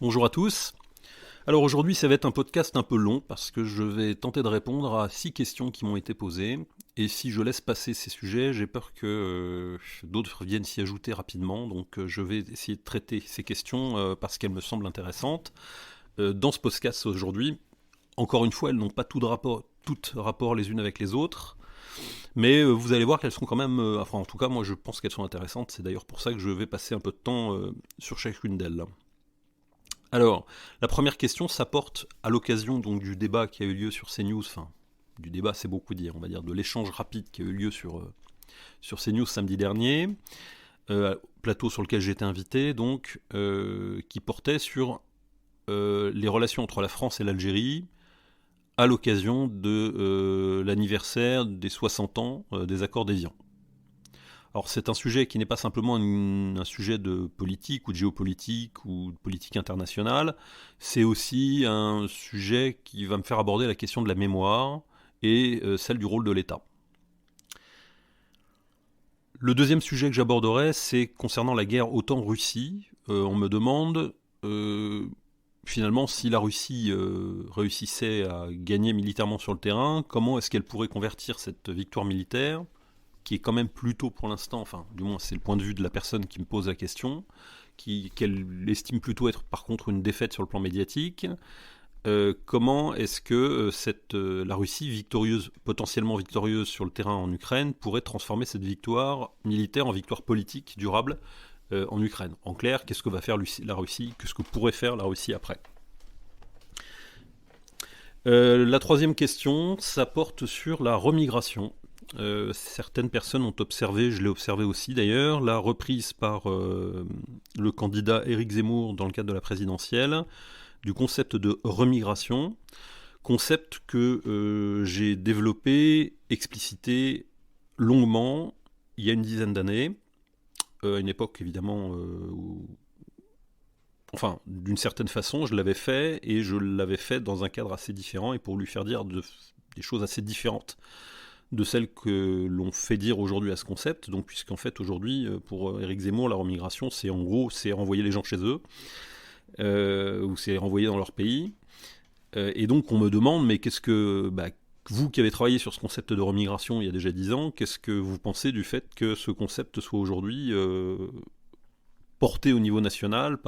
Bonjour à tous. Alors aujourd'hui, ça va être un podcast un peu long parce que je vais tenter de répondre à 6 questions qui m'ont été posées. Et si je laisse passer ces sujets, j'ai peur que d'autres viennent s'y ajouter rapidement. Donc je vais essayer de traiter ces questions parce qu'elles me semblent intéressantes. Dans ce podcast aujourd'hui, encore une fois, elles n'ont pas toutes rapport les unes avec les autres. Mais vous allez voir qu'elles sont quand même, enfin en tout cas moi je pense qu'elles sont intéressantes. C'est d'ailleurs pour ça que je vais passer un peu de temps sur chacune d'elles. Alors, la première question, ça porte à l'occasion donc du débat qui a eu lieu sur CNews, enfin, du débat c'est beaucoup dire, on va dire de l'échange rapide qui a eu lieu sur CNews samedi dernier, plateau sur lequel j'ai été invité, donc, qui portait sur les relations entre la France et l'Algérie à l'occasion de l'anniversaire des 60 ans des accords d'Évian. Alors c'est un sujet qui n'est pas simplement un sujet de politique ou de géopolitique ou de politique internationale, c'est aussi un sujet qui va me faire aborder la question de la mémoire et celle du rôle de l'État. Le deuxième sujet que j'aborderai, c'est concernant la guerre OTAN-Russie. On me demande finalement si la Russie réussissait à gagner militairement sur le terrain, comment est-ce qu'elle pourrait convertir cette victoire militaire qui est quand même plutôt pour l'instant, enfin du moins c'est le point de vue de la personne qui me pose la question, qu'elle estime plutôt être par contre une défaite sur le plan médiatique. Comment est-ce que la Russie victorieuse, potentiellement victorieuse sur le terrain en Ukraine, pourrait transformer cette victoire militaire en victoire politique durable en Ukraine? En clair, qu'est-ce que va faire la Russie? Qu'est-ce que pourrait faire la Russie après? La troisième question, ça porte sur la remigration. Certaines personnes ont observé, je l'ai observé aussi d'ailleurs, la reprise par le candidat Éric Zemmour dans le cadre de la présidentielle du concept de remigration, concept que j'ai développé, explicité longuement il y a une dizaine d'années, à une époque évidemment où, enfin, d'une certaine façon, je l'avais fait et je l'avais fait dans un cadre assez différent et pour lui faire dire des choses assez différentes de celles que l'on fait dire aujourd'hui à ce concept. Donc, puisqu'en fait, aujourd'hui, pour Éric Zemmour, la remigration, c'est en gros, c'est renvoyer les gens chez eux, ou c'est renvoyer dans leur pays. Et donc, on me demande, mais qu'est-ce que, vous qui avez travaillé sur ce concept de remigration il y a déjà 10 ans, qu'est-ce que vous pensez du fait que ce concept soit aujourd'hui porté au niveau national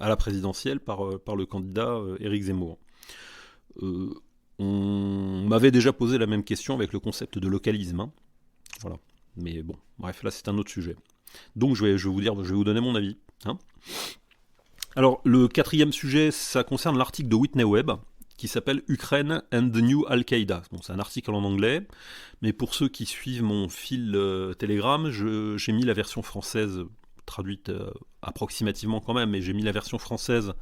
à la présidentielle par le candidat Éric Zemmour? On m'avait déjà posé la même question avec le concept de localisme. Hein. Voilà. Mais bon, bref, là c'est un autre sujet. Donc je vais vous donner mon avis. Hein. Alors le quatrième sujet, ça concerne l'article de Whitney Webb qui s'appelle Ukraine and the New Al-Qaïda. Bon, c'est un article en anglais, mais pour ceux qui suivent mon fil Telegram, j'ai mis la version française traduite approximativement quand même, mais j'ai mis la version française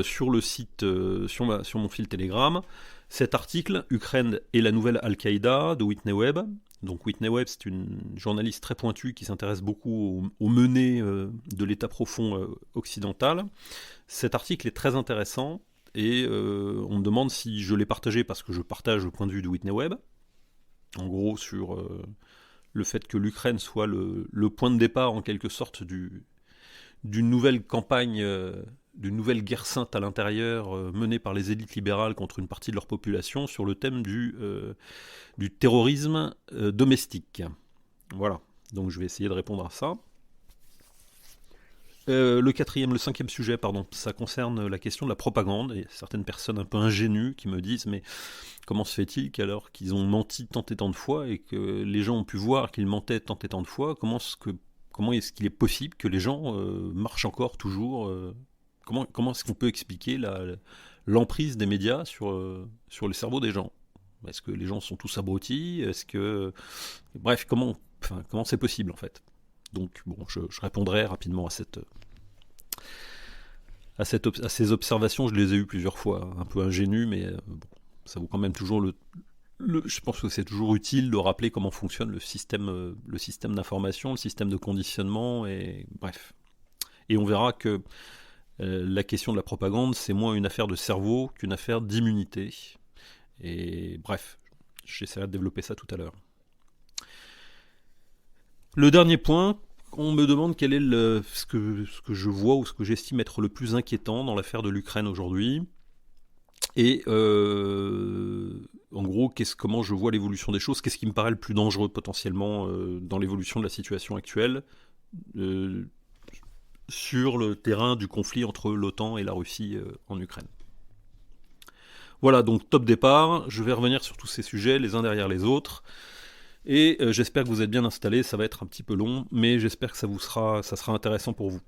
sur le site, sur mon fil Telegram. Cet article, Ukraine et la nouvelle Al-Qaïda, de Whitney Webb. Donc Whitney Webb, c'est une journaliste très pointue qui s'intéresse beaucoup aux menées de l'État profond occidental. Cet article est très intéressant et on me demande si je l'ai partagé parce que je partage le point de vue de Whitney Webb. En gros, sur le fait que l'Ukraine soit le point de départ en quelque sorte d'une nouvelle campagne, d'une nouvelle guerre sainte à l'intérieur menée par les élites libérales contre une partie de leur population sur le thème du terrorisme domestique. Voilà, donc je vais essayer de répondre à ça. Le cinquième sujet, pardon, ça concerne la question de la propagande, et certaines personnes un peu ingénues qui me disent mais comment se fait-il qu'alors qu'ils ont menti tant et tant de fois et que les gens ont pu voir qu'ils mentaient tant et tant de fois, comment est-ce qu'il est possible que les gens marchent encore toujours comment est-ce qu'on peut expliquer l'emprise des médias sur le cerveau des gens? Est-ce que les gens sont tous abrutis? Bref, comment c'est possible en fait? Donc bon, je répondrai rapidement à ces observations. Je les ai eues plusieurs fois, un peu ingénues, mais bon, ça vaut quand même toujours je pense que c'est toujours utile de rappeler comment fonctionne le système d'information, le système de conditionnement, et bref. Et on verra que la question de la propagande, c'est moins une affaire de cerveau qu'une affaire d'immunité. Et bref, j'essaierai de développer ça tout à l'heure. Le dernier point on me demande quel est ce que je vois ou ce que j'estime être le plus inquiétant dans l'affaire de l'Ukraine aujourd'hui. Et en gros, comment je vois l'évolution des choses, qu'est-ce qui me paraît le plus dangereux potentiellement dans l'évolution de la situation actuelle sur le terrain du conflit entre l'OTAN et la Russie en Ukraine. Voilà, donc top départ, je vais revenir sur tous ces sujets les uns derrière les autres. Et j'espère que vous êtes bien installés, ça va être un petit peu long, mais j'espère que ça sera intéressant pour vous.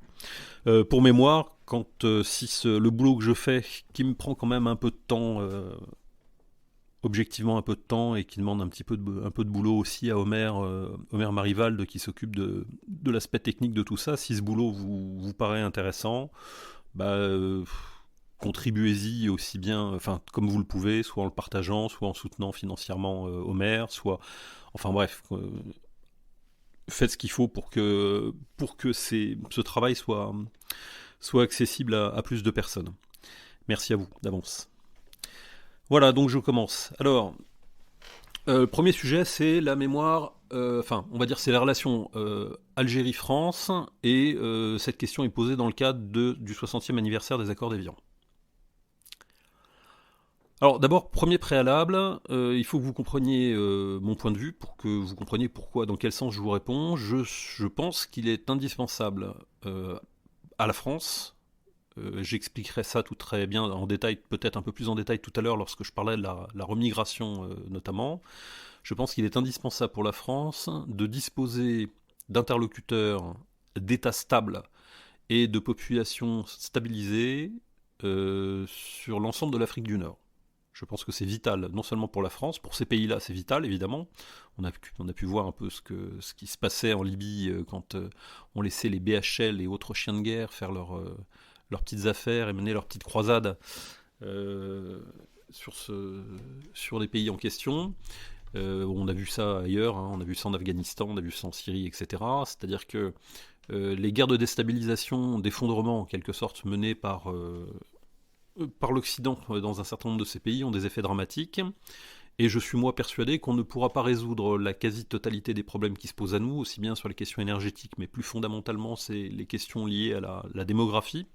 Pour mémoire, le boulot que je fais, qui me prend quand même un peu de temps, objectivement un peu de temps, et qui demande un peu de boulot aussi à Omer Marivalde, qui s'occupe de l'aspect technique de tout ça, si ce boulot vous paraît intéressant, contribuez-y aussi bien, comme vous le pouvez, soit en le partageant, soit en soutenant financièrement Omer, soit... Enfin bref, faites ce qu'il faut pour que ce travail soit accessible à plus de personnes. Merci à vous d'avance. Voilà, donc je commence. Alors, le premier sujet, c'est la mémoire, on va dire c'est la relation Algérie-France, et cette question est posée dans le cadre du 60e anniversaire des accords d'Évian. Alors d'abord, premier préalable, il faut que vous compreniez mon point de vue, pour que vous compreniez dans quel sens je vous réponds. Je pense qu'il est indispensable à la France, j'expliquerai ça tout très bien en détail, peut-être un peu plus en détail tout à l'heure lorsque je parlais de la remigration notamment. Je pense qu'il est indispensable pour la France de disposer d'interlocuteurs, d'États stables et de populations stabilisées sur l'ensemble de l'Afrique du Nord. Je pense que c'est vital, non seulement pour la France, pour ces pays-là c'est vital évidemment. On a pu voir un peu ce qui se passait en Libye quand on laissait les BHL et autres chiens de guerre faire leurs petites affaires et mener leurs petites croisades sur les pays en question. On a vu ça ailleurs, on a vu ça en Afghanistan, on a vu ça en Syrie, etc. C'est-à-dire que les guerres de déstabilisation, d'effondrement en quelque sorte menées par l'Occident dans un certain nombre de ces pays ont des effets dramatiques. Et je suis moi persuadé qu'on ne pourra pas résoudre la quasi-totalité des problèmes qui se posent à nous, aussi bien sur les questions énergétiques, mais plus fondamentalement c'est les questions liées à la démographie,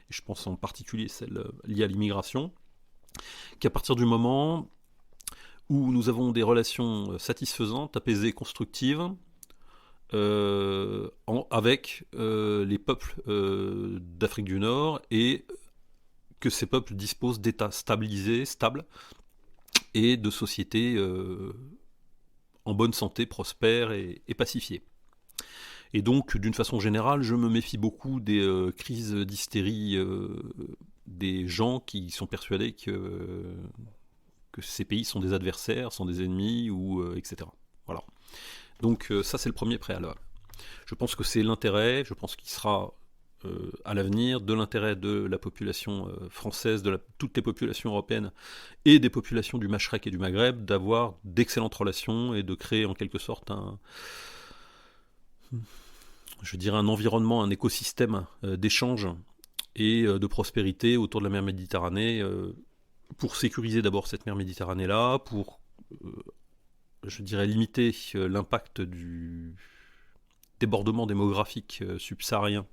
et je pense en particulier celles liées à l'immigration, qu'à partir du moment où nous avons des relations satisfaisantes, apaisées, constructives, avec les peuples d'Afrique du Nord, et que ces peuples disposent d'États stabilisés, stables, et de sociétés en bonne santé, prospères et pacifiées. Et donc, d'une façon générale, je me méfie beaucoup des crises d'hystérie des gens qui sont persuadés que ces pays sont des adversaires, sont des ennemis, etc. Voilà. Donc ça, c'est le premier préalable. Je pense que c'est l'intérêt, je pense qu'il sera à l'avenir de l'intérêt de la population française, de toutes les populations européennes et des populations du Machrek et du Maghreb, d'avoir d'excellentes relations et de créer en quelque sorte un environnement, un écosystème d'échange et de prospérité autour de la mer Méditerranée, pour sécuriser d'abord cette mer Méditerranée-là, pour limiter l'impact du débordement démographique subsaharien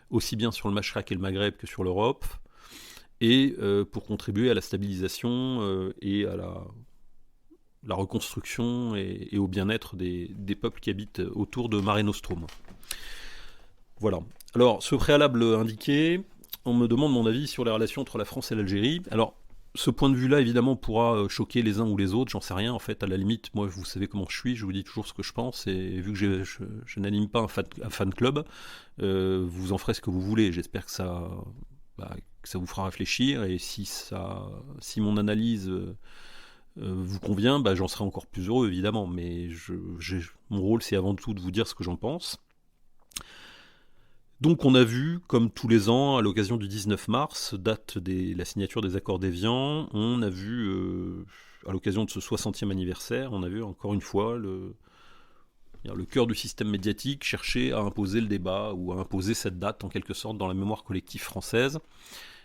aussi bien sur le Machrek et le Maghreb que sur l'Europe, et pour contribuer à la stabilisation et à la reconstruction et au bien-être des peuples qui habitent autour de Mare Nostrum. Voilà. Alors, ce préalable indiqué, on me demande mon avis sur les relations entre la France et l'Algérie. Alors, ce point de vue-là, évidemment, pourra choquer les uns ou les autres, j'en sais rien, en fait, à la limite, moi, vous savez comment je suis, je vous dis toujours ce que je pense, et vu que je n'anime pas un fan club, vous en ferez ce que vous voulez, j'espère que ça vous fera réfléchir, et si mon analyse vous convient, j'en serai encore plus heureux, évidemment, mais mon rôle, c'est avant tout de vous dire ce que j'en pense. Donc on a vu, comme tous les ans, à l'occasion du 19 mars, date de la signature des accords d'Évian, on a vu, à l'occasion de ce 60e anniversaire, on a vu encore une fois le cœur du système médiatique chercher à imposer le débat, ou à imposer cette date en quelque sorte dans la mémoire collective française.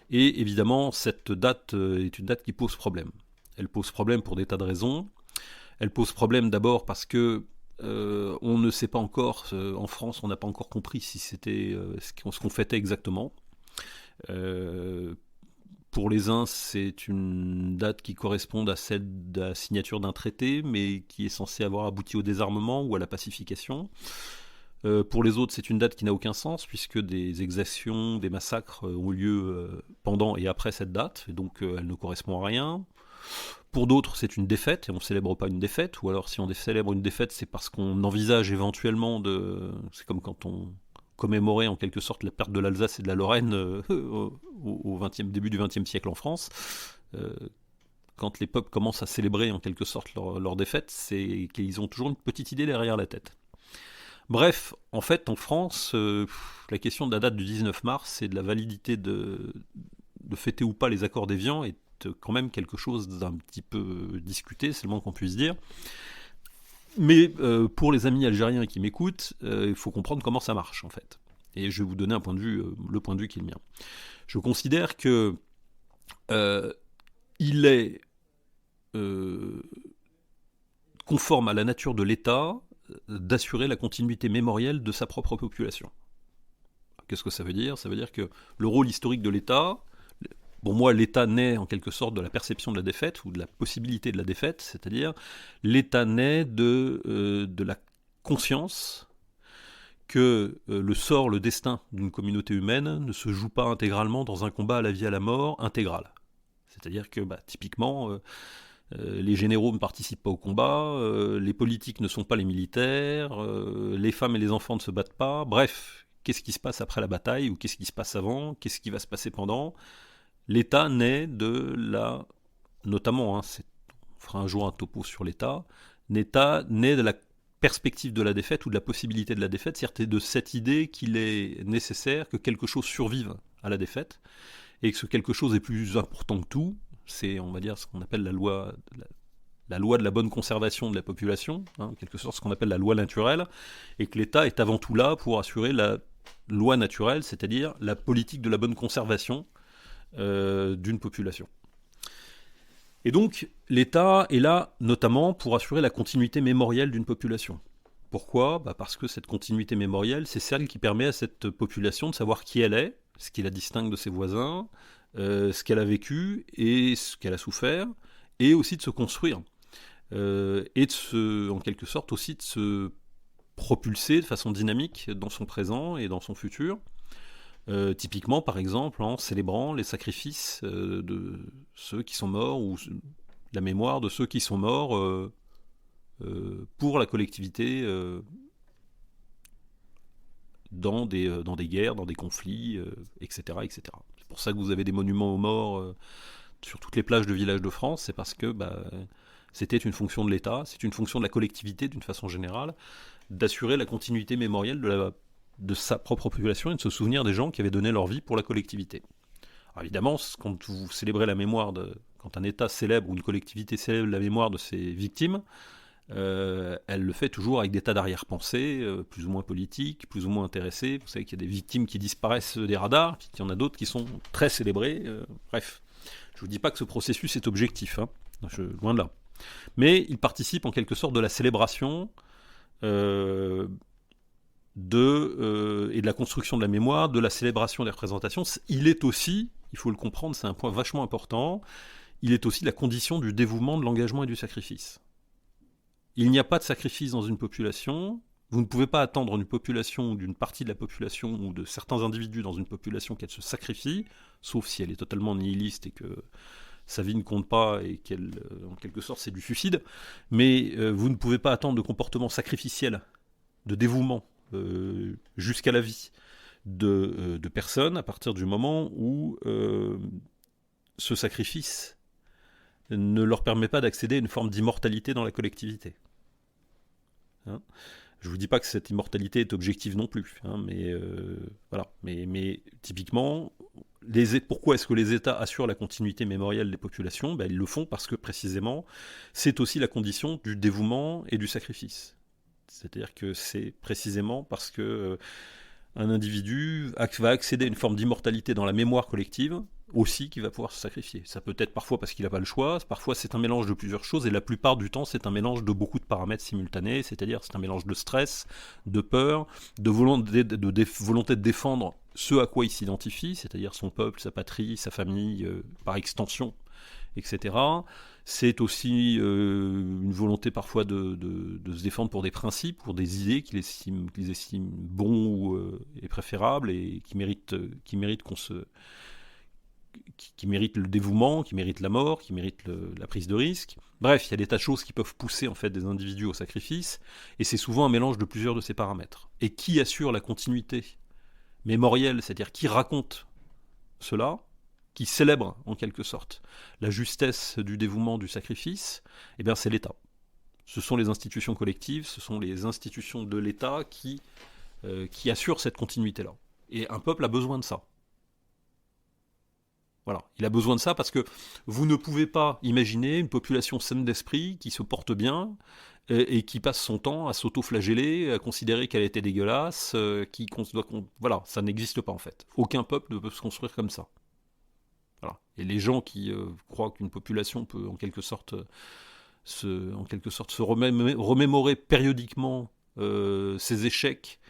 Et évidemment, cette date est une date qui pose problème. Elle pose problème pour des tas de raisons. Elle pose problème d'abord parce que on ne sait pas encore, en France, on n'a pas encore compris si c'était ce qu'on fêtait exactement. Euh, pour les uns, c'est une date qui correspond à celle de la signature d'un traité, mais qui est censée avoir abouti au désarmement ou à la pacification. Pour les autres, c'est une date qui n'a aucun sens, puisque des exactions, des massacres ont lieu pendant et après cette date, et donc elle ne correspond à rien. Pour d'autres, c'est une défaite, et on ne célèbre pas une défaite, ou alors si on célèbre une défaite, c'est parce qu'on envisage éventuellement de... C'est comme quand on commémorait en quelque sorte la perte de l'Alsace et de la Lorraine au début du XXe siècle en France. Euh, quand les peuples commencent à célébrer en quelque sorte leur défaite, c'est qu'ils ont toujours une petite idée derrière la tête. Bref, en fait, en France, la question de la date du 19 mars et de la validité de fêter ou pas les accords d'Évian est quand même quelque chose d'un petit peu discuté, c'est le moins qu'on puisse dire. Mais pour les amis algériens qui m'écoutent, il faut comprendre comment ça marche en fait. Et je vais vous donner un point de vue, le point de vue qui est le mien. Je considère que il est conforme à la nature de l'État d'assurer la continuité mémorielle de sa propre population. Qu'est-ce que ça veut dire ? Ça veut dire que le rôle historique de l'État, pour moi, l'État naît en quelque sorte de la perception de la défaite ou de la possibilité de la défaite, c'est-à-dire l'État naît de la conscience que le sort, le destin d'une communauté humaine ne se joue pas intégralement dans un combat à la vie à la mort intégral. C'est-à-dire que, typiquement, les généraux ne participent pas au combat, les politiques ne sont pas les militaires, les femmes et les enfants ne se battent pas. Bref, qu'est-ce qui se passe après la bataille ou qu'est-ce qui se passe avant ? Qu'est-ce qui va se passer pendant ? L'État naît de la... Notamment, on fera un jour un topo sur l'État. L'État naît de la perspective de la défaite ou de la possibilité de la défaite, c'est-à-dire de cette idée qu'il est nécessaire que quelque chose survive à la défaite et que ce quelque chose est plus important que tout. C'est, on va dire, ce qu'on appelle la loi de la bonne conservation de la population, en quelque sorte ce qu'on appelle la loi naturelle, et que l'État est avant tout là pour assurer la loi naturelle, c'est-à-dire la politique de la bonne conservation d'une population. Et donc, l'État est là notamment pour assurer la continuité mémorielle d'une population. Pourquoi ? Parce que cette continuité mémorielle, c'est celle qui permet à cette population de savoir qui elle est, ce qui la distingue de ses voisins, ce qu'elle a vécu et ce qu'elle a souffert, et aussi de se construire. Et en quelque sorte aussi de se propulser de façon dynamique dans son présent et dans son futur. Typiquement, par exemple, en célébrant les sacrifices de ceux qui sont morts, ou la mémoire de ceux qui sont morts pour la collectivité dans des guerres, dans des conflits, etc., etc. C'est pour ça que vous avez des monuments aux morts sur toutes les plages de villages de France, c'est parce que c'était une fonction de l'État, c'est une fonction de la collectivité d'une façon générale, d'assurer la continuité mémorielle de sa propre population et de se souvenir des gens qui avaient donné leur vie pour la collectivité. Alors évidemment, quand vous célébrez la mémoire quand un État célèbre ou une collectivité célèbre la mémoire de ses victimes, elle le fait toujours avec des tas d'arrière-pensées, plus ou moins politiques, plus ou moins intéressées. Vous savez qu'il y a des victimes qui disparaissent des radars, puis qu'il y en a d'autres qui sont très célébrées. Bref, je ne vous dis pas que ce processus est objectif, loin de là. Mais il participe en quelque sorte de la célébration et de la construction de la mémoire, de la célébration des représentations. Il est aussi, il faut le comprendre, c'est un point vachement important, il est aussi la condition du dévouement, de l'engagement et du sacrifice. Il n'y a pas de sacrifice dans une population. Vous ne pouvez pas attendre d'une population ou d'une partie de la population ou de certains individus dans une population qu'elle se sacrifie, sauf si elle est totalement nihiliste et que sa vie ne compte pas et qu'elle, en quelque sorte, c'est du suicide. Mais vous ne pouvez pas attendre de comportement sacrificiel, de dévouement jusqu'à la vie de personnes à partir du moment où ce sacrifice ne leur permet pas d'accéder à une forme d'immortalité dans la collectivité. Je ne vous dis pas que cette immortalité est objective non plus, mais voilà. Mais typiquement, pourquoi est-ce que les États assurent la continuité mémorielle des populations ? Ils le font parce que précisément, c'est aussi la condition du dévouement et du sacrifice. C'est-à-dire que c'est précisément parce que un individu va accéder à une forme d'immortalité dans la mémoire collective aussi qui va pouvoir se sacrifier. Ça peut être parfois parce qu'il n'a pas le choix, parfois c'est un mélange de plusieurs choses, et la plupart du temps c'est un mélange de beaucoup de paramètres simultanés, c'est-à-dire c'est un mélange de stress, de peur, de volonté de défendre ce à quoi il s'identifie, c'est-à-dire son peuple, sa patrie, sa famille, par extension, etc. C'est aussi une volonté parfois de se défendre pour des principes, pour des idées qu'ils estiment bons et préférables, et qui méritent qui méritent le dévouement, qui méritent la mort, qui méritent la prise de risque. Bref, il y a des tas de choses qui peuvent pousser en fait des individus au sacrifice, et c'est souvent un mélange de plusieurs de ces paramètres. Et qui assure la continuité mémorielle, c'est-à-dire qui raconte cela, qui célèbre en quelque sorte la justesse du dévouement, du sacrifice, eh bien c'est l'État. Ce sont les institutions collectives, ce sont les institutions de l'État qui assurent cette continuité-là. Et un peuple a besoin de ça. Voilà, il a besoin de ça parce que vous ne pouvez pas imaginer une population saine d'esprit qui se porte bien et qui passe son temps à s'auto-flageller, à considérer qu'elle était dégueulasse, voilà, ça n'existe pas en fait. Aucun peuple ne peut se construire comme ça. Voilà. Et les gens qui croient qu'une population peut en quelque sorte se remémorer périodiquement ses échecs,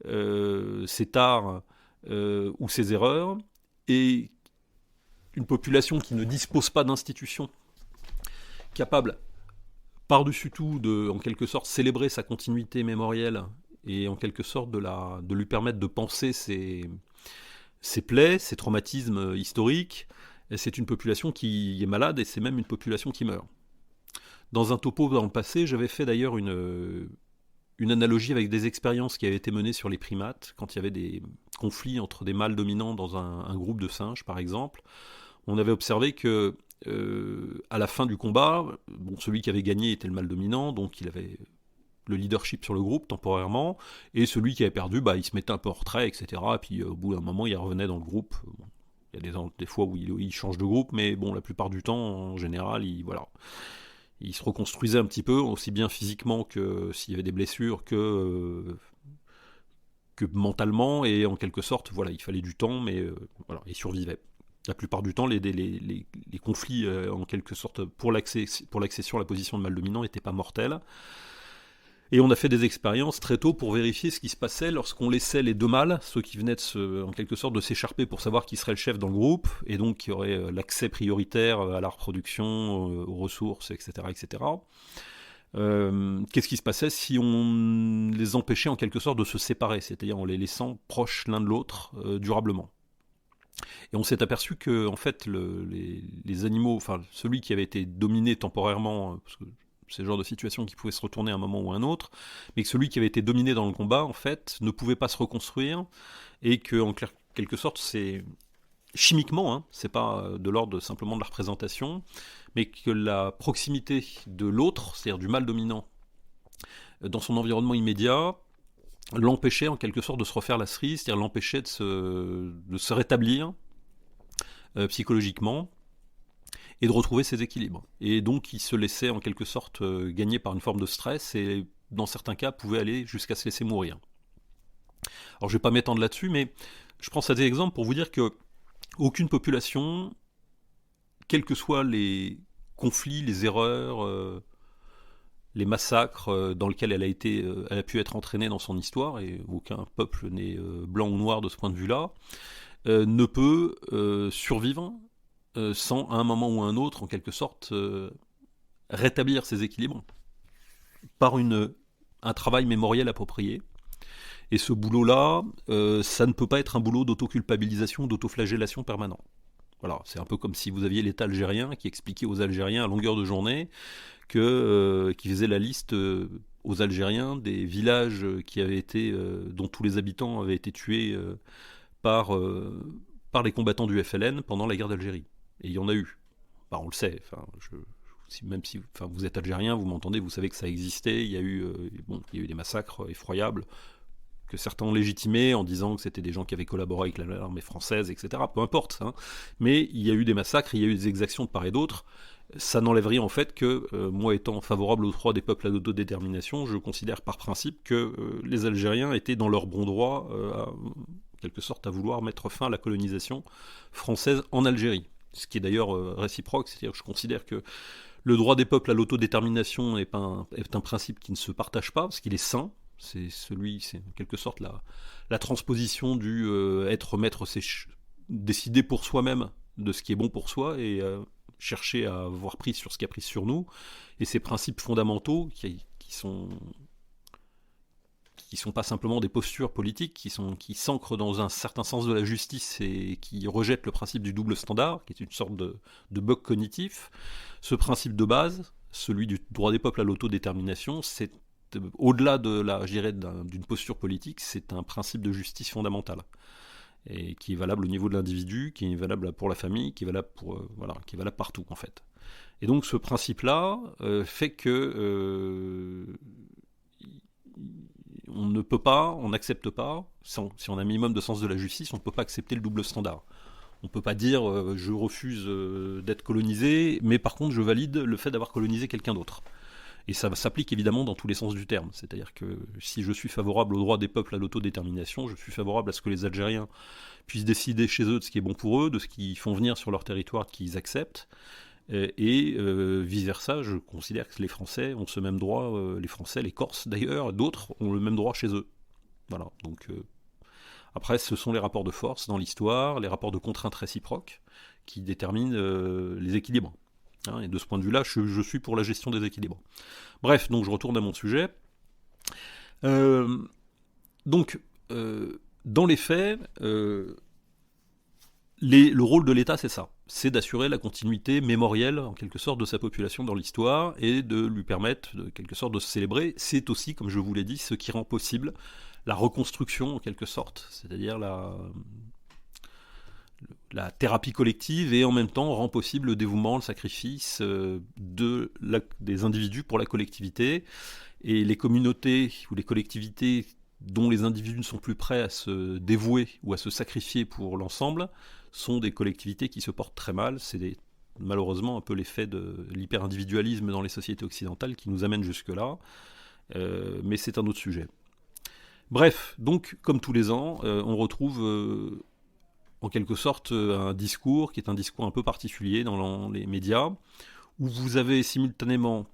ses tares ou ses erreurs, et une population qui ne dispose pas d'institutions capables, par-dessus tout, de, en quelque sorte, célébrer sa continuité mémorielle et en quelque sorte de lui permettre de panser ses plaies, ses traumatismes historiques, et c'est une population qui est malade et c'est même une population qui meurt. Dans un topo dans le passé, j'avais fait d'ailleurs une analogie avec des expériences qui avaient été menées sur les primates, quand il y avait des conflits entre des mâles dominants dans un groupe de singes, par exemple. On avait observé que à la fin du combat, celui qui avait gagné était le mâle dominant, donc il avait le leadership sur le groupe temporairement, et celui qui avait perdu, il se mettait un peu en retrait, etc. Et puis au bout d'un moment, il revenait dans le groupe. Il y a des fois où il change de groupe, mais la plupart du temps, en général, il se reconstruisait un petit peu, aussi bien physiquement que s'il y avait des blessures, que mentalement, et en quelque sorte, il fallait du temps, mais il survivait. La plupart du temps, les conflits, en quelque sorte, pour l'accession à la position de mâle dominant, n'étaient pas mortels. Et on a fait des expériences très tôt pour vérifier ce qui se passait lorsqu'on laissait les deux mâles, ceux qui venaient en quelque sorte de s'écharper pour savoir qui serait le chef dans le groupe, et donc qui aurait l'accès prioritaire à la reproduction, aux ressources, etc. etc. Qu'est-ce qui se passait si on les empêchait en quelque sorte de se séparer, c'est-à-dire en les laissant proches l'un de l'autre durablement. Et on s'est aperçu que en fait les animaux, celui qui avait été dominé temporairement, parce que c'est le genre de situation qui pouvait se retourner à un moment ou à un autre, mais que celui qui avait été dominé dans le combat, en fait, ne pouvait pas se reconstruire, et que, en quelque sorte, c'est chimiquement, c'est pas de l'ordre simplement de la représentation, mais que la proximité de l'autre, c'est-à-dire du mâle dominant, dans son environnement immédiat, l'empêchait en quelque sorte de se refaire la cerise, c'est-à-dire l'empêchait de se rétablir psychologiquement, et de retrouver ses équilibres. Et donc il se laissait en quelque sorte gagner par une forme de stress, et dans certains cas pouvait aller jusqu'à se laisser mourir. Alors je ne vais pas m'étendre là-dessus, mais je prends ça des exemples pour vous dire que aucune population, quels que soient les conflits, les erreurs, les massacres dans lesquels elle a pu être entraînée dans son histoire, et aucun peuple n'est blanc ou noir de ce point de vue-là, ne peut survivre sans, à un moment ou à un autre, en quelque sorte, rétablir ses équilibres par un travail mémoriel approprié. Et ce boulot-là, ça ne peut pas être un boulot d'autoculpabilisation, d'autoflagellation permanent. Voilà, c'est un peu comme si vous aviez l'État algérien qui expliquait aux Algériens à longueur de journée qui faisait la liste aux Algériens des villages dont tous les habitants avaient été tués par les combattants du FLN pendant la guerre d'Algérie. Et il y en a eu. On le sait. Même si vous êtes algérien, vous m'entendez, vous savez que ça existait. Il y a eu des massacres effroyables que certains ont légitimés en disant que c'était des gens qui avaient collaboré avec l'armée française, etc. Peu importe. Mais il y a eu des massacres, il y a eu des exactions de part et d'autre. Ça n'enlève rien en fait que, moi étant favorable aux droits des peuples à l'autodétermination, je considère par principe que les Algériens étaient dans leur bon droit quelque sorte à vouloir mettre fin à la colonisation française en Algérie. Ce qui est d'ailleurs réciproque, c'est-à-dire que je considère que le droit des peuples à l'autodétermination est un principe qui ne se partage pas, parce qu'il est sain. C'est en quelque sorte la transposition du être maître, c'est décider pour soi-même de ce qui est bon pour soi et chercher à avoir prise sur ce qui a prise sur nous. Et ces principes fondamentaux qui sont pas simplement des postures politiques, qui s'ancrent dans un certain sens de la justice et qui rejettent le principe du double standard, qui est une sorte de bug cognitif. Ce principe de base, celui du droit des peuples à l'autodétermination, c'est au-delà d'une posture politique, c'est un principe de justice fondamentale et qui est valable au niveau de l'individu, qui est valable pour la famille, qui est valable qui est valable partout en fait. Et donc ce principe-là fait que on ne peut pas, on n'accepte pas, si on a un minimum de sens de la justice, on ne peut pas accepter le double standard. On ne peut pas dire je refuse d'être colonisé, mais par contre je valide le fait d'avoir colonisé quelqu'un d'autre. Et ça s'applique évidemment dans tous les sens du terme. C'est-à-dire que si je suis favorable au droit des peuples à l'autodétermination, je suis favorable à ce que les Algériens puissent décider chez eux de ce qui est bon pour eux, de ce qu'ils font venir sur leur territoire qu'ils acceptent. Et vice-versa, je considère que les Français ont ce même droit, les Français, les Corses d'ailleurs, d'autres ont le même droit chez eux. Voilà, donc après ce sont les rapports de force dans l'histoire, les rapports de contraintes réciproques qui déterminent les équilibres. Hein, et de ce point de vue-là, je suis pour la gestion des équilibres. Bref, donc je retourne à mon sujet. Donc, dans les faits, le rôle de l'État, c'est ça. C'est d'assurer la continuité mémorielle, en quelque sorte, de sa population dans l'histoire et de lui permettre, de quelque sorte, de se célébrer. C'est aussi, comme je vous l'ai dit, ce qui rend possible la reconstruction, en quelque sorte, c'est-à-dire la thérapie collective et en même temps rend possible le dévouement, le sacrifice des individus pour la collectivité. Et les communautés ou les collectivités dont les individus ne sont plus prêts à se dévouer ou à se sacrifier pour l'ensemble sont des collectivités qui se portent très mal. C'est malheureusement un peu l'effet de l'hyper-individualisme dans les sociétés occidentales qui nous amène jusque-là. Mais c'est un autre sujet. Bref, donc comme tous les ans, on retrouve en quelque sorte un discours qui est un discours un peu particulier dans les médias, où vous avez simultanément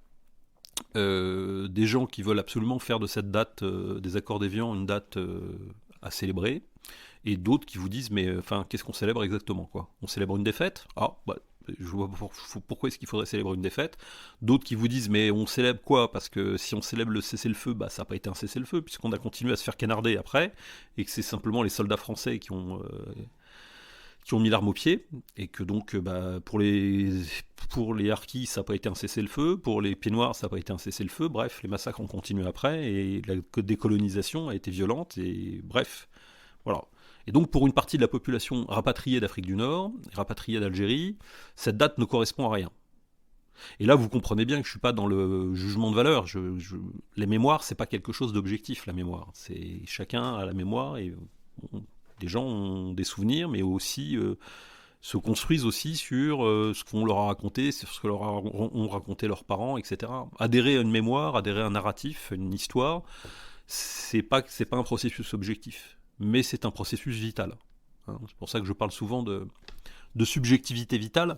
des gens qui veulent absolument faire de cette date des accords d'Évian une date à célébrer, et d'autres qui vous disent mais enfin qu'est-ce qu'on célèbre exactement quoi ? On célèbre une défaite ? Ah bah je vois pourquoi est-ce qu'il faudrait célébrer une défaite. D'autres qui vous disent mais on célèbre quoi ? Parce que si on célèbre le cessez-le-feu, bah ça n'a pas été un cessez-le-feu puisqu'on a continué à se faire canarder après, et que c'est simplement les soldats français qui ont mis l'arme au pied, et que donc pour les harkis ça n'a pas été un cessez-le-feu, pour les pieds noirs ça n'a pas été un cessez-le-feu, bref, les massacres ont continué après, et la décolonisation a été violente, et bref, voilà. Et donc pour une partie de la population rapatriée d'Afrique du Nord, rapatriée d'Algérie, cette date ne correspond à rien. Et là vous comprenez bien que je ne suis pas dans le jugement de valeur, les mémoires c'est pas quelque chose d'objectif, la mémoire, c'est chacun a la mémoire, et des gens ont des souvenirs, mais aussi se construisent aussi sur ce qu'on leur a raconté, sur ce que leur ont raconté leurs parents, etc. Adhérer à une mémoire, adhérer à un narratif, une histoire, c'est pas un processus objectif, mais c'est un processus vital. Hein. C'est pour ça que je parle souvent de subjectivité vitale,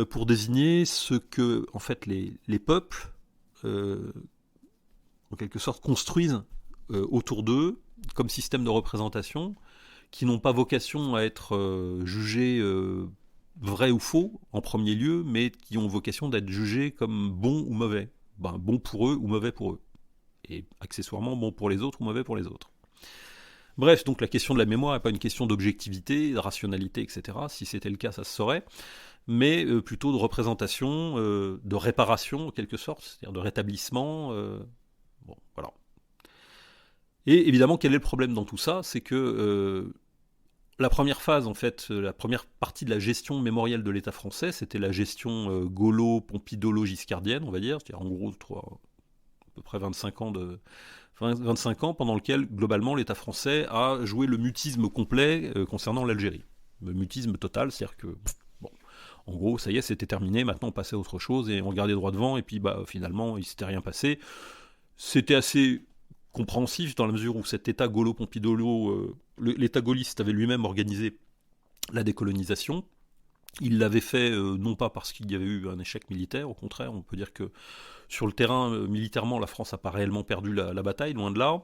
pour désigner ce que en fait les peuples, en quelque sorte, construisent autour d'eux comme système de représentation, qui n'ont pas vocation à être jugés vrais ou faux en premier lieu, mais qui ont vocation d'être jugés comme bons ou mauvais. Bon pour eux ou mauvais pour eux. Et accessoirement bon pour les autres ou mauvais pour les autres. Bref, donc la question de la mémoire n'est pas une question d'objectivité, de rationalité, etc. Si c'était le cas, ça se saurait. Mais plutôt de représentation, de réparation en quelque sorte, c'est-à-dire de rétablissement. Bon, voilà. Et évidemment, quel est le problème dans tout ça ? C'est que la première phase, en fait, la première partie de la gestion mémorielle de l'État français, c'était la gestion gaulo-pompidolo-giscardienne, on va dire, c'est-à-dire en gros à peu près 25 ans pendant lequel, globalement, l'État français a joué le mutisme complet concernant l'Algérie. Le mutisme total, c'est-à-dire que, bon, en gros, ça y est, c'était terminé, maintenant on passait à autre chose, et on regardait droit devant, et puis finalement, il ne s'était rien passé. C'était assez compréhensif dans la mesure où cet État gaulo-pompidolo, l'État gaulliste avait lui-même organisé la décolonisation. Il l'avait fait non pas parce qu'il y avait eu un échec militaire, au contraire, on peut dire que sur le terrain, militairement, la France n'a pas réellement perdu la bataille, loin de là,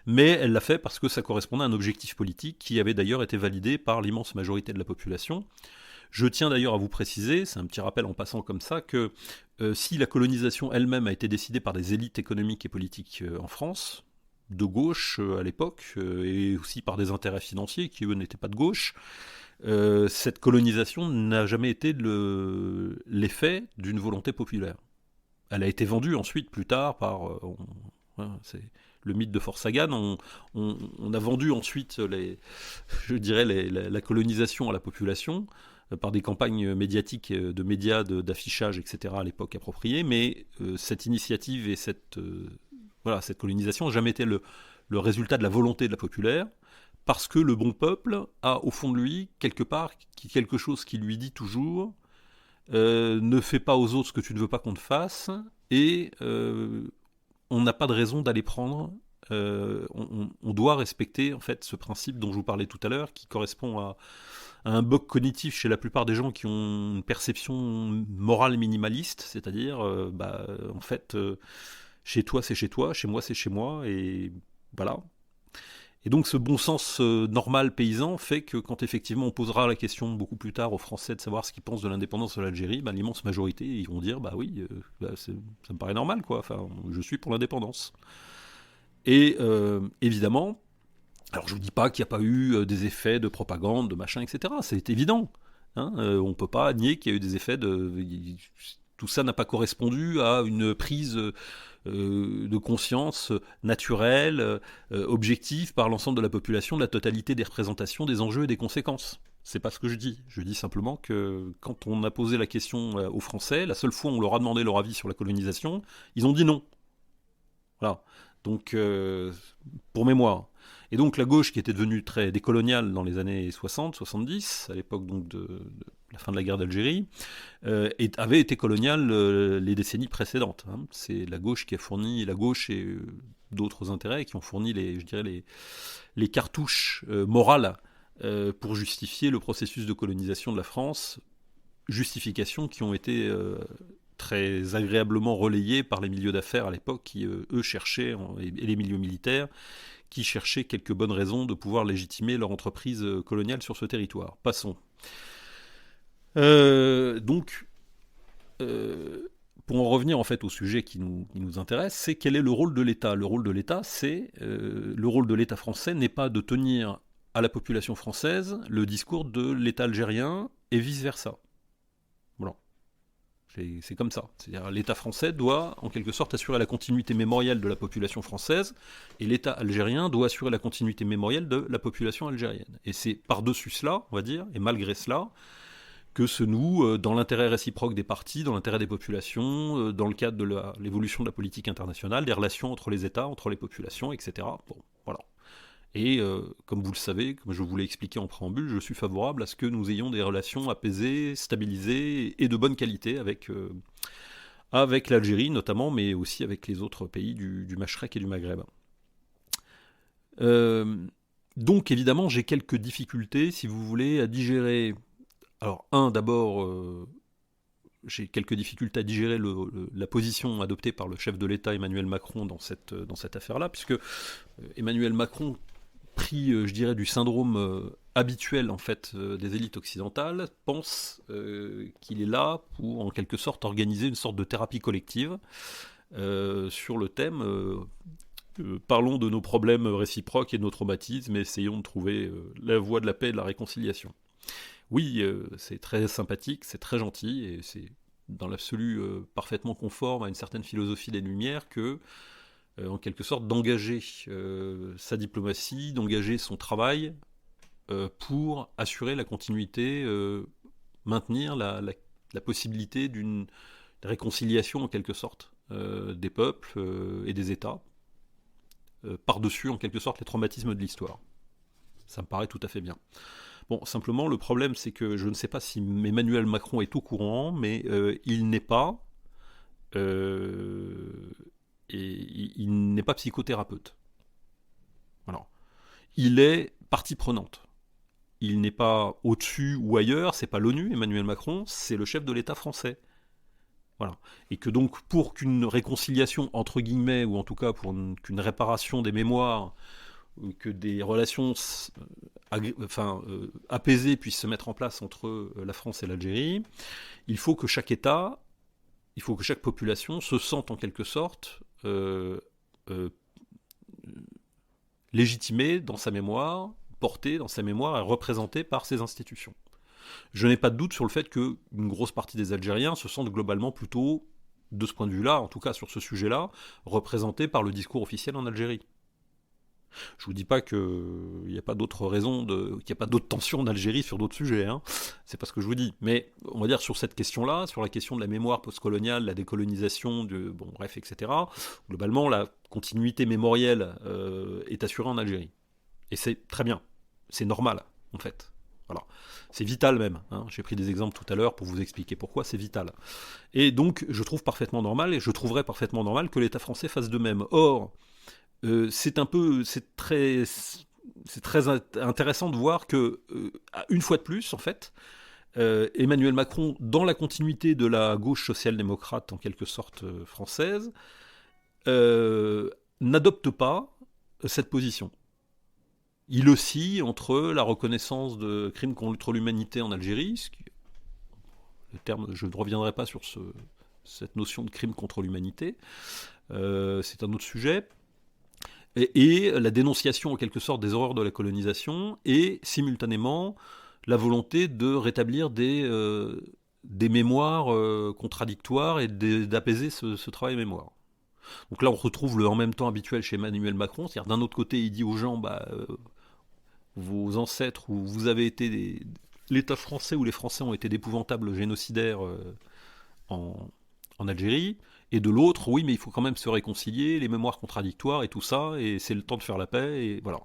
mais elle l'a fait parce que ça correspondait à un objectif politique qui avait d'ailleurs été validé par l'immense majorité de la population. Je tiens d'ailleurs à vous préciser, c'est un petit rappel en passant comme ça, que si la colonisation elle-même a été décidée par des élites économiques et politiques en France, de gauche à l'époque, et aussi par des intérêts financiers qui eux n'étaient pas de gauche, cette colonisation n'a jamais été l'effet d'une volonté populaire. Elle a été vendue ensuite, plus tard, par... c'est le mythe de Fort Sagan. On a vendu ensuite, la colonisation à la population par des campagnes médiatiques, de médias, d'affichage, etc. à l'époque appropriée. Mais cette initiative et cette colonisation n'a jamais été le résultat de la volonté de la populaire, parce que le bon peuple a au fond de lui, quelque part, quelque chose qui lui dit toujours ne fais pas aux autres ce que tu ne veux pas qu'on te fasse, et on n'a pas de raison d'aller prendre. On doit respecter en fait ce principe dont je vous parlais tout à l'heure, qui correspond à un bug cognitif chez la plupart des gens qui ont une perception morale minimaliste, c'est-à-dire en fait chez toi c'est chez toi, chez moi c'est chez moi, et voilà. Et donc ce bon sens normal paysan fait que quand effectivement on posera la question beaucoup plus tard aux Français de savoir ce qu'ils pensent de l'indépendance de l'Algérie, l'immense majorité ils vont dire bah oui, ça me paraît normal quoi, enfin je suis pour l'indépendance. Et évidemment, alors je vous dis pas qu'il n'y a pas eu des effets de propagande, de machin, etc. C'est évident. Hein, on peut pas nier qu'il y a eu des effets tout ça n'a pas correspondu à une prise de conscience naturelle, objective par l'ensemble de la population, de la totalité des représentations, des enjeux et des conséquences. C'est pas ce que je dis. Je dis simplement que quand on a posé la question aux Français, la seule fois où on leur a demandé leur avis sur la colonisation, ils ont dit non. Voilà. Donc, pour mémoire. Et donc la gauche, qui était devenue très décoloniale dans les années 60-70, à l'époque donc de la fin de la guerre d'Algérie, avait été coloniale les décennies précédentes. Hein. C'est la gauche qui a fourni, la gauche et d'autres intérêts qui ont fourni les cartouches morales pour justifier le processus de colonisation de la France, justifications qui ont été très agréablement relayées par les milieux d'affaires à l'époque qui, eux, cherchaient, et les milieux militaires, qui cherchaient quelques bonnes raisons de pouvoir légitimer leur entreprise coloniale sur ce territoire. Passons. Donc, pour en revenir en fait au sujet qui nous intéresse, c'est quel est le rôle de l'État. Le rôle de l'État, c'est le rôle de l'État français n'est pas de tenir à la population française le discours de l'État algérien et vice versa. Voilà. C'est comme ça. C'est-à-dire l'État français doit en quelque sorte assurer la continuité mémorielle de la population française, et l'État algérien doit assurer la continuité mémorielle de la population algérienne. Et c'est par-dessus cela, on va dire, et malgré cela, que se noue, dans l'intérêt réciproque des partis, dans l'intérêt des populations, dans le cadre de l'évolution de la politique internationale, des relations entre les États, entre les populations, etc. Bon, voilà. Et comme vous le savez, comme je vous l'ai expliqué en préambule, je suis favorable à ce que nous ayons des relations apaisées, stabilisées et de bonne qualité avec l'Algérie notamment, mais aussi avec les autres pays du Machrek et du Maghreb. Donc évidemment, j'ai quelques difficultés, si vous voulez, à digérer. Alors, d'abord, j'ai quelques difficultés à digérer la position adoptée par le chef de l'État Emmanuel Macron dans cette affaire-là, puisque Emmanuel Macron, pris, je dirais, du syndrome habituel en fait des élites occidentales, pense qu'il est là pour, en quelque sorte, organiser une sorte de thérapie collective sur le thème parlons de nos problèmes réciproques et de nos traumatismes et essayons de trouver la voie de la paix et de la réconciliation. Oui, c'est très sympathique, c'est très gentil, et c'est dans l'absolu parfaitement conforme à une certaine philosophie des Lumières que, en quelque sorte, d'engager sa diplomatie, d'engager son travail pour assurer la continuité, maintenir la possibilité d'une réconciliation, en quelque sorte, des peuples et des États, par-dessus, en quelque sorte, les traumatismes de l'histoire. Ça me paraît tout à fait bien. Bon, simplement, le problème, c'est que je ne sais pas si Emmanuel Macron est au courant, mais il n'est pas psychothérapeute. Voilà. Il est partie prenante. Il n'est pas au-dessus ou ailleurs, c'est pas l'ONU, Emmanuel Macron, c'est le chef de l'État français. Voilà. Et que donc, pour qu'une réconciliation, entre guillemets, ou en tout cas qu'une réparation des mémoires, que des relations apaisées puissent se mettre en place entre la France et l'Algérie, il faut que chaque État, il faut que chaque population se sente en quelque sorte euh, légitimée dans sa mémoire, portée dans sa mémoire et représentée par ses institutions. Je n'ai pas de doute sur le fait qu'une grosse partie des Algériens se sentent globalement plutôt, de ce point de vue-là, en tout cas sur ce sujet-là, représentés par le discours officiel en Algérie. Je vous dis pas qu'il n'y a pas d'autres raisons, qu'il n'y a pas d'autres tensions en Algérie sur d'autres sujets, hein. C'est pas ce que je vous dis. Mais on va dire sur cette question-là, sur la question de la mémoire postcoloniale, la décolonisation, bref, etc. Globalement, la continuité mémorielle est assurée en Algérie. Et c'est très bien. C'est normal, en fait. Voilà. C'est vital même, hein. J'ai pris des exemples tout à l'heure pour vous expliquer pourquoi c'est vital. Et donc, je trouve parfaitement normal, et je trouverais parfaitement normal que l'État français fasse de même. Or, c'est très intéressant de voir que, une fois de plus, en fait, Emmanuel Macron, dans la continuité de la gauche social-démocrate, en quelque sorte française, n'adopte pas cette position. Il oscille entre la reconnaissance de crimes contre l'humanité en Algérie, le terme, je ne reviendrai pas sur cette notion de crime contre l'humanité, c'est un autre sujet, et la dénonciation en quelque sorte des horreurs de la colonisation, et simultanément la volonté de rétablir des mémoires contradictoires et d'apaiser ce travail mémoire. Donc là on retrouve le en même temps habituel chez Emmanuel Macron, c'est-à-dire d'un autre côté il dit aux gens vos ancêtres, ou vous avez été l'État français ou les Français ont été d'épouvantables génocidaires en, en Algérie, et de l'autre, oui, mais il faut quand même se réconcilier, les mémoires contradictoires et tout ça, et c'est le temps de faire la paix, et voilà.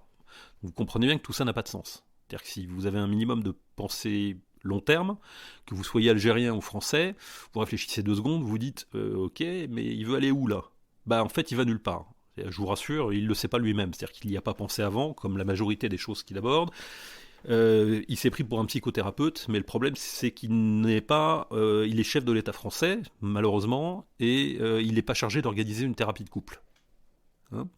Vous comprenez bien que tout ça n'a pas de sens. C'est-à-dire que si vous avez un minimum de pensée long terme, que vous soyez algérien ou français, vous réfléchissez 2 secondes, vous dites ok, mais il veut aller où là? Bah en fait, il va nulle part. Je vous rassure, il ne le sait pas lui-même, c'est-à-dire qu'il n'y a pas pensé avant, comme la majorité des choses qu'il aborde. Il s'est pris pour un psychothérapeute, mais le problème c'est qu'il n'est pas, il est chef de l'État français, malheureusement, et il n'est pas chargé d'organiser une thérapie de couple. Hein.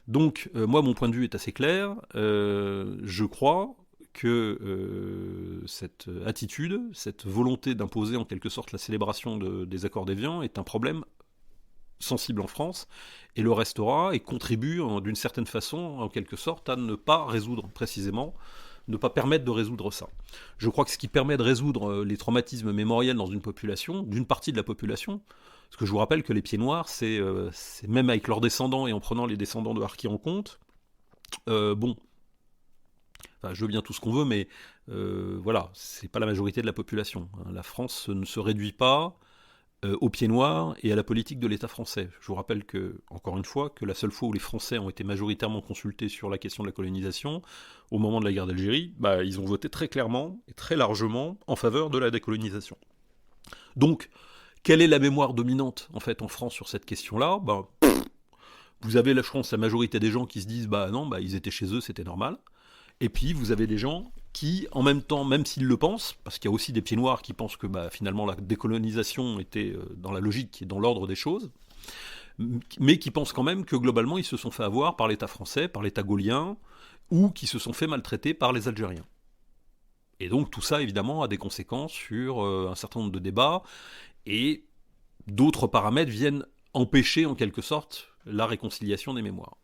Donc, moi, mon point de vue est assez clair. Je crois que cette attitude, cette volonté d'imposer en quelque sorte la célébration des accords d'Évian est un problème sensible en France, et le restera, et contribue d'une certaine façon, en quelque sorte, à ne pas résoudre précisément, ne pas permettre de résoudre ça. Je crois que ce qui permet de résoudre les traumatismes mémoriels dans une population, d'une partie de la population, parce que je vous rappelle que les pieds noirs, c'est même avec leurs descendants et en prenant les descendants de Harki en compte, bon, enfin, je veux bien tout ce qu'on veut, mais voilà, c'est pas la majorité de la population. Hein. La France ne se réduit pas aux pieds noirs et à la politique de l'État français. Je vous rappelle que, encore une fois, que la seule fois où les Français ont été majoritairement consultés sur la question de la colonisation, au moment de la guerre d'Algérie, ils ont voté très clairement et très largement en faveur de la décolonisation. Donc, quelle est la mémoire dominante en fait en France sur cette question-là? Vous avez je pense la majorité des gens qui se disent non, ils étaient chez eux, c'était normal. Et puis vous avez des gens qui, en même temps, même s'ils le pensent, parce qu'il y a aussi des pieds noirs qui pensent que finalement la décolonisation était dans la logique et dans l'ordre des choses, mais qui pensent quand même que globalement ils se sont fait avoir par l'État français, par l'État gaulien, ou qui se sont fait maltraiter par les Algériens. Et donc tout ça évidemment a des conséquences sur un certain nombre de débats, et d'autres paramètres viennent empêcher en quelque sorte la réconciliation des mémoires.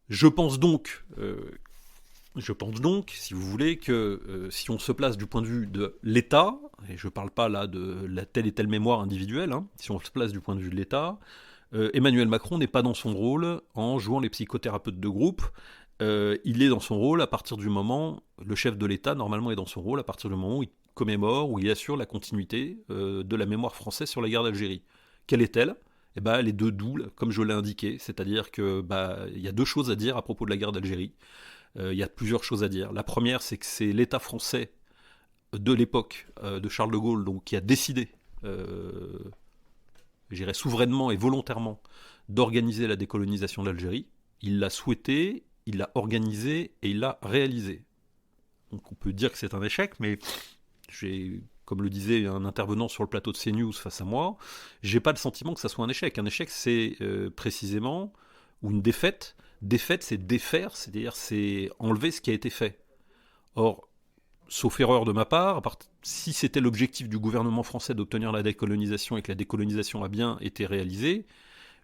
Je pense donc, si vous voulez, que si on se place du point de vue de l'État, et je ne parle pas là de la telle et telle mémoire individuelle, hein, si on se place du point de vue de l'État, Emmanuel Macron n'est pas dans son rôle en jouant les psychothérapeutes de groupe. Il est dans son rôle à partir du moment, le chef de l'État normalement est dans son rôle à partir du moment où il commémore, où il assure la continuité de la mémoire française sur la guerre d'Algérie. Quelle est-elle? Elle est de double, comme je l'ai indiqué, c'est-à-dire que il y a 2 choses à dire à propos de la guerre d'Algérie. Il y a plusieurs choses à dire. La première, c'est que c'est l'État français de l'époque de Charles de Gaulle donc, qui a décidé, je dirais souverainement et volontairement, d'organiser la décolonisation de l'Algérie. il l'a souhaité, il l'a organisé et il l'a réalisé. Donc on peut dire que c'est un échec, mais comme le disait un intervenant sur le plateau de CNews face à moi, j'ai pas le sentiment que ça soit un échec. Un échec, c'est précisément, ou une défaite. Défaite, c'est défaire, c'est-à-dire c'est enlever ce qui a été fait. Or, sauf erreur de ma part, si c'était l'objectif du gouvernement français d'obtenir la décolonisation et que la décolonisation a bien été réalisée,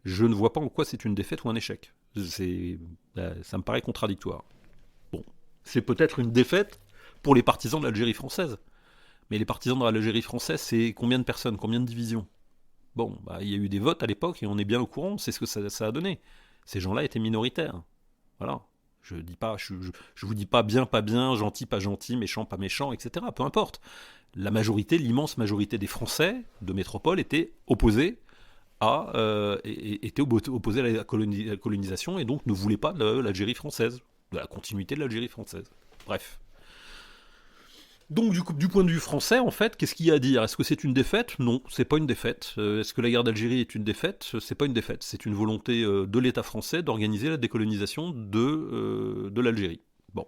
je ne vois pas en quoi c'est une défaite ou un échec. Ça me paraît contradictoire. Bon, c'est peut-être une défaite pour les partisans de l'Algérie française. Mais les partisans de l'Algérie française, c'est combien de personnes, combien de divisions? Bon, il y a eu des votes à l'époque et on est bien au courant, c'est ce que ça a donné. Ces gens-là étaient minoritaires. Voilà. Je vous dis pas bien, gentil, pas gentil, méchant, pas méchant, etc. Peu importe. La majorité, l'immense majorité des Français de métropole étaient opposés à la colonisation et donc ne voulaient pas de l'Algérie française, de la continuité de l'Algérie française. Bref. Donc du point de vue français, en fait, qu'est-ce qu'il y a à dire? Est-ce que c'est une défaite? Non, c'est pas une défaite. Est-ce que la guerre d'Algérie est une défaite? C'est pas une défaite. C'est une volonté de l'État français d'organiser la décolonisation de l'Algérie. Bon.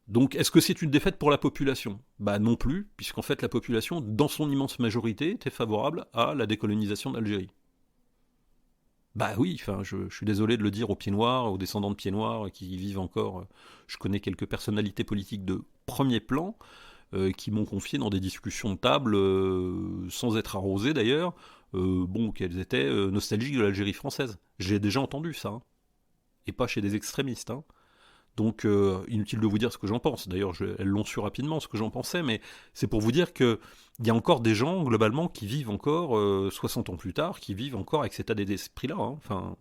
Donc est-ce que c'est une défaite pour la population? Bah non plus, puisqu'en fait la population, dans son immense majorité, était favorable à la décolonisation d'Algérie. Bah oui, enfin, je suis désolé de le dire aux pieds noirs, aux descendants de pieds noirs qui vivent encore. Je connais quelques personnalités politiques de premier plan qui m'ont confié dans des discussions de table, sans être arrosées d'ailleurs, qu'elles étaient nostalgiques de l'Algérie française. J'ai déjà entendu ça, hein, et pas chez des extrémistes. Hein. Donc, inutile de vous dire ce que j'en pense. D'ailleurs, elles l'ont su rapidement, ce que j'en pensais, mais c'est pour vous dire qu'il y a encore des gens, globalement, qui vivent encore, 60 ans plus tard, qui vivent encore avec cet état d'esprit-là. Hein. Enfin,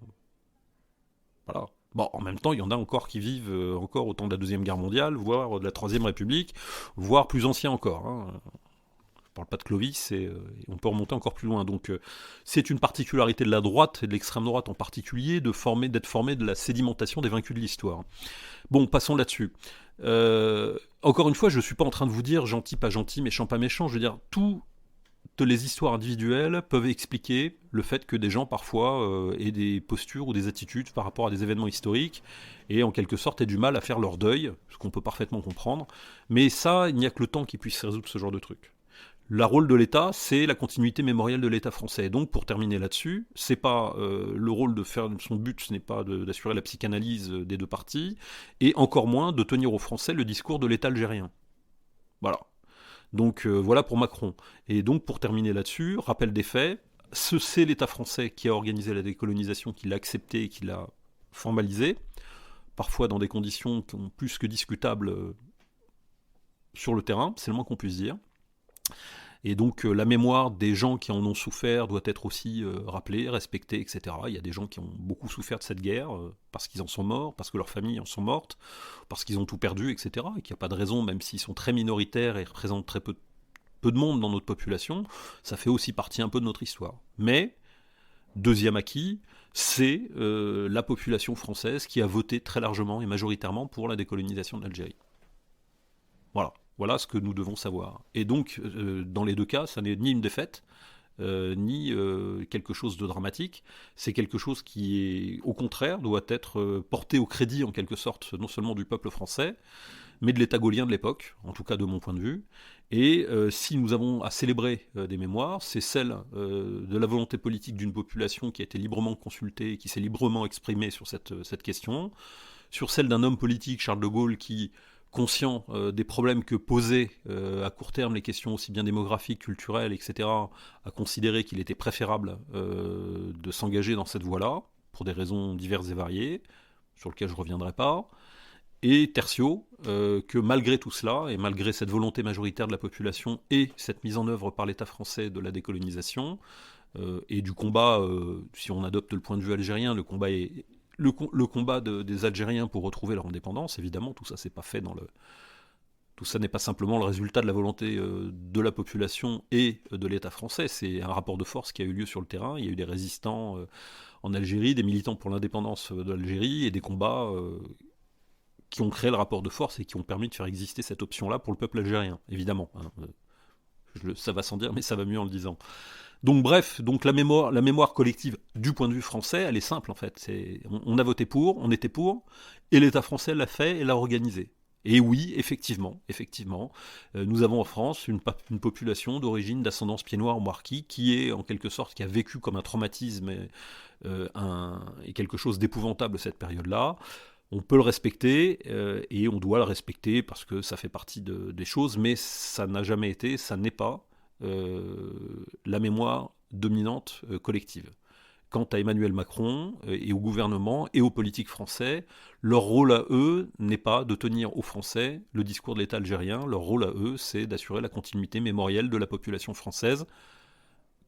voilà. Bon, en même temps, il y en a encore qui vivent encore au temps de la Deuxième Guerre mondiale, voire de la Troisième République, voire plus anciens encore. Hein. Je parle pas de Clovis, et on peut remonter encore plus loin. Donc c'est une particularité de la droite, et de l'extrême droite en particulier, d'être formé de la sédimentation des vaincus de l'histoire. Bon, passons là-dessus. Encore une fois, je ne suis pas en train de vous dire gentil, pas gentil, méchant, pas méchant. Je veux dire, toutes les histoires individuelles peuvent expliquer le fait que des gens, parfois, aient des postures ou des attitudes par rapport à des événements historiques et, en quelque sorte, aient du mal à faire leur deuil, ce qu'on peut parfaitement comprendre. Mais ça, il n'y a que le temps qui puisse résoudre ce genre de truc. Le rôle de l'État, c'est la continuité mémorielle de l'État français. Et donc, pour terminer là-dessus, c'est pas le rôle de faire. Son but, ce n'est pas d'assurer la psychanalyse des deux parties, et encore moins de tenir aux Français le discours de l'État algérien. Voilà. Donc voilà pour Macron. Et donc, pour terminer là-dessus, rappel des faits, c'est l'État français qui a organisé la décolonisation, qui l'a accepté et qui l'a formalisé, parfois dans des conditions qui sont plus que discutables sur le terrain, c'est le moins qu'on puisse dire. Et donc la mémoire des gens qui en ont souffert doit être aussi rappelée, respectée, etc. Il y a des gens qui ont beaucoup souffert de cette guerre, parce qu'ils en sont morts, parce que leurs familles en sont mortes, parce qu'ils ont tout perdu, etc. Et qu'il n'y a pas de raison, même s'ils sont très minoritaires et représentent très peu de monde dans notre population, ça fait aussi partie un peu de notre histoire. Mais, deuxième acquis, c'est la population française qui a voté très largement et majoritairement pour la décolonisation de l'Algérie. Voilà. Voilà ce que nous devons savoir. Et donc, dans les deux cas, ça n'est ni une défaite, ni quelque chose de dramatique. C'est quelque chose qui, au contraire, doit être porté au crédit, en quelque sorte, non seulement du peuple français, mais de l'État gaulien de l'époque, en tout cas de mon point de vue. Et si nous avons à célébrer des mémoires, c'est celle de la volonté politique d'une population qui a été librement consultée, qui s'est librement exprimée sur cette question, sur celle d'un homme politique, Charles de Gaulle, qui, conscient des problèmes que posaient à court terme les questions aussi bien démographiques, culturelles, etc., a considéré qu'il était préférable de s'engager dans cette voie-là, pour des raisons diverses et variées, sur lesquelles je ne reviendrai pas, et tertio, que malgré tout cela, et malgré cette volonté majoritaire de la population et cette mise en œuvre par l'État français de la décolonisation, et du combat, si on adopte le point de vue algérien, le combat est... Le combat des Algériens pour retrouver leur indépendance, évidemment, tout ça c'est pas fait tout ça n'est pas simplement le résultat de la volonté de la population et de l'État français, c'est un rapport de force qui a eu lieu sur le terrain, il y a eu des résistants en Algérie, des militants pour l'indépendance de l'Algérie, et des combats qui ont créé le rapport de force et qui ont permis de faire exister cette option-là pour le peuple algérien, évidemment. Hein. Ça va sans dire, mais ça va mieux en le disant. Donc bref, donc la mémoire collective du point de vue français, elle est simple en fait. On a voté pour, on était pour, et l'État français l'a fait et l'a organisé. Et oui, effectivement, nous avons en France une population d'origine d'ascendance pied-noir ou marquis qui est en quelque sorte, qui a vécu comme un traumatisme et quelque chose d'épouvantable cette période-là. On peut le respecter et on doit le respecter parce que ça fait partie des choses, mais ça n'a jamais été, ça n'est pas la mémoire dominante collective. Quant à Emmanuel Macron et au gouvernement et aux politiques français, leur rôle à eux n'est pas de tenir aux Français le discours de l'État algérien, leur rôle à eux c'est d'assurer la continuité mémorielle de la population française,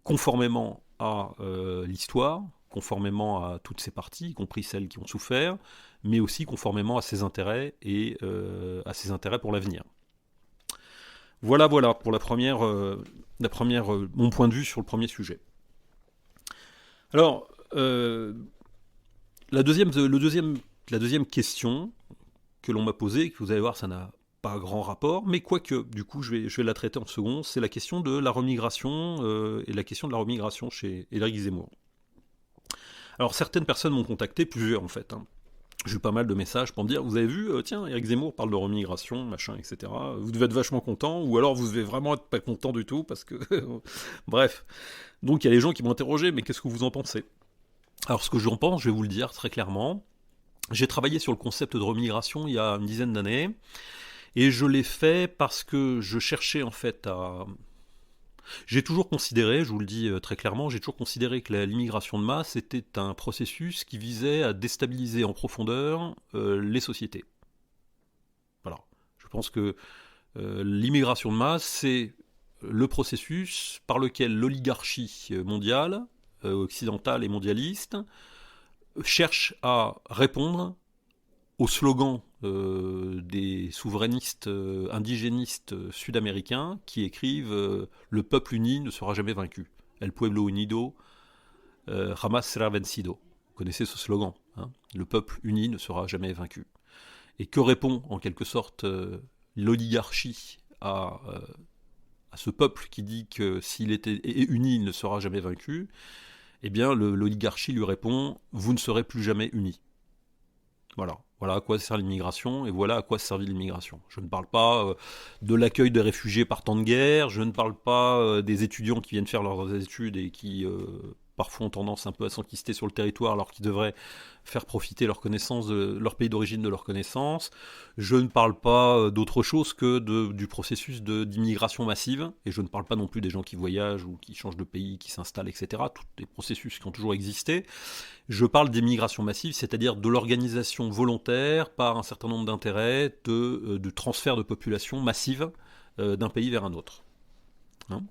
conformément à l'histoire, conformément à toutes ces parties, y compris celles qui ont souffert, mais aussi conformément à ses intérêts et à ses intérêts pour l'avenir. Voilà pour mon point de vue sur le premier sujet. Alors, la deuxième question que l'on m'a posée, que vous allez voir, ça n'a pas grand rapport, mais quoique, du coup, je vais la traiter en second, c'est la question de la remigration et la question de la remigration chez Éric Zemmour. Alors, certaines personnes m'ont contacté, plusieurs en fait, hein. J'ai eu pas mal de messages pour me dire, vous avez vu, tiens, Éric Zemmour parle de remigration, machin, etc. Vous devez être vachement content, ou alors vous devez vraiment être pas content du tout, parce que... Bref. Donc il y a les gens qui m'ont interrogé, mais qu'est-ce que vous en pensez ? Alors ce que j'en pense, je vais vous le dire très clairement. J'ai travaillé sur le concept de remigration il y a une dizaine d'années, et je l'ai fait parce que je cherchais en fait à... J'ai toujours considéré, je vous le dis très clairement, j'ai toujours considéré que l'immigration de masse était un processus qui visait à déstabiliser en profondeur les sociétés. Voilà. Je pense que l'immigration de masse, c'est le processus par lequel l'oligarchie mondiale, occidentale et mondialiste, cherche à répondre au slogan des souverainistes indigénistes sud-américains qui écrivent le peuple uni ne sera jamais vaincu. El pueblo unido jamás será vencido. Vous connaissez ce slogan, hein, le peuple uni ne sera jamais vaincu. Et que répond en quelque sorte l'oligarchie à ce peuple qui dit que s'il était uni, il ne sera jamais vaincu? Eh bien, l'oligarchie lui répond « Vous ne serez plus jamais unis ». Voilà à quoi sert l'immigration et voilà à quoi servit l'immigration. Je ne parle pas de l'accueil des réfugiés partant de guerre, je ne parle pas des étudiants qui viennent faire leurs études et qui parfois ont tendance un peu à s'enquister sur le territoire alors qu'ils devraient faire profiter leurs connaissances, leur pays d'origine de leurs connaissances. Je ne parle pas d'autre chose que du processus d'immigration massive, et je ne parle pas non plus des gens qui voyagent ou qui changent de pays, qui s'installent, etc. Tous des processus qui ont toujours existé. Je parle d'immigration massive, c'est-à-dire de l'organisation volontaire par un certain nombre d'intérêts de transfert de population massive d'un pays vers un autre. Hein ?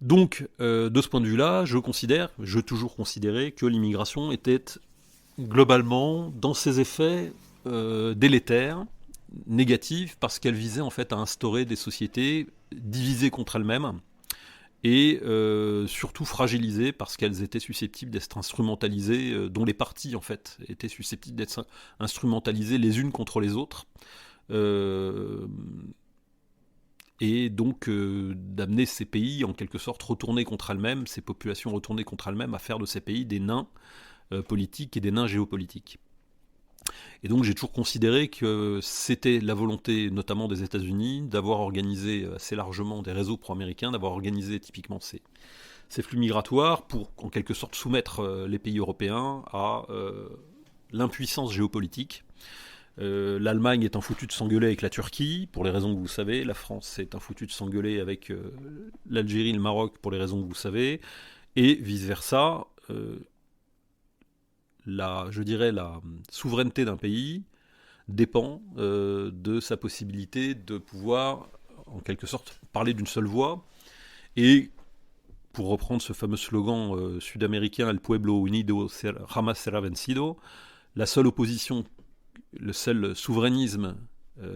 Donc, de ce point de vue-là, j'ai toujours considéré que l'immigration était globalement, dans ses effets délétères, négatifs, parce qu'elle visait en fait à instaurer des sociétés divisées contre elles-mêmes et surtout fragilisées parce qu'elles étaient susceptibles d'être instrumentalisées, dont les parties en fait étaient susceptibles d'être instrumentalisées les unes contre les autres. Et donc d'amener ces pays en quelque sorte retournés contre elles-mêmes, ces populations retournées contre elles-mêmes, à faire de ces pays des nains politiques et des nains géopolitiques. Et donc j'ai toujours considéré que c'était la volonté notamment des États-Unis d'avoir organisé assez largement des réseaux pro-américains, d'avoir organisé typiquement ces flux migratoires pour en quelque sorte soumettre les pays européens à l'impuissance géopolitique. L'Allemagne est un foutu de s'engueuler avec la Turquie, pour les raisons que vous savez. La France est un foutu de s'engueuler avec l'Algérie, le Maroc, pour les raisons que vous savez. Et vice-versa, la souveraineté d'un pays dépend de sa possibilité de pouvoir, en quelque sorte, parler d'une seule voix. Et, pour reprendre ce fameux slogan sud-américain, El pueblo unido jamás será vencido, la seule opposition, le seul souverainisme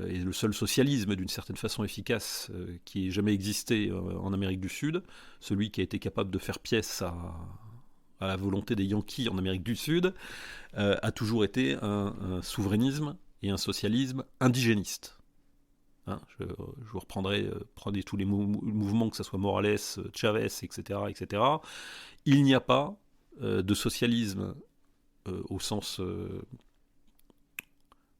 et le seul socialisme d'une certaine façon efficace qui ait jamais existé en Amérique du Sud, celui qui a été capable de faire pièce à la volonté des Yankees en Amérique du Sud, a toujours été un souverainisme et un socialisme indigéniste. hein, je vous reprendrai, prenez tous les mouvements, que ce soit Morales, Chavez, etc., etc. Il n'y a pas de socialisme au sens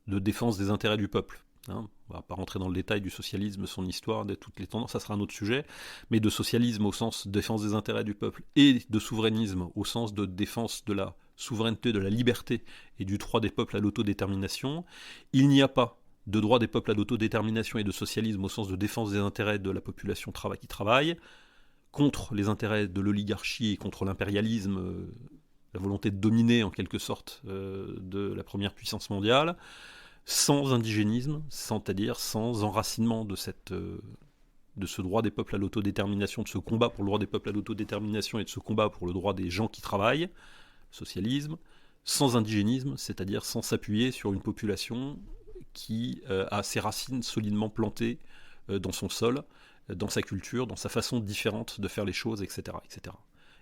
de défense des intérêts du peuple. Hein. On ne va pas rentrer dans le détail du socialisme, son histoire, de toutes les tendances, ça sera un autre sujet, mais de socialisme au sens de défense des intérêts du peuple et de souverainisme au sens de défense de la souveraineté, de la liberté et du droit des peuples à l'autodétermination, il n'y a pas de droit des peuples à l'autodétermination et de socialisme au sens de défense des intérêts de la population qui travaille, contre les intérêts de l'oligarchie et contre l'impérialisme, la volonté de dominer en quelque sorte de la première puissance mondiale, sans indigénisme, c'est-à-dire sans enracinement de ce droit des peuples à l'autodétermination, de ce combat pour le droit des peuples à l'autodétermination et de ce combat pour le droit des gens qui travaillent, socialisme, sans indigénisme, c'est-à-dire sans s'appuyer sur une population qui a ses racines solidement plantées dans son sol, dans sa culture, dans sa façon différente de faire les choses, etc., etc.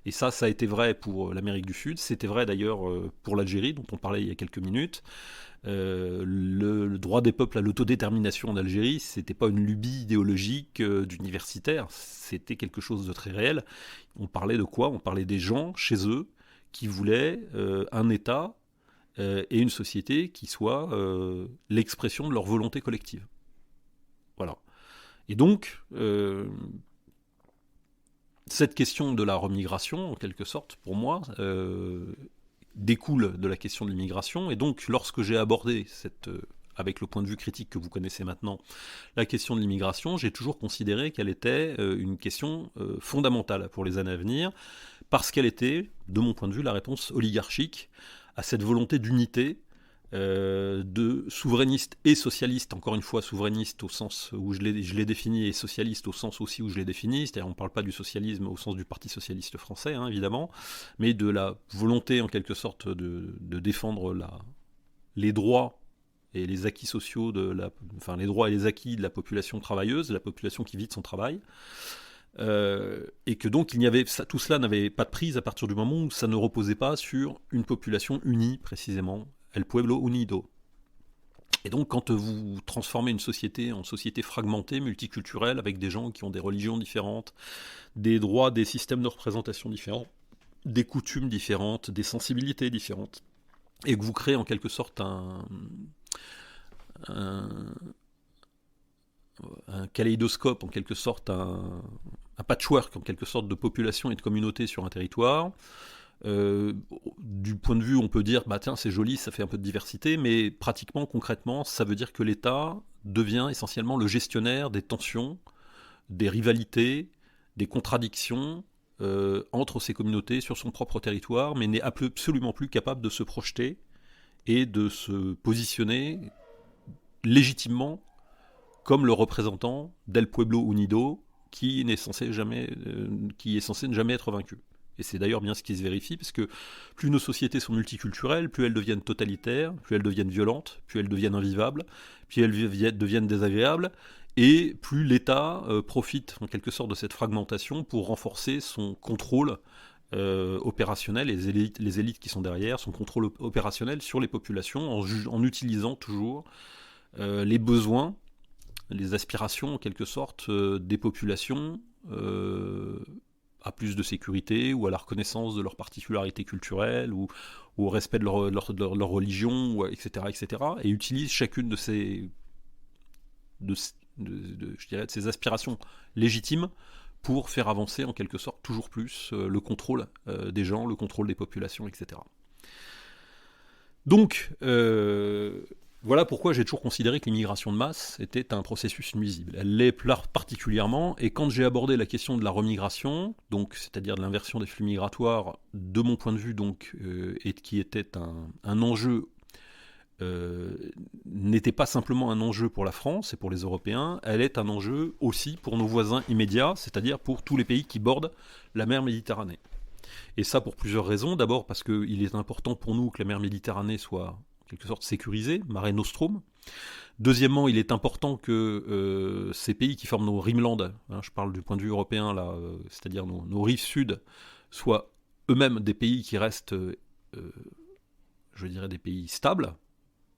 Et ça a été vrai pour l'Amérique du Sud, c'était vrai d'ailleurs pour l'Algérie, dont on parlait il y a quelques minutes. Le droit des peuples à l'autodétermination en Algérie, c'était pas une lubie idéologique d'universitaire, c'était quelque chose de très réel. On parlait de quoi ? On parlait des gens, chez eux, qui voulaient un État et une société qui soit l'expression de leur volonté collective. Voilà. Et donc, cette question de la remigration, en quelque sorte, pour moi, découle de la question de l'immigration. Et donc, lorsque j'ai abordé avec le point de vue critique que vous connaissez maintenant, la question de l'immigration, j'ai toujours considéré qu'elle était une question fondamentale pour les années à venir, parce qu'elle était, de mon point de vue, la réponse oligarchique à cette volonté d'unité de souverainiste et socialiste, encore une fois souverainiste au sens où je l'ai défini et socialiste au sens aussi où je l'ai défini, c'est-à-dire on ne parle pas du socialisme au sens du Parti socialiste français, hein, évidemment, mais de la volonté en quelque sorte de défendre les droits et les acquis sociaux, les droits et les acquis de la population travailleuse, de la population qui vit de son travail. Et que donc tout cela n'avait pas de prise à partir du moment où ça ne reposait pas sur une population unie précisément, El Pueblo Unido. Et donc quand vous transformez une société en société fragmentée, multiculturelle, avec des gens qui ont des religions différentes, des droits, des systèmes de représentation différents, des coutumes différentes, des sensibilités différentes, et que vous créez en quelque sorte un kaléidoscope, en quelque sorte un patchwork en quelque sorte de population et de communauté sur un territoire. Du point de vue, on peut dire, bah tiens, c'est joli, ça fait un peu de diversité, mais pratiquement, concrètement, ça veut dire que l'État devient essentiellement le gestionnaire des tensions, des rivalités, des contradictions entre ces communautés sur son propre territoire, mais n'est absolument plus capable de se projeter et de se positionner légitimement comme le représentant d'El Pueblo Unido, qui est censé ne jamais être vaincu. Et c'est d'ailleurs bien ce qui se vérifie, parce que plus nos sociétés sont multiculturelles, plus elles deviennent totalitaires, plus elles deviennent violentes, plus elles deviennent invivables, plus elles deviennent désagréables, et plus l'État profite en quelque sorte de cette fragmentation pour renforcer son contrôle opérationnel, et les élites qui sont derrière, son contrôle opérationnel sur les populations, en utilisant toujours les besoins, les aspirations en quelque sorte des populations à plus de sécurité ou à la reconnaissance de leurs particularités culturelles ou au respect de leur religion, etc., etc. Et utilise chacune de ces de ces aspirations légitimes pour faire avancer en quelque sorte toujours plus le contrôle des gens, le contrôle des populations, etc. Donc, voilà pourquoi j'ai toujours considéré que l'immigration de masse était un processus nuisible. Elle l'est particulièrement, et quand j'ai abordé la question de la remigration, donc c'est-à-dire de l'inversion des flux migratoires, de mon point de vue donc, et qui était un enjeu, n'était pas simplement un enjeu pour la France et pour les Européens, elle est un enjeu aussi pour nos voisins immédiats, c'est-à-dire pour tous les pays qui bordent la mer Méditerranée. Et ça pour plusieurs raisons. D'abord parce qu'il est important pour nous que la mer Méditerranée soit en quelque sorte sécurisée, Mare Nostrum. Deuxièmement, il est important que ces pays qui forment nos Rimlands, je parle du point de vue européen là, c'est-à-dire nos rives sud, soient eux-mêmes des pays qui restent, je dirais, des pays stables,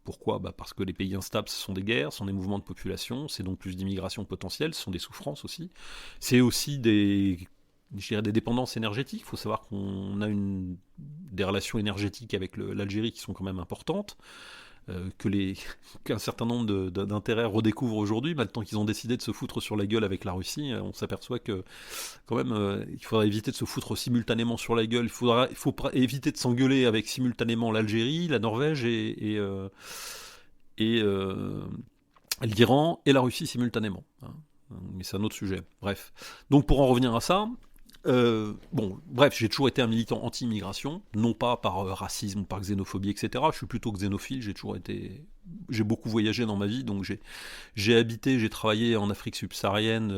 Pourquoi ? Parce que les pays instables, ce sont des guerres, ce sont des mouvements de population, c'est donc plus d'immigration potentielle, ce sont des souffrances aussi. C'est aussi des dépendances énergétiques. Il faut savoir qu'on a des relations énergétiques avec l'Algérie qui sont quand même importantes. Qu'un certain nombre d'intérêts redécouvrent aujourd'hui, maintenant qu'ils ont décidé de se foutre sur la gueule avec la Russie, on s'aperçoit que quand même il faudra éviter de se foutre simultanément sur la gueule, il faut éviter de s'engueuler avec simultanément l'Algérie, la Norvège et l'Iran et la Russie simultanément. Mais c'est un autre sujet. Bref. Donc pour en revenir à ça, bref, j'ai toujours été un militant anti-immigration, non pas par racisme ou par xénophobie, etc. Je suis plutôt xénophile, j'ai beaucoup voyagé dans ma vie, donc j'ai travaillé en Afrique subsaharienne,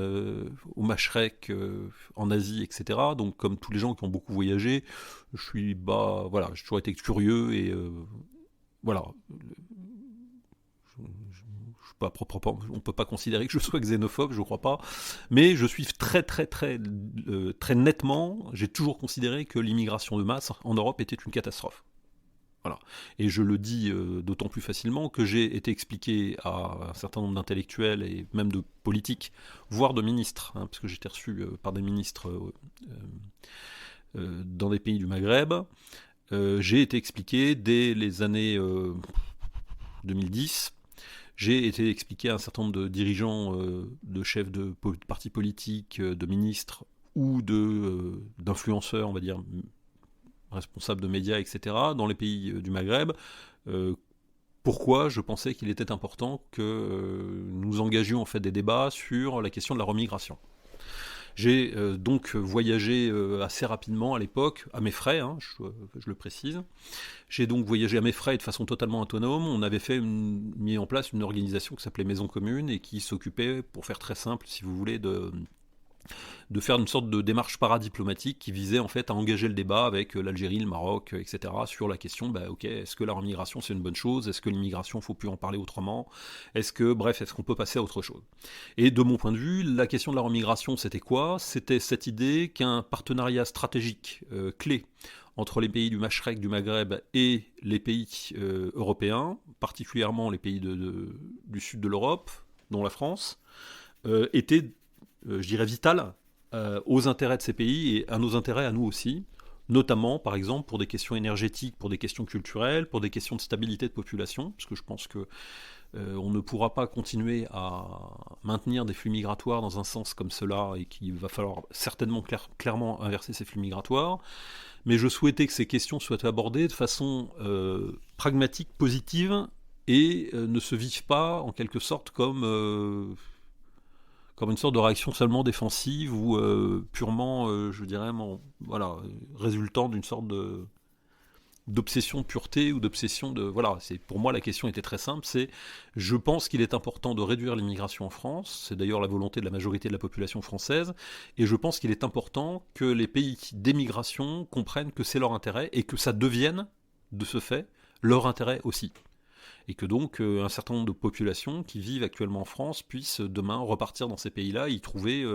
au Machrek, en Asie, etc. Donc comme tous les gens qui ont beaucoup voyagé, j'ai toujours été curieux et voilà. On peut pas considérer que je sois xénophobe, je crois pas, mais je suis très nettement, j'ai toujours considéré que l'immigration de masse en Europe était une catastrophe. Voilà. Et je le dis d'autant plus facilement que j'ai été expliqué à un certain nombre d'intellectuels et même de politiques, voire de ministres, parce que j'ai été reçu par des ministres dans des pays du Maghreb. J'ai été expliqué dès les années 2010. J'ai été expliqué à un certain nombre de dirigeants, de chefs de partis politiques, de ministres ou d'influenceurs, on va dire, responsables de médias, etc., dans les pays du Maghreb, pourquoi je pensais qu'il était important que nous engagions en fait des débats sur la question de la remigration. J'ai donc voyagé assez rapidement à l'époque, à mes frais, je le précise. J'ai donc voyagé à mes frais de façon totalement autonome. On avait mis en place une organisation qui s'appelait Maison Commune et qui s'occupait, pour faire très simple, si vous voulez, de faire une sorte de démarche paradiplomatique qui visait en fait à engager le débat avec l'Algérie, le Maroc, etc. sur la question, est-ce que la remigration c'est une bonne chose ? Est-ce que l'immigration, faut plus en parler autrement ? Est-ce qu'on peut passer à autre chose ? Et de mon point de vue, la question de la remigration, c'était quoi ? C'était cette idée qu'un partenariat stratégique clé entre les pays du Machrek, du Maghreb et les pays européens, particulièrement les pays du sud de l'Europe, dont la France, était je dirais vital aux intérêts de ces pays et à nos intérêts à nous aussi, notamment par exemple pour des questions énergétiques, pour des questions culturelles, pour des questions de stabilité de population, parce que je pense que on ne pourra pas continuer à maintenir des flux migratoires dans un sens comme cela et qu'il va falloir certainement clairement inverser ces flux migratoires. Mais je souhaitais que ces questions soient abordées de façon pragmatique, positive et ne se vivent pas en quelque sorte comme une sorte de réaction seulement défensive ou purement, je dirais, résultant d'une sorte d'obsession de pureté ou d'obsession de... Voilà, pour moi la question était très simple, je pense qu'il est important de réduire l'immigration en France, c'est d'ailleurs la volonté de la majorité de la population française, et je pense qu'il est important que les pays d'émigration comprennent que c'est leur intérêt et que ça devienne, de ce fait, leur intérêt aussi. Et que donc un certain nombre de populations qui vivent actuellement en France puissent demain repartir dans ces pays-là et y trouver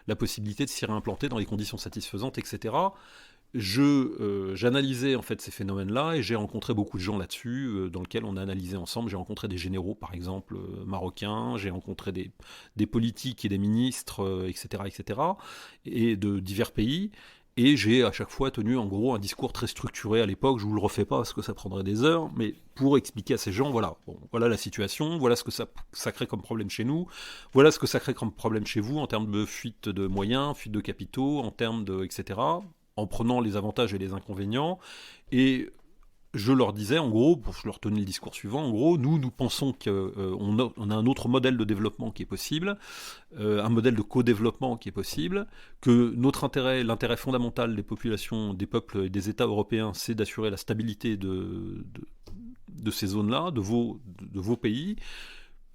la possibilité de s'y réimplanter dans les conditions satisfaisantes, etc. J'analysais en fait ces phénomènes-là et j'ai rencontré beaucoup de gens là-dessus, dans lesquels on a analysé ensemble. J'ai rencontré des généraux, par exemple, marocains, j'ai rencontré des politiques et des ministres, etc., et de divers pays. Et j'ai à chaque fois tenu en gros un discours très structuré à l'époque, je vous le refais pas parce que ça prendrait des heures, mais pour expliquer à ces gens, voilà la situation, voilà ce que ça crée comme problème chez nous, voilà ce que ça crée comme problème chez vous en termes de fuite de moyens, fuite de capitaux, en termes de etc., en prenant les avantages et les inconvénients, et je leur disais, en gros, je leur tenais le discours suivant, en gros, nous pensons qu'on a un autre modèle de développement qui est possible, un modèle de co-développement qui est possible, que notre intérêt, l'intérêt fondamental des populations, des peuples et des États européens, c'est d'assurer la stabilité de ces zones-là, de vos pays,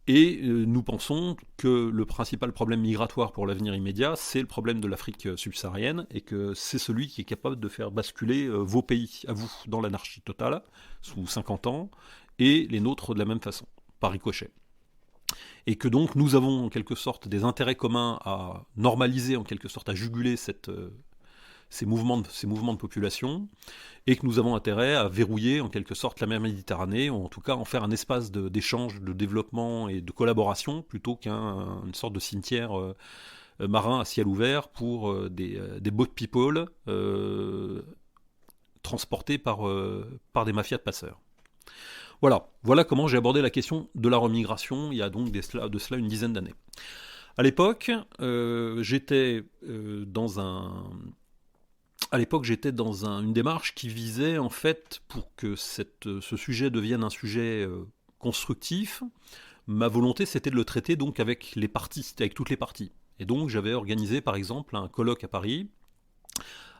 et nous pensons que le principal problème migratoire pour l'avenir immédiat, c'est le problème de l'Afrique subsaharienne, et que c'est celui qui est capable de faire basculer vos pays, à vous, dans l'anarchie totale, sous 50 ans, et les nôtres de la même façon, par ricochet. Et que donc nous avons en quelque sorte des intérêts communs à normaliser, en quelque sorte à juguler ces mouvements de population, et que nous avons intérêt à verrouiller en quelque sorte la mer Méditerranée, ou en tout cas en faire un espace d'échange, de développement et de collaboration, plutôt qu'une sorte de cimetière marin à ciel ouvert pour des boat people transportés par des mafias de passeurs. Voilà comment j'ai abordé la question de la remigration il y a donc de cela une dizaine d'années. À l'époque, j'étais dans une démarche qui visait, en fait, pour que ce sujet devienne un sujet constructif, ma volonté c'était de le traiter donc avec les parties, avec toutes les parties. Et donc j'avais organisé par exemple un colloque à Paris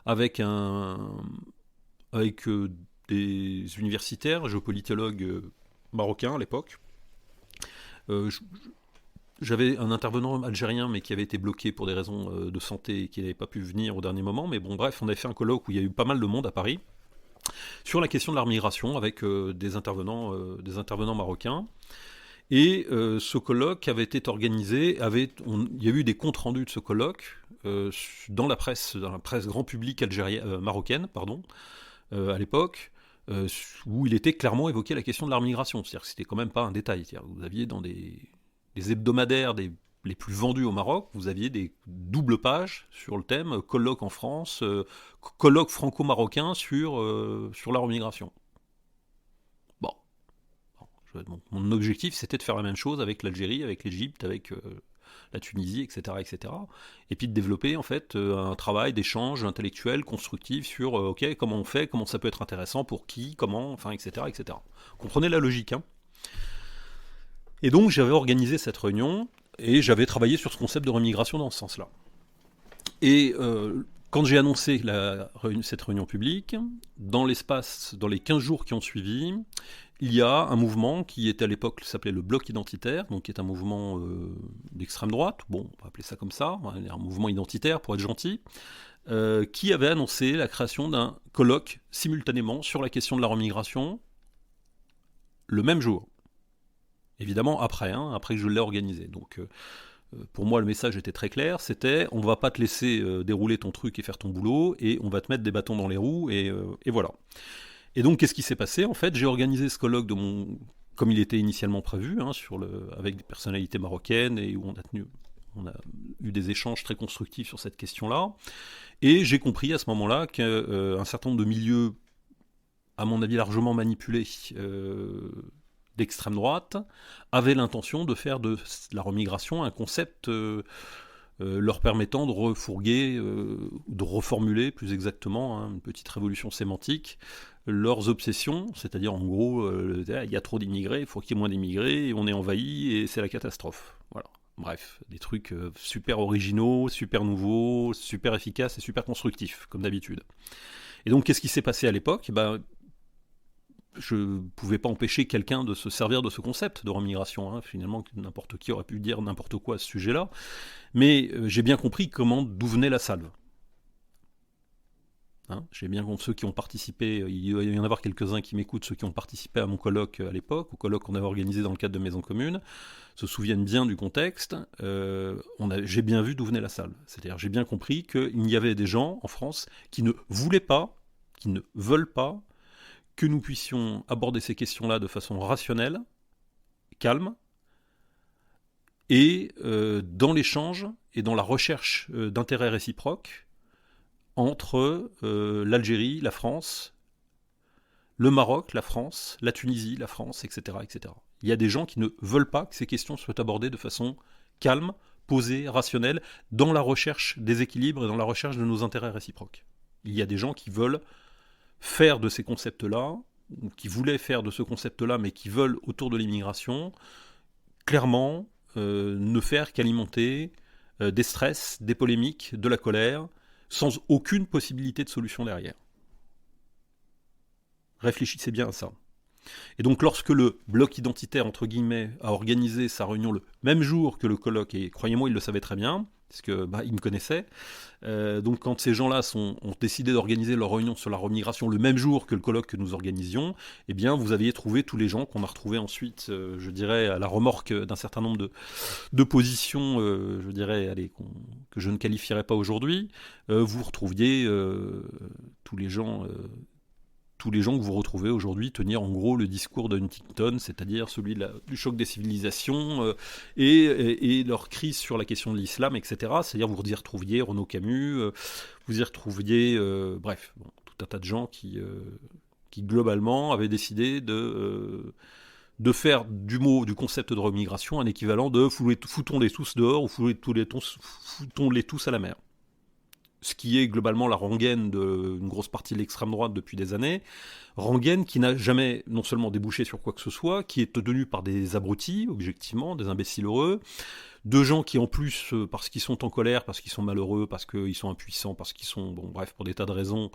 avec des universitaires, géopolitologues marocains à l'époque. J'avais un intervenant algérien, mais qui avait été bloqué pour des raisons de santé et qui n'avait pas pu venir au dernier moment. Mais bon, bref, on avait fait un colloque où il y a eu pas mal de monde à Paris sur la question de la migration avec des intervenants marocains. Et ce colloque avait été organisé, il y a eu des comptes rendus de ce colloque dans la presse grand public marocaine, à l'époque, où il était clairement évoqué la question de la migration. C'est-à-dire que c'était quand même pas un détail. Vous aviez dans des hebdomadaires les plus vendus au Maroc, vous aviez des doubles pages sur le thème colloque en France, colloque franco-marocain sur la remigration. Mon objectif, c'était de faire la même chose avec l'Algérie, avec l'Égypte, avec la Tunisie, etc., etc. Et puis de développer en fait un travail d'échange intellectuel, constructif sur ok, comment on fait, comment ça peut être intéressant, pour qui, comment, enfin, etc., etc. Comprenez la logique, hein. Et donc j'avais organisé cette réunion et j'avais travaillé sur ce concept de remigration dans ce sens-là. Et quand j'ai annoncé cette réunion publique, dans les 15 jours qui ont suivi, il y a un mouvement qui était à l'époque s'appelait le Bloc identitaire, donc qui est un mouvement d'extrême droite, bon, on va appeler ça comme ça, un mouvement identitaire pour être gentil, qui avait annoncé la création d'un colloque simultanément sur la question de la remigration le même jour. Évidemment après que je l'ai organisé. Donc pour moi, le message était très clair, c'était on va pas te laisser dérouler ton truc et faire ton boulot, et on va te mettre des bâtons dans les roues, et voilà. Et donc, qu'est-ce qui s'est passé ? En fait, j'ai organisé ce colloque comme il était initialement prévu, avec des personnalités marocaines, et où on a eu des échanges très constructifs sur cette question-là. Et j'ai compris à ce moment-là qu'un certain nombre de milieux, à mon avis largement manipulés, d'extrême droite, avaient l'intention de faire de la remigration un concept leur permettant de refourguer, de reformuler plus exactement, une petite révolution sémantique, leurs obsessions, c'est-à-dire en gros, il y a trop d'immigrés, il faut qu'il y ait moins d'immigrés, et on est envahi, et c'est la catastrophe. Voilà. Bref, des trucs super originaux, super nouveaux, super efficaces et super constructifs, comme d'habitude. Et donc, qu'est-ce qui s'est passé à l'époque ? Je ne pouvais pas empêcher quelqu'un de se servir de ce concept de remigration. Finalement, n'importe qui aurait pu dire n'importe quoi à ce sujet-là. Mais j'ai bien compris d'où venait la salve. J'ai bien compris, ceux qui ont participé, il va y en avoir quelques-uns qui m'écoutent, ceux qui ont participé à mon colloque à l'époque, au colloque qu'on avait organisé dans le cadre de Maison Commune, se souviennent bien du contexte. J'ai bien vu d'où venait la salve. C'est-à-dire, j'ai bien compris qu'il y avait des gens en France qui ne voulaient pas, qui ne veulent pas, que nous puissions aborder ces questions-là de façon rationnelle, calme, et dans l'échange et dans la recherche d'intérêts réciproques entre l'Algérie, la France, le Maroc, la France, la Tunisie, la France, etc., etc. Il y a des gens qui ne veulent pas que ces questions soient abordées de façon calme, posée, rationnelle, dans la recherche des équilibres et dans la recherche de nos intérêts réciproques. Il y a des gens qui veulent faire de ces concepts-là, ou qui voulaient faire de ce concept-là, mais qui veulent, autour de l'immigration, clairement ne faire qu'alimenter des stress, des polémiques, de la colère, sans aucune possibilité de solution derrière. Réfléchissez bien à ça. Et donc lorsque le bloc identitaire, entre guillemets, a organisé sa réunion le même jour que le colloque, et croyez-moi, il le savait très bien, parce que ils me connaissaient. Donc quand ces gens-là ont décidé d'organiser leur réunion sur la remigration le même jour que le colloque que nous organisions, eh bien vous aviez trouvé tous les gens qu'on a retrouvés ensuite, je dirais, à la remorque d'un certain nombre de positions, je dirais, allez, que je ne qualifierais pas aujourd'hui. Vous retrouviez tous les gens que vous retrouvez aujourd'hui tenir en gros le discours de Huntington, c'est-à-dire celui du choc des civilisations et leur crise sur la question de l'islam, etc. C'est-à-dire vous y retrouviez Renaud Camus, vous y retrouviez, bref, tout un tas de gens qui globalement avaient décidé de faire du concept de remigration un équivalent de foutons-les tous dehors ou foutons-les tous à la mer. Ce qui est globalement la rengaine d'une grosse partie de l'extrême droite depuis des années, rengaine qui n'a jamais non seulement débouché sur quoi que ce soit, qui est tenue par des abrutis, objectivement, des imbéciles heureux, de gens qui en plus, parce qu'ils sont en colère, parce qu'ils sont malheureux, parce qu'ils sont impuissants, parce qu'ils sont, bon bref, pour des tas de raisons,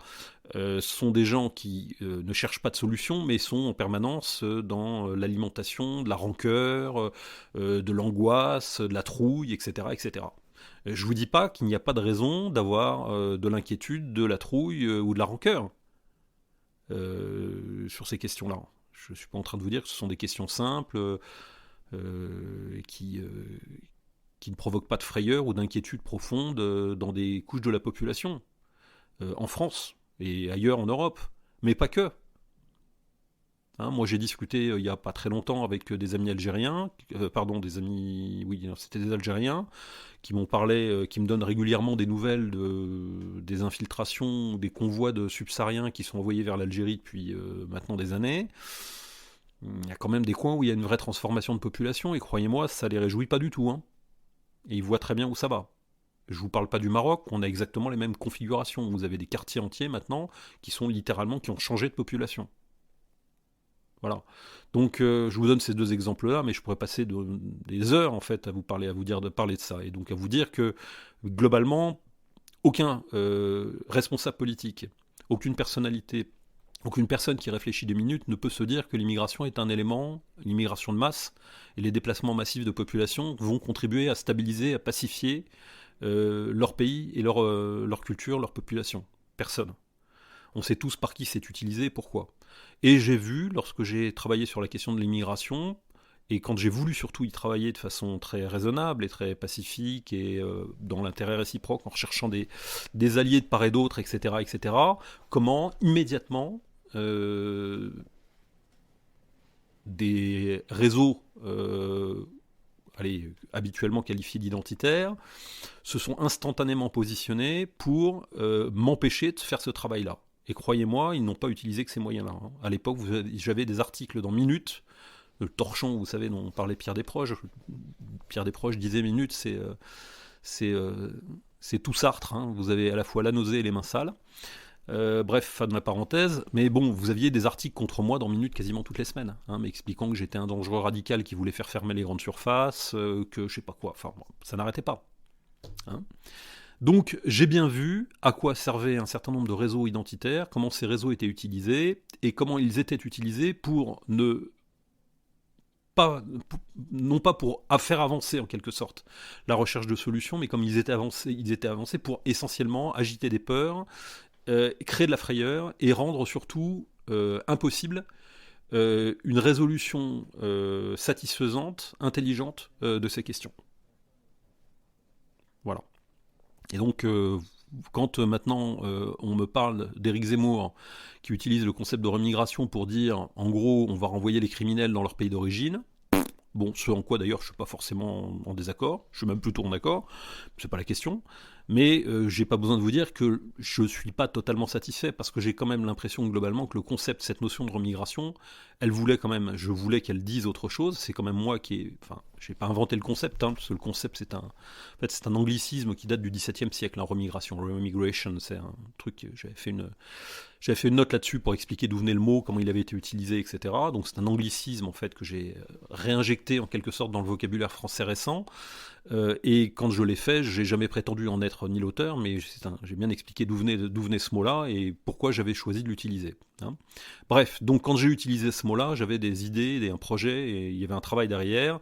sont des gens qui ne cherchent pas de solution, mais sont en permanence dans l'alimentation de la rancœur, de l'angoisse, de la trouille, etc., etc. Je vous dis pas qu'il n'y a pas de raison d'avoir de l'inquiétude, de la trouille ou de la rancœur sur ces questions-là. Je ne suis pas en train de vous dire que ce sont des questions simples qui ne provoquent pas de frayeur ou d'inquiétude profonde dans des couches de la population, en France et ailleurs en Europe, mais pas que. Moi j'ai discuté il n'y a pas très longtemps avec des amis algériens, c'était des Algériens, qui m'ont parlé, qui me donnent régulièrement des nouvelles des infiltrations, des convois de subsahariens qui sont envoyés vers l'Algérie depuis maintenant des années. Il y a quand même des coins où il y a une vraie transformation de population, et croyez-moi, ça les réjouit pas du tout. Et ils voient très bien où ça va. Je vous parle pas du Maroc, on a exactement les mêmes configurations. Vous avez des quartiers entiers maintenant qui ont changé de population. Voilà. Donc je vous donne ces deux exemples-là, mais je pourrais passer des heures en fait à vous parler de ça, et donc à vous dire que globalement, aucun responsable politique, aucune personnalité, aucune personne qui réfléchit 2 minutes ne peut se dire que l'immigration est un élément, l'immigration de masse et les déplacements massifs de population vont contribuer à stabiliser, à pacifier leur pays et leur culture, leur population. Personne. On sait tous par qui c'est utilisé et pourquoi. Et j'ai vu, lorsque j'ai travaillé sur la question de l'immigration, et quand j'ai voulu surtout y travailler de façon très raisonnable et très pacifique, et dans l'intérêt réciproque, en recherchant des alliés de part et d'autre, etc., comment immédiatement des réseaux habituellement qualifiés d'identitaires se sont instantanément positionnés pour m'empêcher de faire ce travail-là. Et croyez-moi, ils n'ont pas utilisé que ces moyens-là. À l'époque, j'avais des articles dans Minute, le torchon, vous savez, dont parlait Pierre Desproges. Pierre Desproges disait Minute, c'est tout Sartre. Vous avez à la fois la nausée et les mains sales. Bref, fin de ma parenthèse. Mais bon, vous aviez des articles contre moi dans Minute quasiment toutes les semaines, m'expliquant que j'étais un dangereux radical qui voulait faire fermer les grandes surfaces, que je sais pas quoi. Enfin, ça n'arrêtait pas. Donc j'ai bien vu à quoi servaient un certain nombre de réseaux identitaires, comment ces réseaux étaient utilisés, et comment ils étaient utilisés pour non pas pour faire avancer en quelque sorte la recherche de solutions, mais comme ils étaient avancés pour essentiellement agiter des peurs, créer de la frayeur, et rendre surtout impossible une résolution satisfaisante, intelligente de ces questions. Voilà. Et donc, quand maintenant on me parle d'Éric Zemmour, qui utilise le concept de remigration pour dire, en gros, on va renvoyer les criminels dans leur pays d'origine, bon, ce en quoi d'ailleurs je ne suis pas forcément en désaccord, je suis même plutôt en accord, c'est pas la question, mais j'ai pas besoin de vous dire que je suis pas totalement satisfait, parce que j'ai quand même l'impression globalement que le concept, cette notion de remigration, je voulais qu'elle dise autre chose. C'est quand même moi j'ai pas inventé le concept, parce que le concept c'est un anglicisme qui date du XVIIe siècle, la remigration, remigration, c'est un truc, j'avais fait une note là-dessus pour expliquer d'où venait le mot, comment il avait été utilisé, etc. Donc c'est un anglicisme en fait que j'ai réinjecté en quelque sorte dans le vocabulaire français récent. Et quand je l'ai fait, j'ai jamais prétendu en être ni l'auteur, mais j'ai bien expliqué d'où venait ce mot-là et pourquoi j'avais choisi de l'utiliser. Bref, donc quand j'ai utilisé ce mot-là, j'avais des idées, un projet, et il y avait un travail derrière.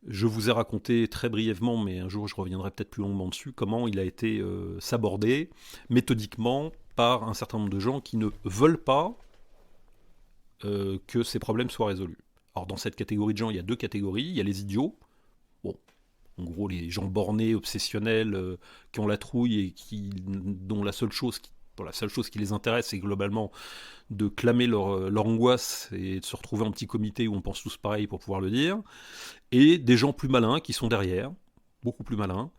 Je vous ai raconté très brièvement, mais un jour je reviendrai peut-être plus longuement dessus, comment il a été sabordé méthodiquement par un certain nombre de gens qui ne veulent pas que ces problèmes soient résolus. Alors dans cette catégorie de gens, il y a deux catégories. Il y a les idiots, bon, en gros les gens bornés, obsessionnels, qui ont la trouille et dont la seule chose qui les intéresse, c'est globalement de clamer leur angoisse et de se retrouver en petit comité où on pense tous pareil pour pouvoir le dire. Et des gens plus malins qui sont derrière, beaucoup plus malins,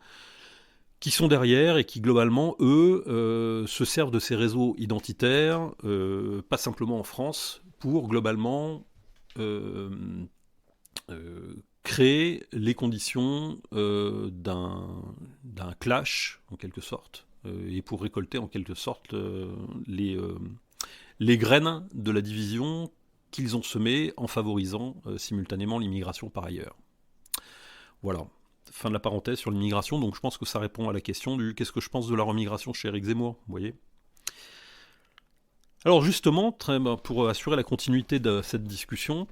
qui sont derrière et qui globalement, eux, se servent de ces réseaux identitaires, pas simplement en France, pour globalement euh, créer les conditions d'un clash, en quelque sorte, et pour récolter en quelque sorte les graines de la division qu'ils ont semées en favorisant simultanément l'immigration par ailleurs. Voilà. Fin de la parenthèse sur l'immigration, donc je pense que ça répond à la question du qu'est-ce que je pense de la remigration chez Éric Zemmour, vous voyez. Alors justement, pour assurer la continuité de cette discussion,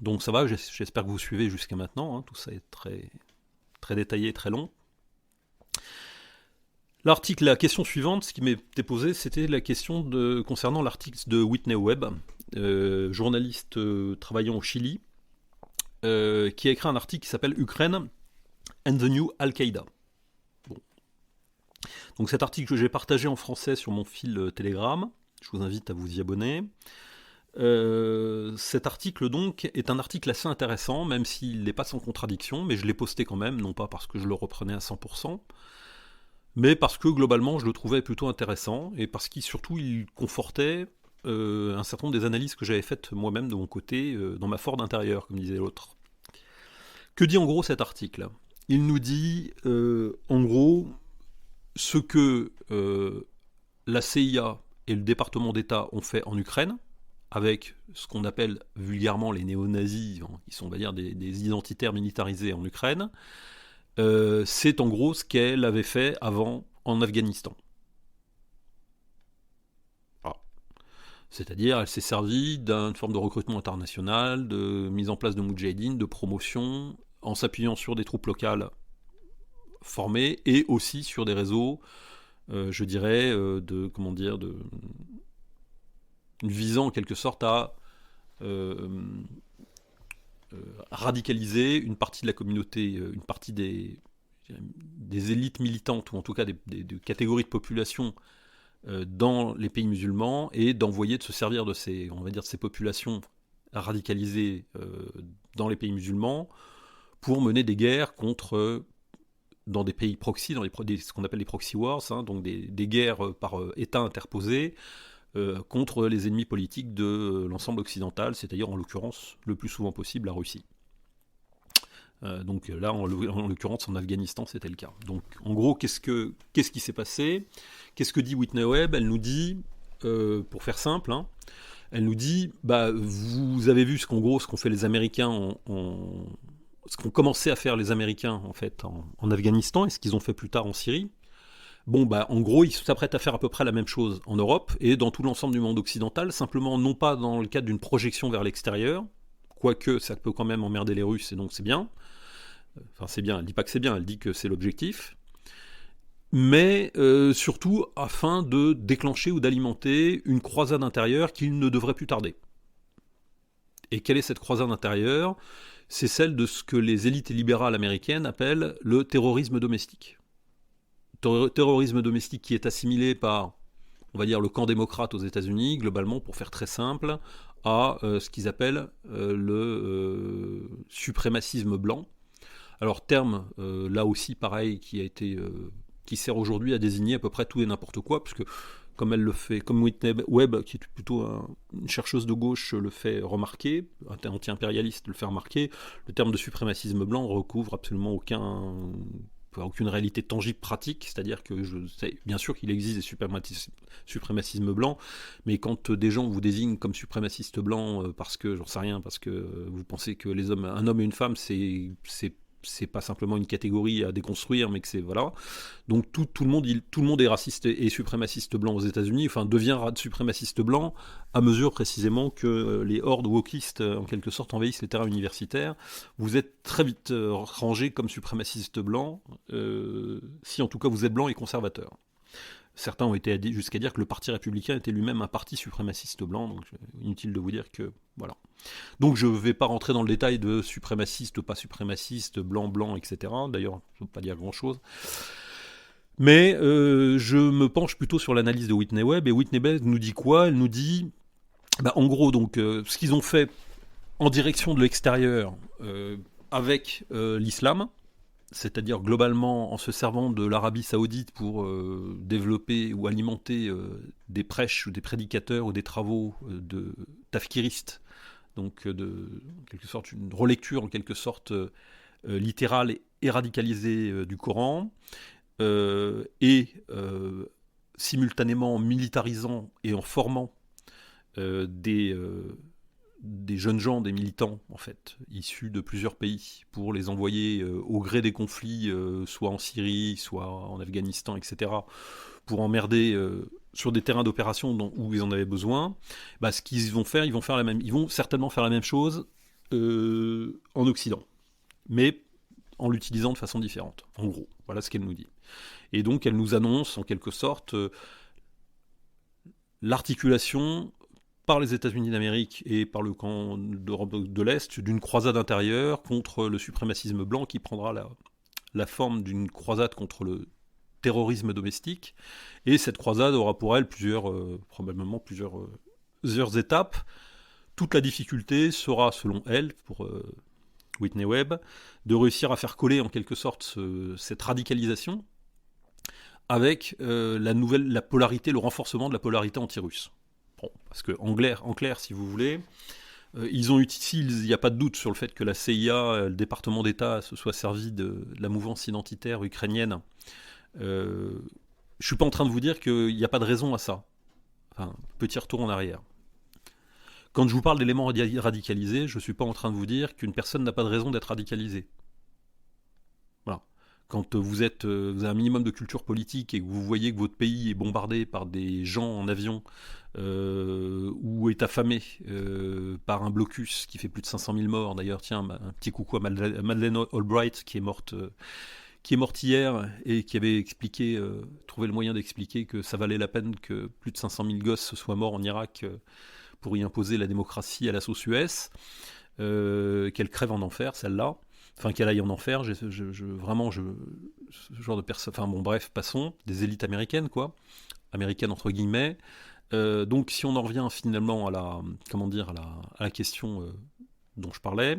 donc ça va, j'espère que vous suivez jusqu'à maintenant, hein, tout ça est très, très détaillé, très long. L'article, la question suivante, ce qui m'était posé, c'était la question concernant l'article de Whitney Webb, journaliste travaillant au Chili, qui a écrit un article qui s'appelle Ukraine and the New Al-Qaïda. Bon. Donc cet article que j'ai partagé en français sur mon fil Telegram, je vous invite à vous y abonner. Cet article donc est un article assez intéressant, même s'il n'est pas sans contradiction, mais je l'ai posté quand même, non pas parce que je le reprenais à 100%, mais parce que globalement je le trouvais plutôt intéressant, et parce qu'il surtout il confortait un certain nombre des analyses que j'avais faites moi-même de mon côté, dans ma Ford intérieure, comme disait l'autre. Que dit en gros cet article ? Il nous dit en gros ce que la CIA et le département d'État ont fait en Ukraine, avec ce qu'on appelle vulgairement les néo-nazis, qui sont on va dire des identitaires militarisés en Ukraine, c'est en gros ce qu'elle avait fait avant en Afghanistan. Voilà. C'est-à-dire, elle s'est servie d'une forme de recrutement international, de mise en place de Moudjahidine, de promotion, en s'appuyant sur des troupes locales formées et aussi sur des réseaux, je dirais, visant en quelque sorte à radicaliser une partie de la communauté, une partie des élites militantes, ou en tout cas des catégories de population dans les pays musulmans, et d'envoyer, de se servir de ces populations radicalisées dans les pays musulmans pour mener des guerres contre, dans des pays proxy, ce qu'on appelle les proxy wars, hein, donc des guerres par État interposé, contre les ennemis politiques de l'ensemble occidental, c'est-à-dire en l'occurrence, le plus souvent possible, la Russie. Donc là, en l'occurrence, en Afghanistan, c'était le cas. Donc en gros, qu'est-ce qui s'est passé ? Qu'est-ce que dit Whitney Webb ? Elle nous dit, pour faire simple, hein, elle nous dit, vous avez vu ce qu'ont fait les Américains ce qu'ont commencé à faire les Américains en fait en Afghanistan et ce qu'ils ont fait plus tard en Syrie. Bon, en gros, ils s'apprêtent à faire à peu près la même chose en Europe et dans tout l'ensemble du monde occidental, simplement non pas dans le cadre d'une projection vers l'extérieur, quoique ça peut quand même emmerder les Russes et donc c'est bien. Enfin, c'est bien, elle dit pas que c'est bien, elle dit que c'est l'objectif. Mais surtout afin de déclencher ou d'alimenter une croisade intérieure qui ne devrait plus tarder. Et quelle est cette croisade intérieure ? C'est celle de ce que les élites libérales américaines appellent le terrorisme domestique. Terrorisme domestique qui est assimilé par, on va dire, le camp démocrate aux États-Unis, globalement, pour faire très simple, à ce qu'ils appellent le suprémacisme blanc. Alors, terme, là aussi, pareil, qui sert aujourd'hui à désigner à peu près tout et n'importe quoi, puisque comme elle le fait, comme Whitney Webb, qui est plutôt une chercheuse de gauche, le fait remarquer, un anti-impérialiste le fait remarquer, le terme de suprémacisme blanc recouvre absolument aucune réalité tangible pratique, c'est-à-dire que je sais bien sûr qu'il existe des suprémacismes blancs, mais quand des gens vous désignent comme suprémacistes blancs parce que, j'en sais rien, parce que vous pensez que un homme et une femme, c'est c'est pas simplement une catégorie à déconstruire, mais que c'est voilà. Donc tout le monde est raciste et suprémaciste blanc aux États-Unis, enfin devient suprémaciste blanc à mesure précisément que les hordes wokistes en quelque sorte envahissent les terrains universitaires. Vous êtes très vite rangé comme suprémaciste blanc, si en tout cas vous êtes blanc et conservateur. Certains ont été jusqu'à dire que le Parti républicain était lui-même un parti suprémaciste blanc, donc inutile de vous dire que voilà. Donc je ne vais pas rentrer dans le détail de suprémaciste, pas suprémaciste, blanc, blanc, etc. D'ailleurs, je ne veux pas dire grand-chose. Mais je me penche plutôt sur l'analyse de Whitney Webb, et Whitney Webb nous dit quoi ? Elle nous dit, en gros, donc, ce qu'ils ont fait en direction de l'extérieur avec l'islam, c'est-à-dire globalement en se servant de l'Arabie Saoudite pour développer ou alimenter des prêches ou des prédicateurs ou des travaux de tafkiristes, donc en quelque sorte une relecture en quelque sorte littérale et radicalisée du Coran, et simultanément militarisant et en formant des jeunes gens, des militants en fait, issus de plusieurs pays, pour les envoyer au gré des conflits, soit en Syrie, soit en Afghanistan, etc., pour emmerder sur des terrains d'opération où ils en avaient besoin. Ce qu'ils vont faire, ils vont certainement faire la même chose en Occident, mais en l'utilisant de façon différente. En gros, voilà ce qu'elle nous dit. Et donc elle nous annonce en quelque sorte l'articulation par les États-Unis d'Amérique et par le camp d'Europe de l'Est d'une croisade intérieure contre le suprémacisme blanc qui prendra la forme d'une croisade contre le terrorisme domestique. Et cette croisade aura pour elle probablement plusieurs étapes. Toute la difficulté sera, selon elle, pour Whitney Webb, de réussir à faire coller en quelque sorte cette radicalisation avec la polarité, le renforcement de la polarité anti-russe. Bon, parce que en clair, si vous voulez, ils ont utilisé, il n'y a pas de doute sur le fait que la CIA, le département d'État, se soit servi de la mouvance identitaire ukrainienne. Je ne suis pas en train de vous dire qu'il n'y a pas de raison à ça. Enfin, petit retour en arrière. Quand je vous parle d'éléments radicalisés, je ne suis pas en train de vous dire qu'une personne n'a pas de raison d'être radicalisée. Voilà. Quand vous avez un minimum de culture politique et que vous voyez que votre pays est bombardé par des gens en avion ou est affamé par un blocus qui fait plus de 500 000 morts, d'ailleurs, tiens, un petit coucou à Madeleine Albright qui est morte hier et qui avait trouvé le moyen d'expliquer que ça valait la peine que plus de 500 000 gosses soient morts en Irak pour y imposer la démocratie à la sauce US, qu'elle crève en enfer, celle-là. Enfin, qu'elle aille en enfer, vraiment, ce genre de personne. Enfin, bon, bref, passons. Des élites américaines, quoi. Américaines, entre guillemets. Donc, si on en revient finalement à la question dont je parlais,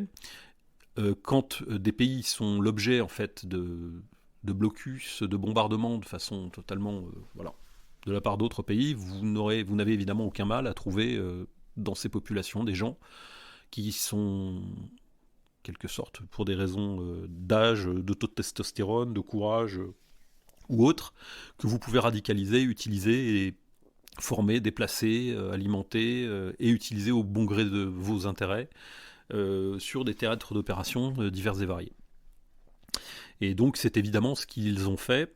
quand des pays sont l'objet, en fait, de blocus, de bombardements de façon totalement, de la part d'autres pays, vous n'avez évidemment aucun mal à trouver dans ces populations des gens qui sont quelque sorte, pour des raisons d'âge, de taux de testostérone, de courage ou autre, que vous pouvez radicaliser, utiliser et former, déplacer, alimenter et utiliser au bon gré de vos intérêts sur des théâtres d'opérations divers et variés. Et donc c'est évidemment ce qu'ils ont fait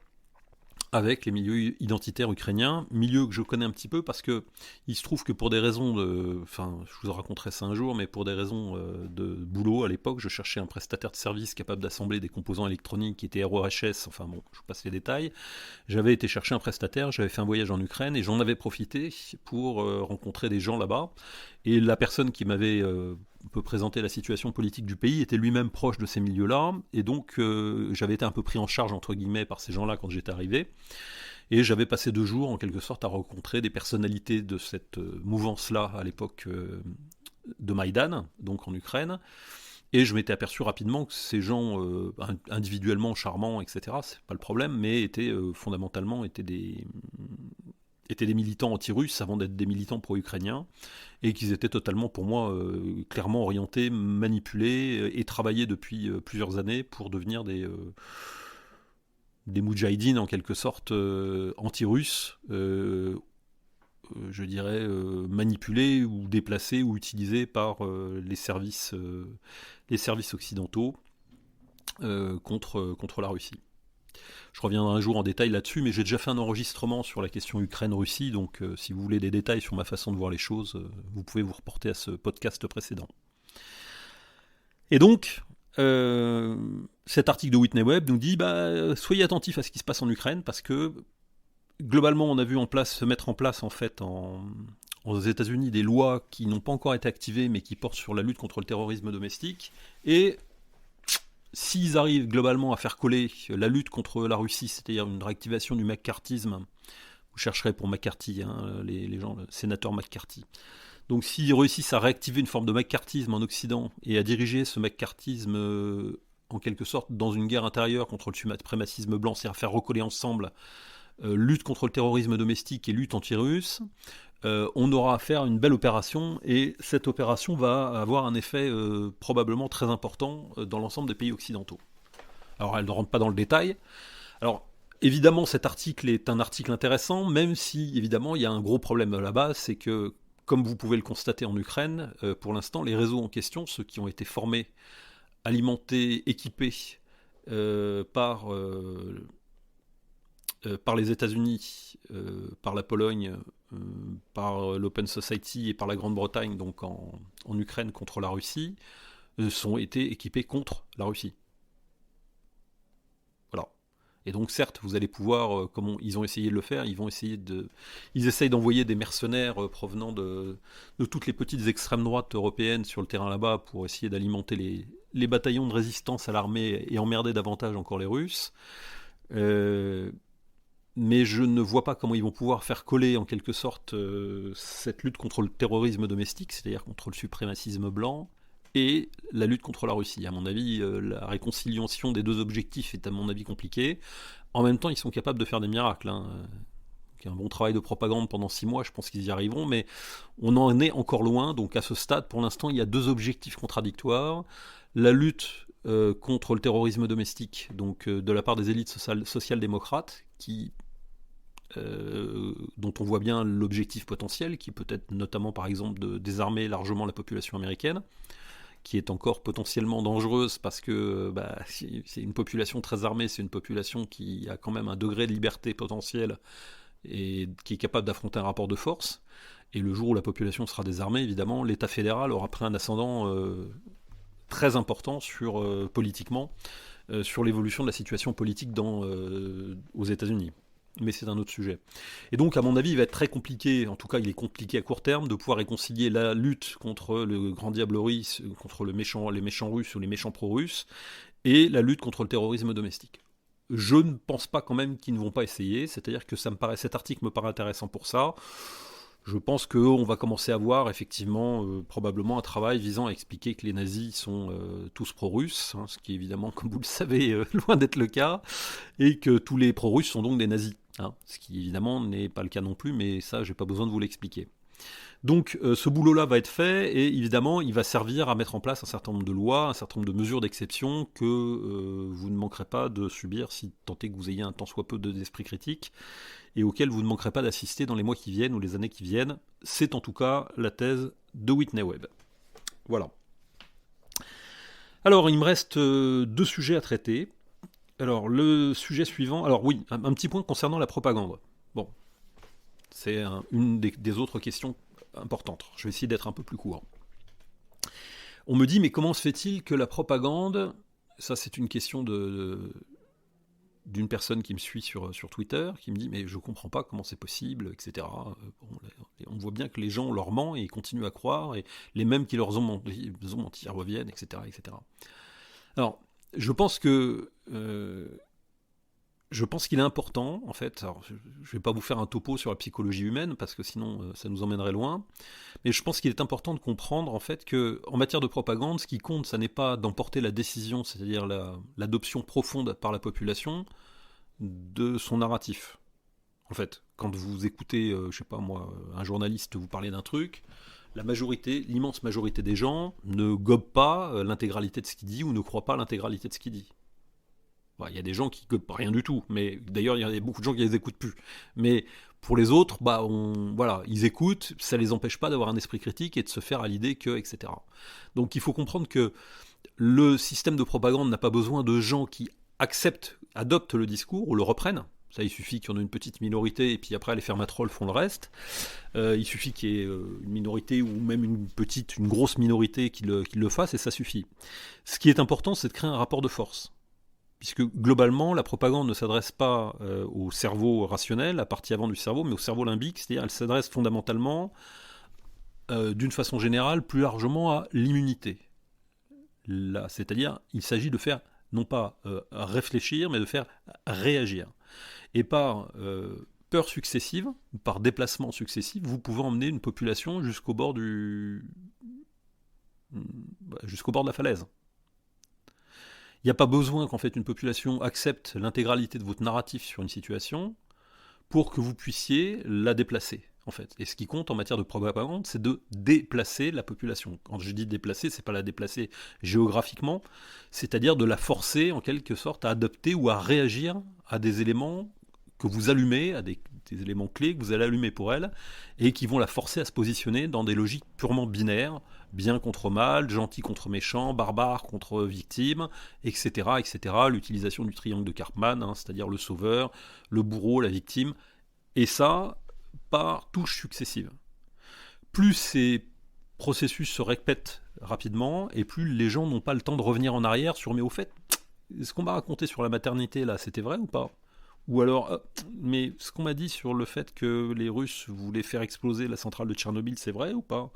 avec les milieux identitaires ukrainiens, milieux que je connais un petit peu parce que il se trouve que pour des raisons je vous raconterai ça un jour, mais pour des raisons de boulot à l'époque, je cherchais un prestataire de service capable d'assembler des composants électroniques qui étaient ROHS, enfin bon, je vous passe les détails. J'avais été chercher un prestataire, j'avais fait un voyage en Ukraine et j'en avais profité pour rencontrer des gens là-bas. Et la personne qui m'avait peut présenter la situation politique du pays était lui-même proche de ces milieux-là, et donc j'avais été un peu pris en charge entre guillemets par ces gens-là quand j'étais arrivé, et j'avais passé 2 jours en quelque sorte à rencontrer des personnalités de cette mouvance-là à l'époque de Maïdan, donc en Ukraine, et je m'étais aperçu rapidement que ces gens individuellement charmants, etc., c'est pas le problème, mais étaient fondamentalement étaient des militants anti-russes avant d'être des militants pro-ukrainiens, et qu'ils étaient totalement, pour moi, clairement orientés, manipulés, et travaillaient depuis plusieurs années pour devenir des moudjahidines, en quelque sorte, anti-russes, je dirais, manipulés ou déplacés ou utilisés par les services occidentaux contre la Russie. Je reviendrai un jour en détail là-dessus, mais j'ai déjà fait un enregistrement sur la question Ukraine-Russie, donc si vous voulez des détails sur ma façon de voir les choses, vous pouvez vous reporter à ce podcast précédent. Et donc, cet article de Whitney Webb nous dit soyez attentifs à ce qui se passe en Ukraine, parce que globalement, on a vu se mettre en place en fait aux États-Unis des lois qui n'ont pas encore été activées, mais qui portent sur la lutte contre le terrorisme domestique. Et s'ils arrivent globalement à faire coller la lutte contre la Russie, c'est-à-dire une réactivation du McCarthyisme, vous chercherez pour McCarthy, les gens, le sénateur McCarthy. Donc s'ils réussissent à réactiver une forme de McCarthyisme en Occident et à diriger ce McCarthyisme en quelque sorte dans une guerre intérieure contre le suprémacisme blanc, c'est-à-dire faire recoller ensemble lutte contre le terrorisme domestique et lutte anti-russe, on aura à faire une belle opération, et cette opération va avoir un effet probablement très important dans l'ensemble des pays occidentaux. Alors elle ne rentre pas dans le détail. Alors évidemment cet article est un article intéressant, même si évidemment il y a un gros problème là-bas, c'est que comme vous pouvez le constater en Ukraine, pour l'instant les réseaux en question, ceux qui ont été formés, alimentés, équipés par les États-Unis, par la Pologne, par l'Open Society et par la Grande-Bretagne, donc en Ukraine contre la Russie, sont été équipés contre la Russie. Voilà. Et donc certes, vous allez pouvoir, comme ils ont essayé de le faire, ils essayent d'envoyer des mercenaires provenant de toutes les petites extrêmes droites européennes sur le terrain là-bas pour essayer d'alimenter les bataillons de résistance à l'armée et emmerder davantage encore les Russes. Mais je ne vois pas comment ils vont pouvoir faire coller en quelque sorte cette lutte contre le terrorisme domestique, c'est-à-dire contre le suprémacisme blanc, et la lutte contre la Russie. À mon avis, la réconciliation des deux objectifs est à mon avis compliquée. En même temps, ils sont capables de faire des miracles. Un bon travail de propagande pendant 6 mois, je pense qu'ils y arriveront, mais on en est encore loin. Donc à ce stade, pour l'instant, il y a deux objectifs contradictoires. La lutte contre le terrorisme domestique, donc de la part des élites social-démocrates, dont on voit bien l'objectif potentiel, qui peut être notamment par exemple de désarmer largement la population américaine, qui est encore potentiellement dangereuse parce que c'est une population très armée, c'est une population qui a quand même un degré de liberté potentiel et qui est capable d'affronter un rapport de force. Et le jour où la population sera désarmée, évidemment, l'État fédéral aura pris un ascendant très important politiquement sur l'évolution de la situation politique aux États-Unis. Mais c'est un autre sujet. Et donc, à mon avis, il va être très compliqué, en tout cas il est compliqué à court terme, de pouvoir réconcilier la lutte contre le grand diable russe, contre les méchants russes ou les méchants pro-russes, et la lutte contre le terrorisme domestique. Je ne pense pas quand même qu'ils ne vont pas essayer, c'est-à-dire que cet article me paraît intéressant pour ça. Je pense qu'on va commencer à voir effectivement probablement un travail visant à expliquer que les nazis sont tous pro-russes, ce qui est évidemment, comme vous le savez, loin d'être le cas, et que tous les pro-russes sont donc des nazis. Ce qui évidemment n'est pas le cas non plus, mais ça j'ai pas besoin de vous l'expliquer. Donc ce boulot-là va être fait, et évidemment il va servir à mettre en place un certain nombre de lois, un certain nombre de mesures d'exception que vous ne manquerez pas de subir si tant est que vous ayez un tant soit peu d'esprit critique, et auquel vous ne manquerez pas d'assister dans les mois qui viennent ou les années qui viennent. C'est en tout cas la thèse de Whitney Webb. Voilà. Alors il me reste 2 sujets à traiter. Alors, le sujet suivant... Alors oui, un petit point concernant la propagande. Bon, c'est une des autres questions importantes. Je vais essayer d'être un peu plus court. On me dit, mais comment se fait-il que la propagande... Ça, c'est une question d'une personne qui me suit sur Twitter, qui me dit, mais je comprends pas comment c'est possible, etc. On voit bien que les gens leur mentent et ils continuent à croire, et les mêmes qui leur ont menti reviennent, etc., etc. Alors... Je pense qu'il est important, en fait, alors je ne vais pas vous faire un topo sur la psychologie humaine, parce que sinon ça nous emmènerait loin, mais je pense qu'il est important de comprendre, en fait, qu'en matière de propagande, ce qui compte, ça n'est pas d'emporter la décision, c'est-à-dire l'adoption profonde par la population de son narratif. En fait, quand vous écoutez, je sais pas moi, un journaliste vous parler d'un truc, l'immense majorité des gens ne gobent pas l'intégralité de ce qu'il dit ou ne croient pas l'intégralité de ce qu'il dit. Il y a des gens qui gobent rien du tout, mais d'ailleurs il y a beaucoup de gens qui les écoutent plus. Mais pour les autres, ils écoutent, ça les empêche pas d'avoir un esprit critique et de se faire à l'idée que, etc. Donc il faut comprendre que le système de propagande n'a pas besoin de gens qui adoptent le discours ou le reprennent. Ça, il suffit qu'il y en ait une petite minorité et puis après les fermatrolles font le reste. Il suffit qu'il y ait une minorité ou même une grosse minorité qui le fasse et ça suffit. Ce qui est important, c'est de créer un rapport de force. Puisque globalement, la propagande ne s'adresse pas au cerveau rationnel, la partie avant du cerveau, mais au cerveau limbique, c'est-à-dire elle s'adresse fondamentalement, d'une façon générale, plus largement à l'immunité. Là, c'est-à-dire, il s'agit de faire, non pas réfléchir, mais de faire réagir. Et par peur successive, ou par déplacement successif, vous pouvez emmener une population jusqu'au bord de la falaise. Il n'y a pas besoin qu'en fait une population accepte l'intégralité de votre narratif sur une situation pour que vous puissiez la déplacer, en fait. Et ce qui compte en matière de propagande, c'est de déplacer la population. Quand je dis déplacer, c'est pas la déplacer géographiquement, c'est-à-dire de la forcer en quelque sorte à adopter ou à réagir à des éléments que vous allumez, à des éléments clés que vous allez allumer pour elle, et qui vont la forcer à se positionner dans des logiques purement binaires, bien contre mal, gentil contre méchant, barbare contre victime, etc., etc. L'utilisation du triangle de Karpman, c'est-à-dire le sauveur, le bourreau, la victime, et ça par touches successives. Plus ces processus se répètent rapidement, et plus les gens n'ont pas le temps de revenir en arrière sur « mais au fait, ce qu'on m'a raconté sur la maternité là, c'était vrai ou pas ?» Ou alors, mais ce qu'on m'a dit sur le fait que les Russes voulaient faire exploser la centrale de Tchernobyl, c'est vrai ou pas ?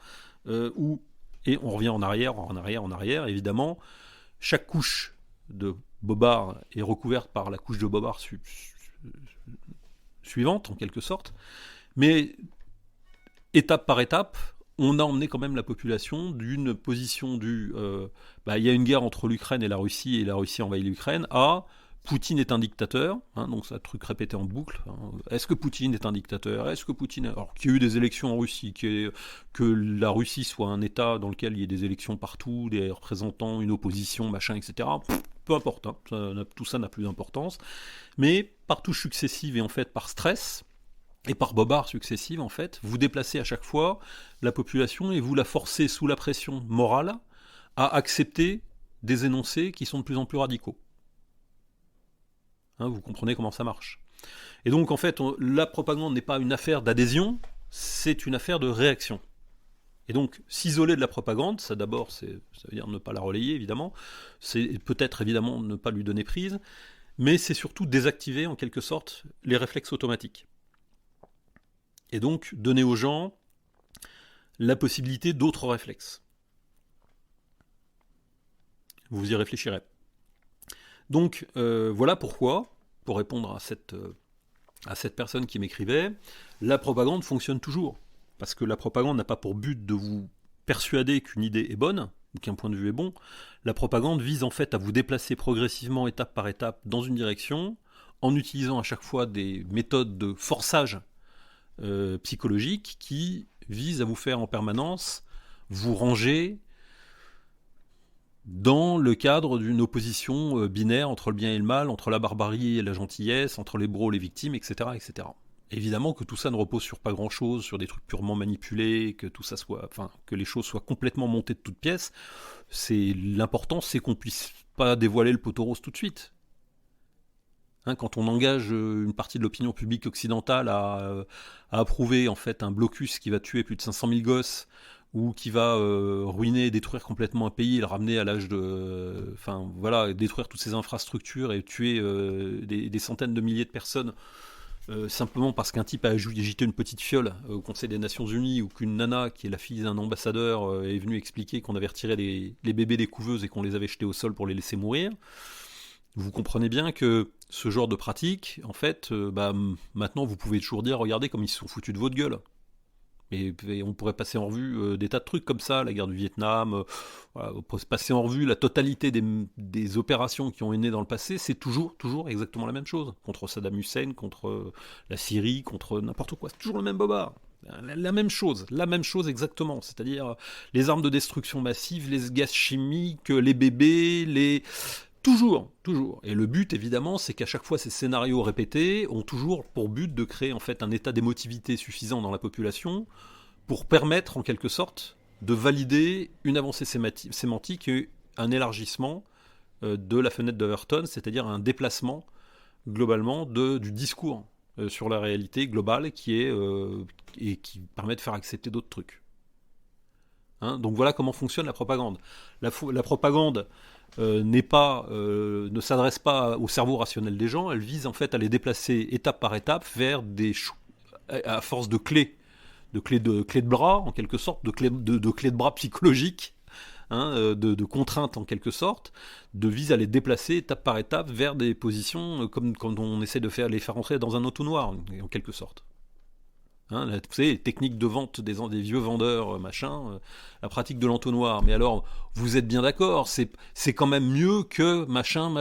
Et on revient en arrière, évidemment. Chaque couche de bobard est recouverte par la couche de bobard suivante, en quelque sorte. Mais étape par étape, on a emmené quand même la population d'une position il y a une guerre entre l'Ukraine et la Russie envahit l'Ukraine, à Poutine est un dictateur, donc c'est un truc répété en boucle. Est-ce que Poutine est un dictateur ? Est-ce que Poutine... Alors qu'il y a eu des élections en Russie, que la Russie soit un État dans lequel il y ait des élections partout, des représentants, une opposition, machin, etc. Peu importe, tout ça n'a plus d'importance. Mais par touches successives et en fait par stress, et par bobards successives, en fait, vous déplacez à chaque fois la population et vous la forcez sous la pression morale à accepter des énoncés qui sont de plus en plus radicaux. Vous comprenez comment ça marche. Et donc, en fait, la propagande n'est pas une affaire d'adhésion, c'est une affaire de réaction. Et donc, s'isoler de la propagande, ça d'abord, ça veut dire ne pas la relayer, évidemment, c'est peut-être, évidemment, ne pas lui donner prise, mais c'est surtout désactiver, en quelque sorte, les réflexes automatiques. Et donc, donner aux gens la possibilité d'autres réflexes. Vous y réfléchirez. Donc, voilà pourquoi, pour répondre à cette personne qui m'écrivait, la propagande fonctionne toujours. Parce que la propagande n'a pas pour but de vous persuader qu'une idée est bonne, ou qu'un point de vue est bon. La propagande vise en fait à vous déplacer progressivement, étape par étape, dans une direction, en utilisant à chaque fois des méthodes de forçage psychologique qui visent à vous faire en permanence vous ranger dans le cadre d'une opposition binaire entre le bien et le mal, entre la barbarie et la gentillesse, entre les bourreaux et les victimes, etc., etc. Évidemment que tout ça ne repose sur pas grand-chose, sur des trucs purement manipulés, que les choses soient complètement montées de toutes pièces. L'important, c'est qu'on puisse pas dévoiler le poteau rose tout de suite. Quand on engage une partie de l'opinion publique occidentale à approuver en fait un blocus qui va tuer plus de 500 000 gosses, ou qui va ruiner et détruire complètement un pays et le ramener à l'âge de... détruire toutes ces infrastructures et tuer des centaines de milliers de personnes simplement parce qu'un type a agité une petite fiole au Conseil des Nations Unies, ou qu'une nana, qui est la fille d'un ambassadeur, est venue expliquer qu'on avait retiré les bébés des couveuses et qu'on les avait jetés au sol pour les laisser mourir. Vous comprenez bien que ce genre de pratique, en fait, maintenant vous pouvez toujours dire, regardez comme ils se sont foutus de votre gueule. Et on pourrait passer en revue des tas de trucs comme ça, la guerre du Vietnam, on pourrait passer en revue la totalité des opérations qui ont été nées dans le passé, c'est toujours exactement la même chose. Contre Saddam Hussein, contre la Syrie, contre n'importe quoi, c'est toujours le même bobard. La même chose exactement, c'est-à-dire les armes de destruction massive, les gaz chimiques, les bébés, Toujours. Et le but, évidemment, c'est qu'à chaque fois, ces scénarios répétés ont toujours pour but de créer en fait un état d'émotivité suffisant dans la population pour permettre, en quelque sorte, de valider une avancée sémantique et un élargissement de la fenêtre d'Overton, c'est-à-dire un déplacement globalement du discours sur la réalité globale et qui permet de faire accepter d'autres trucs. Hein, donc voilà comment fonctionne la propagande. La propagande ne s'adresse pas au cerveau rationnel des gens, elle vise en fait à les déplacer étape par étape vers à force de clés de bras en quelque sorte, de clés de bras psychologiques, hein, de contraintes en quelque sorte, vise à les déplacer étape par étape vers des positions comme quand on essaie de les faire entrer dans un entonnoir en quelque sorte. Hein, vous savez, les techniques de vente des vieux vendeurs, la pratique de l'entonnoir. Mais alors, vous êtes bien d'accord, c'est quand même mieux que machin,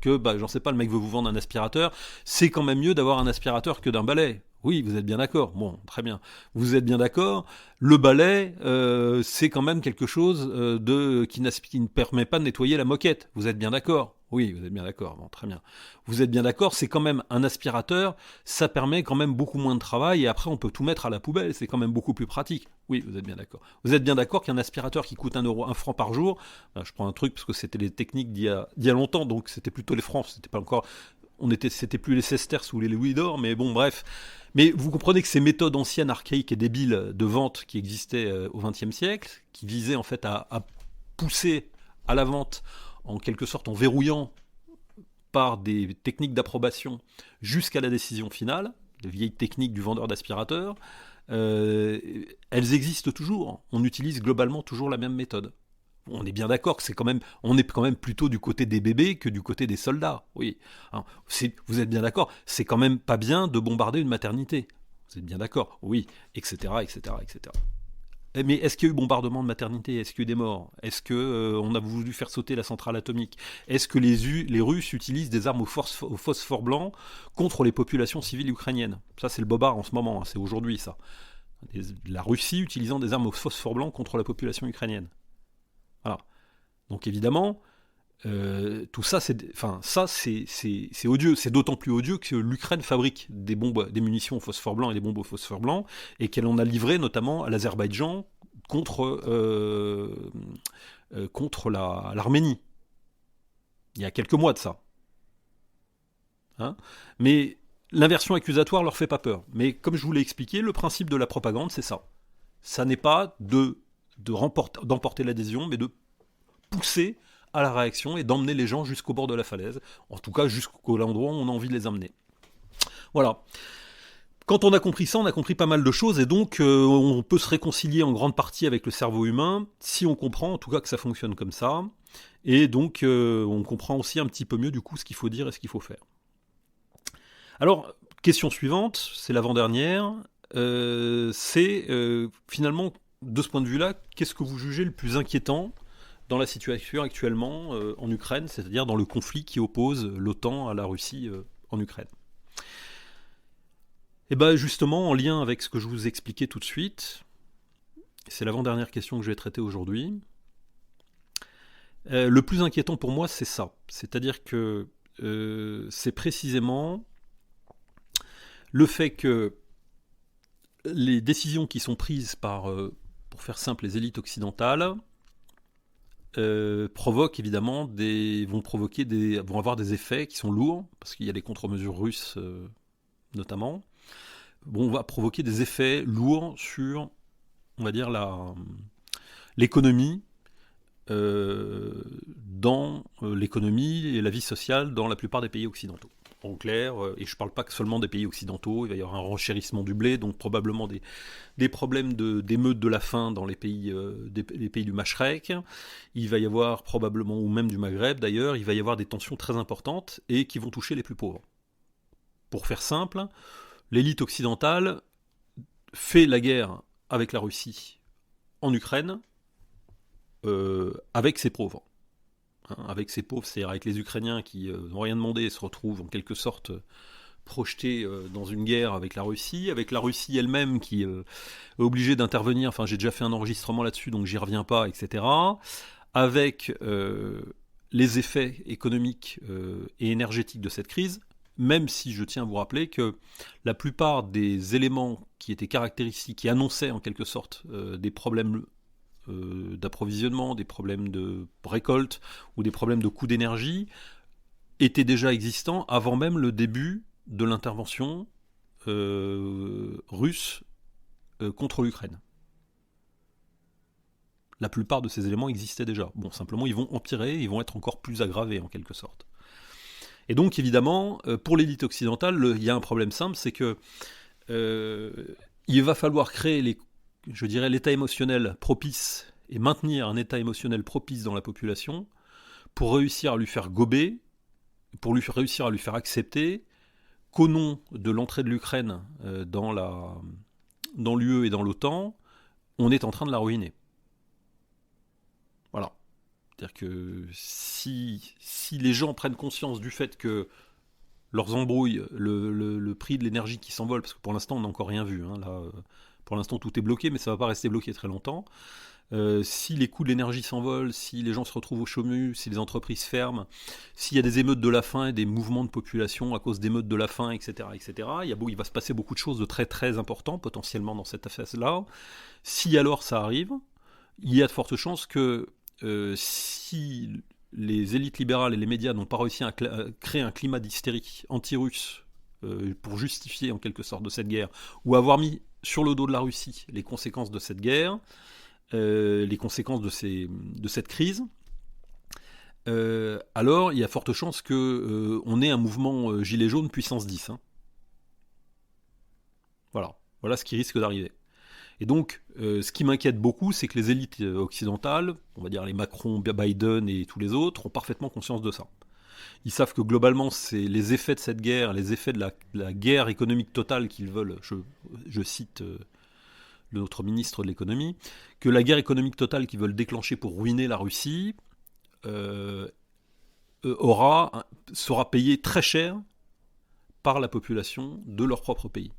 que, j'en sais pas, le mec veut vous vendre un aspirateur, c'est quand même mieux d'avoir un aspirateur que d'un balai. Oui, vous êtes bien d'accord. Bon, très bien. Vous êtes bien d'accord. Le balai, c'est quand même quelque chose qui ne permet pas de nettoyer la moquette. Vous êtes bien d'accord. Oui, vous êtes bien d'accord. Bon, très bien. Vous êtes bien d'accord. C'est quand même un aspirateur. Ça permet quand même beaucoup moins de travail et après on peut tout mettre à la poubelle. C'est quand même beaucoup plus pratique. Oui, vous êtes bien d'accord. Vous êtes bien d'accord qu'un aspirateur qui coûte 1 franc par jour, je prends un truc parce que c'était les techniques d'il y a longtemps, donc c'était plutôt les francs. C'était pas encore. C'était plus les sesterces ou les louis d'or, mais bon, bref. Mais vous comprenez que ces méthodes anciennes, archaïques et débiles de vente qui existaient au XXe siècle, qui visaient en fait à pousser à la vente, en quelque sorte en verrouillant par des techniques d'approbation jusqu'à la décision finale, les vieilles techniques du vendeur d'aspirateur, elles existent toujours. On utilise globalement toujours la même méthode. On est bien d'accord que on est quand même plutôt du côté des bébés que du côté des soldats. Oui, hein, vous êtes bien d'accord. C'est quand même pas bien de bombarder une maternité. Vous êtes bien d'accord. Oui, etc., etc., etc. Mais est-ce qu'il y a eu bombardement de maternité? Est-ce qu'il y a eu des morts? Est-ce qu'on a voulu faire sauter la centrale atomique? Est-ce que les Russes utilisent des armes au phosphore blanc contre les populations civiles ukrainiennes? Ça, c'est le bobard en ce moment. Hein, c'est aujourd'hui, ça. La Russie utilisant des armes au phosphore blanc contre la population ukrainienne. Voilà. Donc évidemment, tout ça, c'est odieux. C'est d'autant plus odieux que l'Ukraine fabrique des munitions au phosphore blanc et des bombes au phosphore blanc, et qu'elle en a livré notamment à l'Azerbaïdjan contre l'Arménie. Il y a quelques mois de ça. Hein, mais l'inversion accusatoire leur fait pas peur. Mais comme je vous l'ai expliqué, le principe de la propagande, c'est ça. Ça n'est pas d'emporter l'adhésion, mais de pousser à la réaction et d'emmener les gens jusqu'au bord de la falaise, en tout cas jusqu'au endroit où on a envie de les emmener. Voilà. Quand on a compris ça, on a compris pas mal de choses, et donc on peut se réconcilier en grande partie avec le cerveau humain, si on comprend en tout cas que ça fonctionne comme ça, et donc on comprend aussi un petit peu mieux du coup ce qu'il faut dire et ce qu'il faut faire. Alors, question suivante, c'est l'avant-dernière, c'est finalement, de ce point de vue-là, qu'est-ce que vous jugez le plus inquiétant dans la situation actuellement en Ukraine, c'est-à-dire dans le conflit qui oppose l'OTAN à la Russie en Ukraine? Et bien justement, en lien avec ce que je vous expliquais tout de suite, c'est l'avant-dernière question que je vais traiter aujourd'hui, le plus inquiétant pour moi, c'est ça. C'est-à-dire que c'est précisément le fait que les décisions qui sont prises par, pour faire simple, les élites occidentales, provoquent évidemment vont avoir des effets qui sont lourds, parce qu'il y a des contre-mesures russes notamment, va provoquer des effets lourds sur, on va dire, l'économie, dans l'économie et la vie sociale dans la plupart des pays occidentaux. En clair, et je ne parle pas seulement des pays occidentaux, il va y avoir un renchérissement du blé, donc probablement des problèmes d'émeutes de la faim dans les pays du Machrek. Il va y avoir probablement, ou même du Maghreb d'ailleurs, il va y avoir des tensions très importantes et qui vont toucher les plus pauvres. Pour faire simple, l'élite occidentale fait la guerre avec la Russie en Ukraine avec ses pauvres. Avec ces pauvres, c'est-à-dire avec les Ukrainiens qui n'ont rien demandé et se retrouvent en quelque sorte projetés dans une guerre avec la Russie elle-même qui est obligée d'intervenir, enfin j'ai déjà fait un enregistrement là-dessus donc j'y reviens pas, etc. Avec les effets économiques et énergétiques de cette crise, même si je tiens à vous rappeler que la plupart des éléments qui étaient caractéristiques, qui annonçaient en quelque sorte des problèmes d'approvisionnement, des problèmes de récolte ou des problèmes de coût d'énergie étaient déjà existants avant même le début de l'intervention russe contre l'Ukraine. La plupart de ces éléments existaient déjà. Bon, simplement, ils vont empirer, ils vont être encore plus aggravés en quelque sorte. Et donc, évidemment, pour l'élite occidentale, il y a un problème simple, c'est que il va falloir créer l'état émotionnel propice et maintenir un état émotionnel propice dans la population pour réussir à lui faire gober, pour réussir à lui faire accepter qu'au nom de l'entrée de l'Ukraine dans l'UE et dans l'OTAN, on est en train de la ruiner. Voilà. C'est-à-dire que si les gens prennent conscience du fait que leurs embrouilles, le prix de l'énergie qui s'envole, parce que pour l'instant on n'a encore rien vu, hein, là, pour l'instant tout est bloqué, mais ça ne va pas rester bloqué très longtemps. Si les coûts de l'énergie s'envolent, si les gens se retrouvent au chômage, si les entreprises ferment, s'il y a des émeutes de la faim et des mouvements de population à cause d'émeutes de la faim, etc., il va se passer beaucoup de choses de très très importants potentiellement dans cette phase-là. Si alors ça arrive, il y a de fortes chances que si les élites libérales et les médias n'ont pas réussi à créer un climat d'hystérie anti-russe pour justifier en quelque sorte de cette guerre, ou avoir mis sur le dos de la Russie les conséquences de cette guerre, les conséquences de cette crise, alors il y a forte chance qu'on ait un mouvement gilet jaune puissance 10. Hein. Voilà ce qui risque d'arriver. Et donc, ce qui m'inquiète beaucoup, c'est que les élites occidentales, on va dire les Macron, Biden et tous les autres, ont parfaitement conscience de ça. Ils savent que globalement, c'est les effets de cette guerre, les effets de la guerre économique totale qu'ils veulent, je cite notre ministre de l'économie, que la guerre économique totale qu'ils veulent déclencher pour ruiner la Russie sera payée très cher par la population de leur propre pays.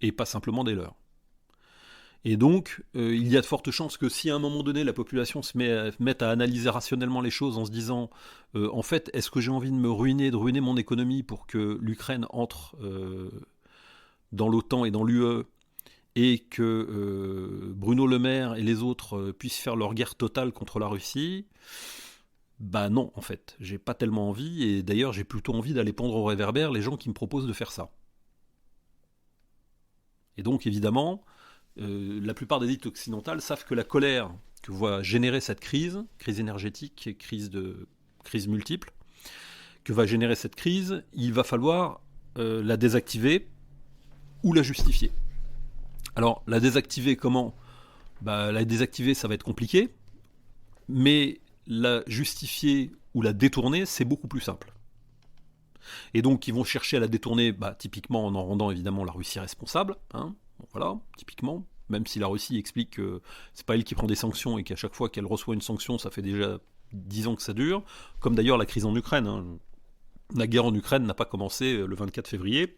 Et pas simplement des leurs. Et donc, il y a de fortes chances que si à un moment donné la population se mette à analyser rationnellement les choses en se disant en fait, est-ce que j'ai envie de ruiner mon économie pour que l'Ukraine entre dans l'OTAN et dans l'UE et que Bruno Le Maire et les autres puissent faire leur guerre totale contre la Russie, bah non, en fait, j'ai pas tellement envie, et d'ailleurs j'ai plutôt envie d'aller pendre au réverbère les gens qui me proposent de faire ça. Et donc évidemment, la plupart des élites occidentales savent que la colère que va générer cette crise énergétique, crise multiple, que va générer cette crise, il va falloir la désactiver ou la justifier. Alors, la désactiver comment ? La désactiver, ça va être compliqué, mais la justifier ou la détourner, c'est beaucoup plus simple. Et donc, ils vont chercher à la détourner, typiquement en rendant évidemment la Russie responsable. Hein, bon, voilà, typiquement. Même si la Russie explique que c'est pas elle qui prend des sanctions et qu'à chaque fois qu'elle reçoit une sanction, ça fait déjà 10 ans que ça dure. Comme d'ailleurs la crise en Ukraine. Hein. La guerre en Ukraine n'a pas commencé le 24 février.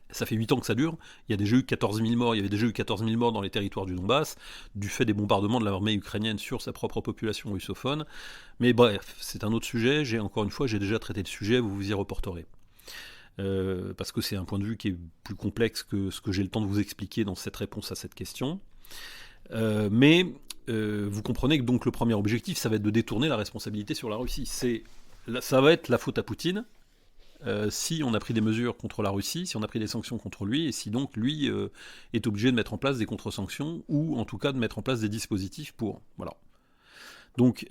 Ça fait 8 ans que ça dure. Il y a déjà eu 14 000 morts. Il y avait déjà eu 14 000 morts dans les territoires du Donbass, du fait des bombardements de l'armée ukrainienne sur sa propre population russophone. Mais bref, c'est un autre sujet. Encore une fois, j'ai déjà traité le sujet, vous vous y reporterez. Parce que c'est un point de vue qui est plus complexe que ce que j'ai le temps de vous expliquer dans cette réponse à cette question. Mais vous comprenez que donc le premier objectif, ça va être de détourner la responsabilité sur la Russie. Ça va être la faute à Poutine, si on a pris des mesures contre la Russie, si on a pris des sanctions contre lui, et si donc lui est obligé de mettre en place des contre-sanctions, ou en tout cas de mettre en place des dispositifs pour... Voilà. Donc,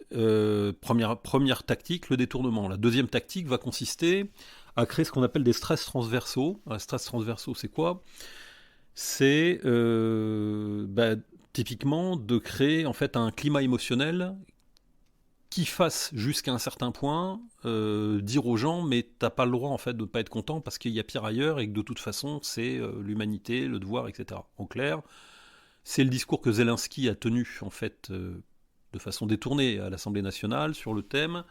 première tactique, le détournement. La deuxième tactique va consister à créer ce qu'on appelle des stress transversaux. Les stress transversaux, c'est quoi ? C'est typiquement de créer en fait un climat émotionnel qui fasse jusqu'à un certain point dire aux gens mais t'as pas le droit en fait de pas être content parce qu'il y a pire ailleurs et que de toute façon c'est l'humanité, le devoir, etc. En clair, c'est le discours que Zelensky a tenu en fait de façon détournée à l'Assemblée nationale sur le thème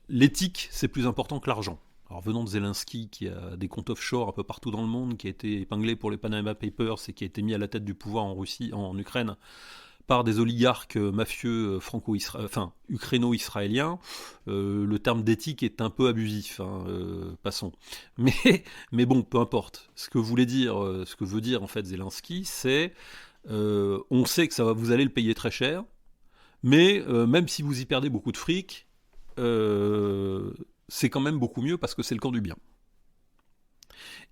l'éthique c'est plus important que l'argent. Alors venant de Zelensky qui a des comptes offshore un peu partout dans le monde, qui a été épinglé pour les Panama Papers et qui a été mis à la tête du pouvoir en Russie, en Ukraine, par des oligarques mafieux ukraino-israéliens, le terme d'éthique est un peu abusif, passons. Mais bon, peu importe. Ce que veut dire en fait Zelensky, c'est On sait que vous allez le payer très cher, mais même si vous y perdez beaucoup de fric, c'est quand même beaucoup mieux parce que c'est le camp du bien.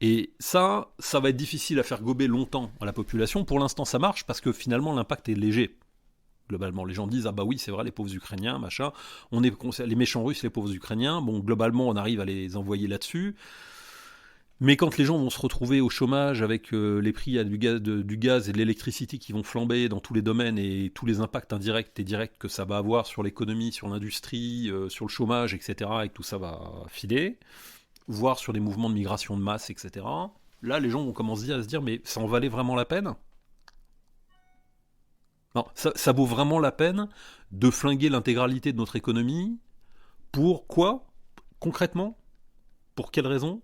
Et ça va être difficile à faire gober longtemps à la population. Pour l'instant, ça marche parce que finalement, l'impact est léger. Globalement, les gens disent ah bah oui c'est vrai les pauvres Ukrainiens machin, les méchants Russes les pauvres Ukrainiens. Bon globalement on arrive à les envoyer là-dessus. Mais quand les gens vont se retrouver au chômage avec les prix du gaz et de l'électricité qui vont flamber dans tous les domaines et tous les impacts indirects et directs que ça va avoir sur l'économie, sur l'industrie, sur le chômage, etc., et que tout ça va filer, voire sur des mouvements de migration de masse, etc., là les gens vont commencer à se dire mais ça en valait vraiment la peine ? Non, ça vaut vraiment la peine de flinguer l'intégralité de notre économie pour quoi ? Concrètement ? Pour quelles raisons ?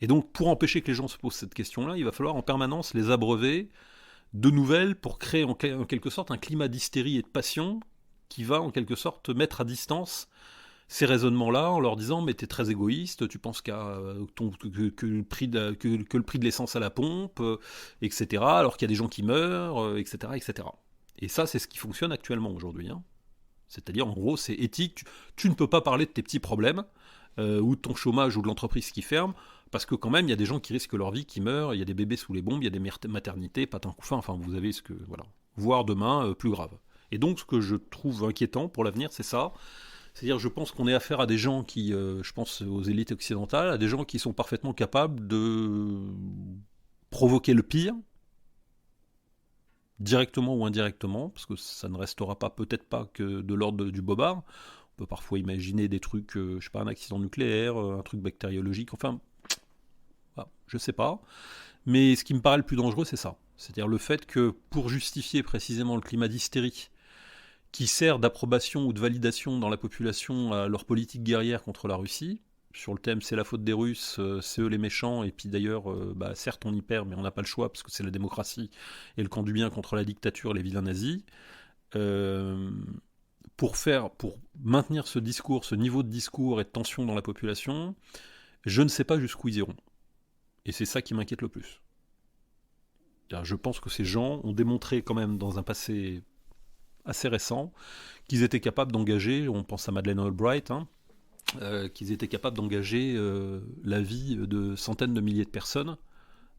Et donc, pour empêcher que les gens se posent cette question-là, il va falloir en permanence les abreuver de nouvelles pour créer en quelque sorte un climat d'hystérie et de passion qui va en quelque sorte mettre à distance ces raisonnements-là en leur disant mais t'es très égoïste, tu penses que le prix de l'essence à la pompe, etc., alors qu'il y a des gens qui meurent, etc., etc. Et ça, c'est ce qui fonctionne actuellement aujourd'hui. Hein. C'est-à-dire, en gros, c'est éthique. Tu ne peux pas parler de tes petits problèmes, ou de ton chômage, ou de l'entreprise qui ferme, parce que quand même, il y a des gens qui risquent leur vie, qui meurent, il y a des bébés sous les bombes, il y a des maternités, patin couffin, enfin, vous avez ce que... Voilà. Voire demain, plus grave. Et donc, ce que je trouve inquiétant pour l'avenir, c'est ça. C'est-à-dire, je pense qu'on est affaire à des gens qui, je pense aux élites occidentales, à des gens qui sont parfaitement capables de provoquer le pire, directement ou indirectement, parce que ça ne restera pas, peut-être pas que de l'ordre du bobard. On peut parfois imaginer des trucs, je sais pas, un accident nucléaire, un truc bactériologique, enfin, voilà, je sais pas. Mais ce qui me paraît le plus dangereux, c'est ça. C'est-à-dire le fait que, pour justifier précisément le climat d'hystérie qui sert d'approbation ou de validation dans la population à leur politique guerrière contre la Russie, sur le thème c'est la faute des Russes, c'est eux les méchants, et puis d'ailleurs, certes on y perd, mais on n'a pas le choix, parce que c'est la démocratie et le camp du bien contre la dictature, les vilains nazis, euh, pour maintenir ce discours, ce niveau de discours et de tension dans la population, je ne sais pas jusqu'où ils iront. Et c'est ça qui m'inquiète le plus. Je pense que ces gens ont démontré quand même dans un passé assez récent qu'ils étaient capables d'engager, on pense à Madeleine Albright, qu'ils étaient capables d'engager la vie de centaines de milliers de personnes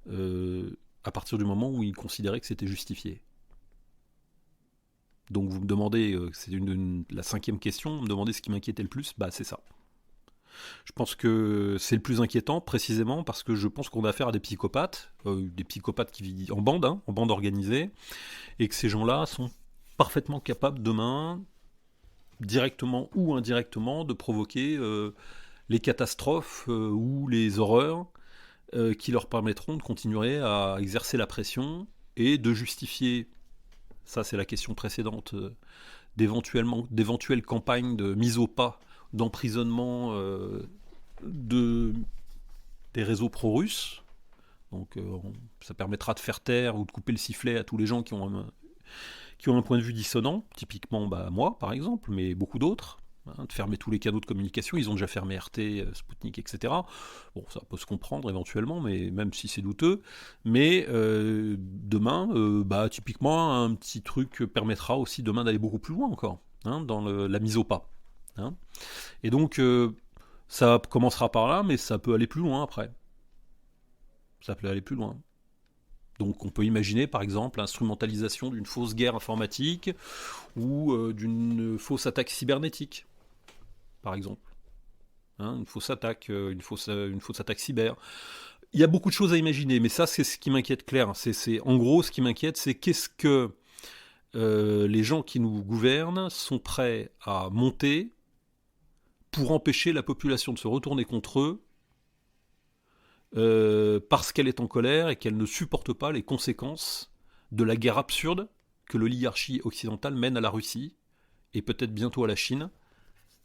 à partir du moment où ils considéraient que c'était justifié. Donc vous me demandez, c'est la cinquième question, vous me demandez ce qui m'inquiétait le plus, c'est ça. Je pense que c'est le plus inquiétant, précisément parce que je pense qu'on a affaire à des psychopathes qui vivent en bande organisée, et que ces gens-là sont parfaitement capables demain, directement ou indirectement, de provoquer les catastrophes ou les horreurs qui leur permettront de continuer à exercer la pression et de justifier, ça c'est la question précédente, d'éventuelles campagnes de mise au pas, d'emprisonnement des réseaux pro-russes. Donc ça permettra de faire taire ou de couper le sifflet à tous les gens qui ont un point de vue dissonant, typiquement moi par exemple, mais beaucoup d'autres, de fermer tous les canaux de communication. Ils ont déjà fermé RT, Sputnik, etc. Bon, ça peut se comprendre éventuellement, mais même si c'est douteux. Mais demain, typiquement, un petit truc permettra aussi demain d'aller beaucoup plus loin encore, dans la mise au pas. Et donc, ça commencera par là, mais ça peut aller plus loin après. Ça peut aller plus loin. Donc on peut imaginer par exemple l'instrumentalisation d'une fausse guerre informatique ou d'une fausse attaque cybernétique, par exemple. Une fausse attaque, une fausse attaque cyber. Il y a beaucoup de choses à imaginer, mais ça c'est ce qui m'inquiète clair. En gros, ce qui m'inquiète, c'est qu'est-ce que les gens qui nous gouvernent sont prêts à monter pour empêcher la population de se retourner contre eux parce qu'elle est en colère et qu'elle ne supporte pas les conséquences de la guerre absurde que l'oligarchie occidentale mène à la Russie et peut-être bientôt à la Chine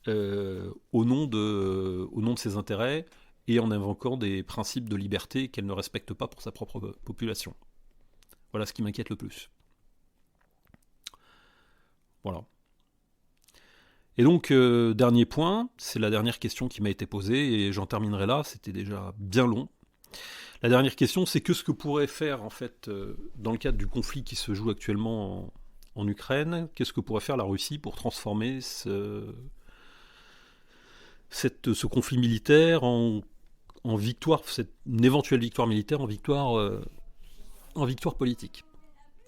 au nom de ses intérêts et en invoquant des principes de liberté qu'elle ne respecte pas pour sa propre population. Voilà ce qui m'inquiète le plus. Voilà. Et donc, dernier point, c'est la dernière question qui m'a été posée, et j'en terminerai là, c'était déjà bien long. La dernière question, c'est ce que pourrait faire, en fait, dans le cadre du conflit qui se joue actuellement en Ukraine, qu'est-ce que pourrait faire la Russie pour transformer ce conflit militaire en victoire, une éventuelle victoire militaire en victoire politique.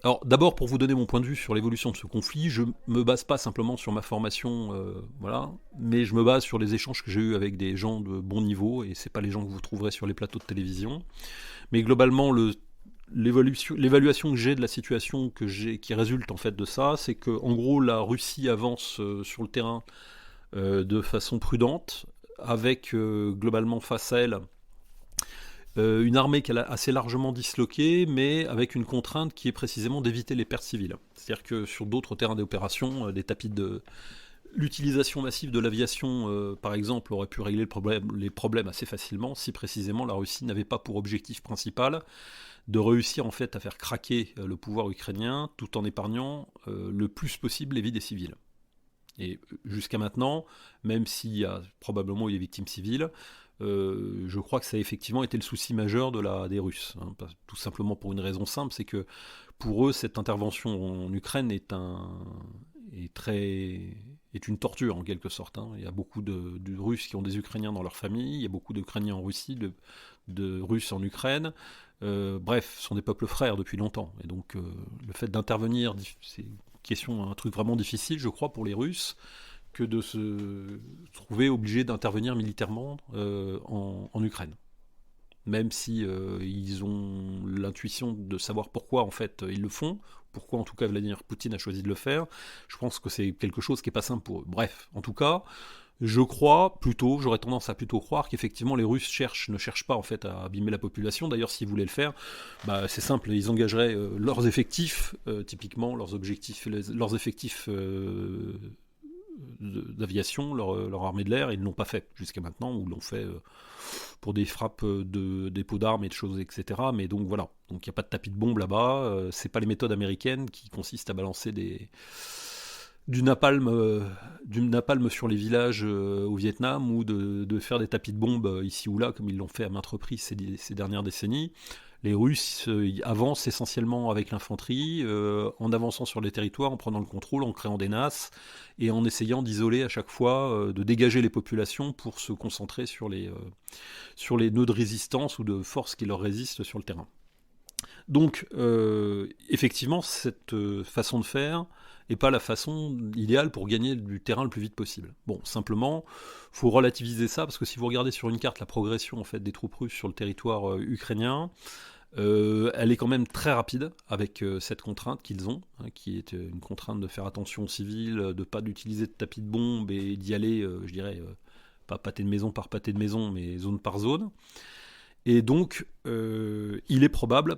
Alors d'abord, pour vous donner mon point de vue sur l'évolution de ce conflit, je me base pas simplement sur ma formation, voilà, mais je me base sur les échanges que j'ai eus avec des gens de bon niveau, et c'est pas les gens que vous trouverez sur les plateaux de télévision. Mais globalement, l'évaluation que j'ai de la situation qui résulte en fait de ça, c'est que en gros la Russie avance sur le terrain de façon prudente, avec globalement face à elle une armée qu'elle a assez largement disloquée, mais avec une contrainte qui est précisément d'éviter les pertes civiles. C'est-à-dire que sur d'autres terrains d'opération, l'utilisation massive de l'aviation, par exemple, aurait pu régler les problèmes assez facilement si précisément la Russie n'avait pas pour objectif principal de réussir en fait à faire craquer le pouvoir ukrainien tout en épargnant le plus possible les vies des civils. Et jusqu'à maintenant, même s'il y a probablement eu des victimes civiles, je crois que ça a effectivement été le souci majeur des Russes. Hein, tout simplement pour une raison simple, c'est que pour eux, cette intervention en Ukraine est une torture en quelque sorte. Hein. Il y a beaucoup de Russes qui ont des Ukrainiens dans leur famille, il y a beaucoup d'Ukrainiens en Russie, de Russes en Ukraine. Bref, ce sont des peuples frères depuis longtemps. Et donc le fait d'intervenir, c'est un truc vraiment difficile, je crois, pour les Russes, que de se trouver obligés d'intervenir militairement en Ukraine. Même si ils ont l'intuition de savoir pourquoi en fait ils le font, pourquoi en tout cas Vladimir Poutine a choisi de le faire, je pense que c'est quelque chose qui n'est pas simple pour eux. Bref, en tout cas, j'aurais tendance à plutôt croire qu'effectivement les Russes ne cherchent pas en fait à abîmer la population. D'ailleurs, s'ils voulaient le faire, c'est simple, ils engageraient leurs effectifs, typiquement leurs effectifs d'aviation, leur armée de l'air, ils ne l'ont pas fait jusqu'à maintenant, ou l'ont fait pour des frappes de dépôts d'armes et de choses, etc. Mais donc voilà, donc il n'y a pas de tapis de bombe là-bas, c'est pas les méthodes américaines qui consistent à balancer du napalm sur les villages au Vietnam, ou de faire des tapis de bombes ici ou là, comme ils l'ont fait à maintes reprises ces dernières décennies. Les Russes avancent essentiellement avec l'infanterie, en avançant sur les territoires, en prenant le contrôle, en créant des nasses, et en essayant d'isoler à chaque fois, de dégager les populations pour se concentrer sur les nœuds de résistance ou de forces qui leur résistent sur le terrain. Donc, effectivement, cette façon de faire n'est pas la façon idéale pour gagner du terrain le plus vite possible. Bon, simplement, faut relativiser ça, parce que si vous regardez sur une carte la progression en fait des troupes russes sur le territoire ukrainien, elle est quand même très rapide avec cette contrainte qu'ils ont, hein, qui est une contrainte de faire attention aux civils, de ne pas d'utiliser de tapis de bombe et d'y aller, je dirais, pas pâté de maison par pâté de maison, mais zone par zone. Et donc, il est probable,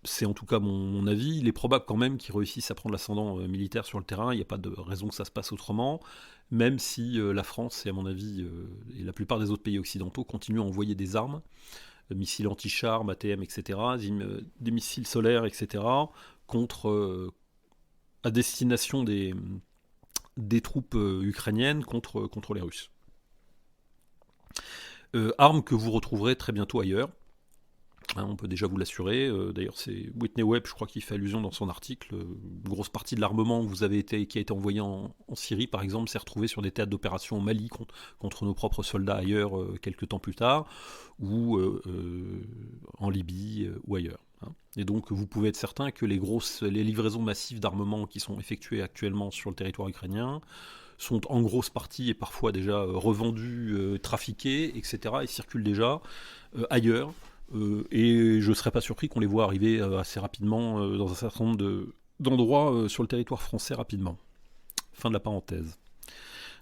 c'est en tout cas mon avis, il est probable quand même qu'ils réussissent à prendre l'ascendant militaire sur le terrain. Il n'y a pas de raison que ça se passe autrement, même si la France, et à mon avis, et la plupart des autres pays occidentaux, continuent à envoyer des armes, missiles anti-chars, ATM, etc., des missiles solaires, etc., à destination des troupes ukrainiennes contre les Russes. Armes que vous retrouverez très bientôt ailleurs. Hein, on peut déjà vous l'assurer. D'ailleurs, c'est Whitney Webb, je crois, qui fait allusion dans son article. Une grosse partie de l'armement qui a été envoyé en Syrie, par exemple, s'est retrouvé sur des théâtres d'opération au Mali contre nos propres soldats ailleurs, quelques temps plus tard, ou en Libye ou ailleurs. Hein. Et donc, vous pouvez être certain que les livraisons massives d'armement qui sont effectuées actuellement sur le territoire ukrainien sont en grosse partie et parfois déjà revendues, trafiquées, etc., et circulent déjà ailleurs. Et je ne serais pas surpris qu'on les voit arriver assez rapidement dans un certain nombre d'endroits sur le territoire français rapidement. Fin de la parenthèse.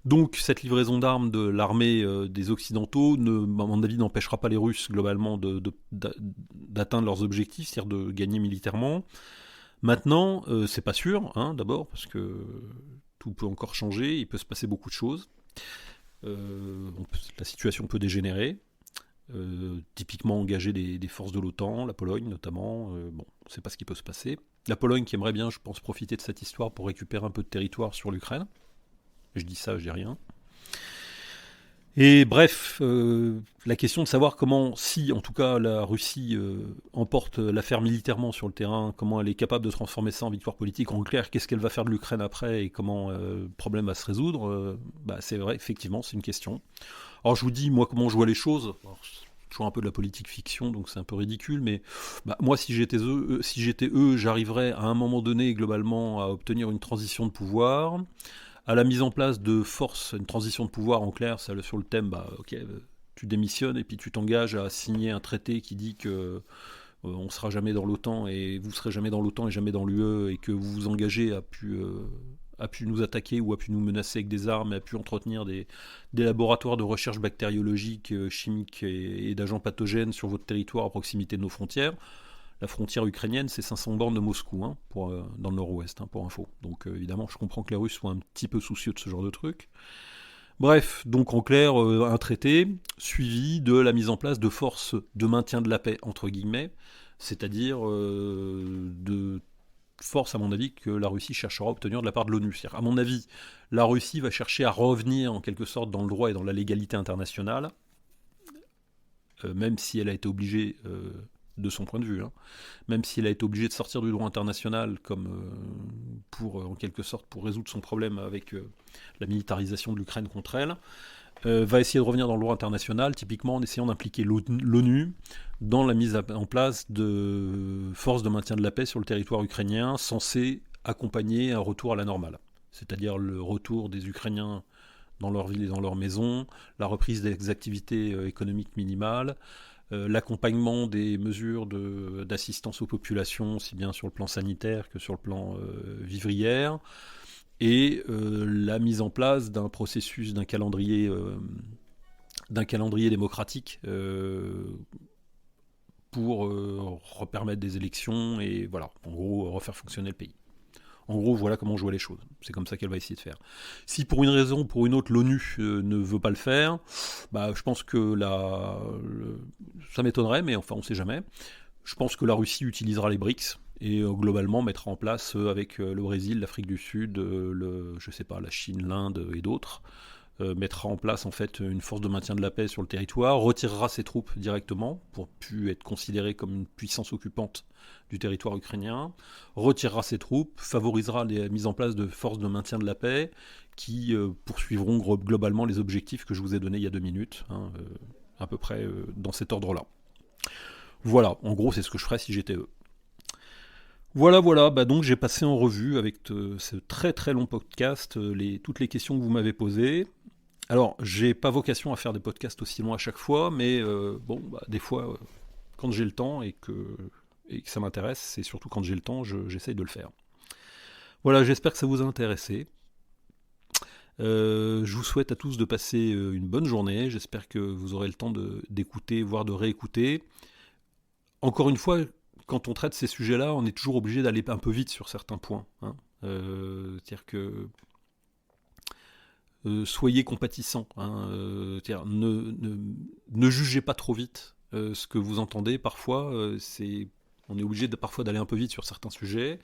Donc cette livraison d'armes de l'armée des Occidentaux, à mon avis, n'empêchera pas les Russes globalement d'atteindre leurs objectifs, c'est-à-dire de gagner militairement. Maintenant, c'est pas sûr, hein, d'abord, parce que tout peut encore changer, il peut se passer beaucoup de choses. La situation peut dégénérer. Typiquement engager des forces de l'OTAN, la Pologne notamment, on ne sait pas ce qui peut se passer. La Pologne qui aimerait bien, je pense, profiter de cette histoire pour récupérer un peu de territoire sur l'Ukraine. Je dis ça, je dis rien. Et bref, la question de savoir comment, si en tout cas la Russie emporte l'affaire militairement sur le terrain, comment elle est capable de transformer ça en victoire politique, en clair, qu'est-ce qu'elle va faire de l'Ukraine après et comment le problème va se résoudre, c'est vrai, effectivement, c'est une question. Alors je vous dis, moi, comment je vois les choses. Alors, c'est toujours un peu de la politique fiction, donc c'est un peu ridicule, mais moi, si j'étais eux, j'arriverais à un moment donné, globalement, à obtenir une transition de pouvoir, à la mise en place de forces, une transition de pouvoir en clair, sur le thème, ok, tu démissionnes et puis tu t'engages à signer un traité qui dit que on sera jamais dans l'OTAN et vous serez jamais dans l'OTAN et jamais dans l'UE et que vous vous engagez à pu nous attaquer ou a pu nous menacer avec des armes, et a pu entretenir des laboratoires de recherche bactériologique, chimique et d'agents pathogènes sur votre territoire à proximité de nos frontières. La frontière ukrainienne, c'est 500 bornes de Moscou, dans le nord-ouest, pour info. Donc évidemment, je comprends que les Russes soient un petit peu soucieux de ce genre de truc. Bref, donc en clair, un traité suivi de la mise en place de forces de maintien de la paix, entre guillemets, c'est-à-dire de force, à mon avis, que la Russie cherchera à obtenir de la part de l'ONU. C'est-à-dire, à mon avis, la Russie va chercher à revenir en quelque sorte dans le droit et dans la légalité internationale, même si elle a été obligée, de son point de vue, même si elle a été obligée de sortir du droit international comme pour, en quelque sorte, pour résoudre son problème avec la militarisation de l'Ukraine contre elle, va essayer de revenir dans le droit international, typiquement en essayant d'impliquer l'ONU dans la mise en place de forces de maintien de la paix sur le territoire ukrainien, censées accompagner un retour à la normale. C'est-à-dire le retour des Ukrainiens dans leur ville et dans leur maison, la reprise des activités économiques minimales, l'accompagnement des mesures d'assistance aux populations, aussi bien sur le plan sanitaire que sur le plan vivrière, et la mise en place d'un processus, d'un calendrier démocratique pour permettre des élections et voilà, en gros, refaire fonctionner le pays. En gros, voilà comment je vois les choses. C'est comme ça qu'elle va essayer de faire. Si pour une raison ou pour une autre, l'ONU ne veut pas le faire, je pense que ça m'étonnerait, mais enfin, on ne sait jamais. Je pense que la Russie utilisera les BRICS et globalement mettra en place, avec le Brésil, l'Afrique du Sud, la Chine, l'Inde et d'autres, mettra en place en fait une force de maintien de la paix sur le territoire, retirera ses troupes directement pour plus être considérée comme une puissance occupante du territoire ukrainien, retirera ses troupes, favorisera la mise en place de forces de maintien de la paix qui poursuivront globalement les objectifs que je vous ai donnés il y a 2 minutes, à peu près dans cet ordre-là. Voilà, en gros c'est ce que je ferais si j'étais eux. Voilà, donc j'ai passé en revue avec ce très très long podcast toutes les questions que vous m'avez posées. Alors, j'ai pas vocation à faire des podcasts aussi longs à chaque fois, mais des fois, quand j'ai le temps et que ça m'intéresse, c'est surtout quand j'ai le temps, j'essaye de le faire. Voilà, j'espère que ça vous a intéressé. Je vous souhaite à tous de passer une bonne journée. J'espère que vous aurez le temps d'écouter, voire de réécouter. Encore une fois, quand on traite ces sujets-là, on est toujours obligé d'aller un peu vite sur certains points. C'est-à-dire que soyez compatissants. Ne jugez pas trop vite ce que vous entendez. Parfois, on est obligé parfois d'aller un peu vite sur certains sujets.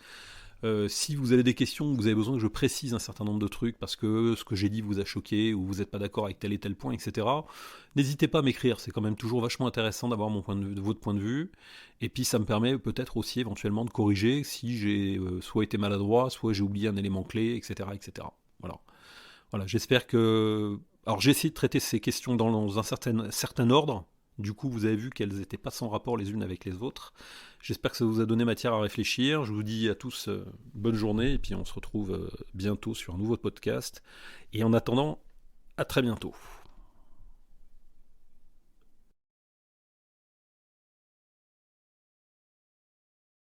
Si vous avez des questions, vous avez besoin que je précise un certain nombre de trucs parce que ce que j'ai dit vous a choqué ou vous n'êtes pas d'accord avec tel et tel point, etc. N'hésitez pas à m'écrire, c'est quand même toujours vachement intéressant d'avoir votre point de vue. Et puis ça me permet peut-être aussi éventuellement de corriger si j'ai soit été maladroit, soit j'ai oublié un élément clé, etc. etc. Voilà, j'espère que... Alors j'ai essayé de traiter ces questions dans un certain ordre. Du coup, vous avez vu qu'elles n'étaient pas sans rapport les unes avec les autres. J'espère que ça vous a donné matière à réfléchir. Je vous dis à tous bonne journée et puis on se retrouve bientôt sur un nouveau podcast. Et en attendant, à très bientôt.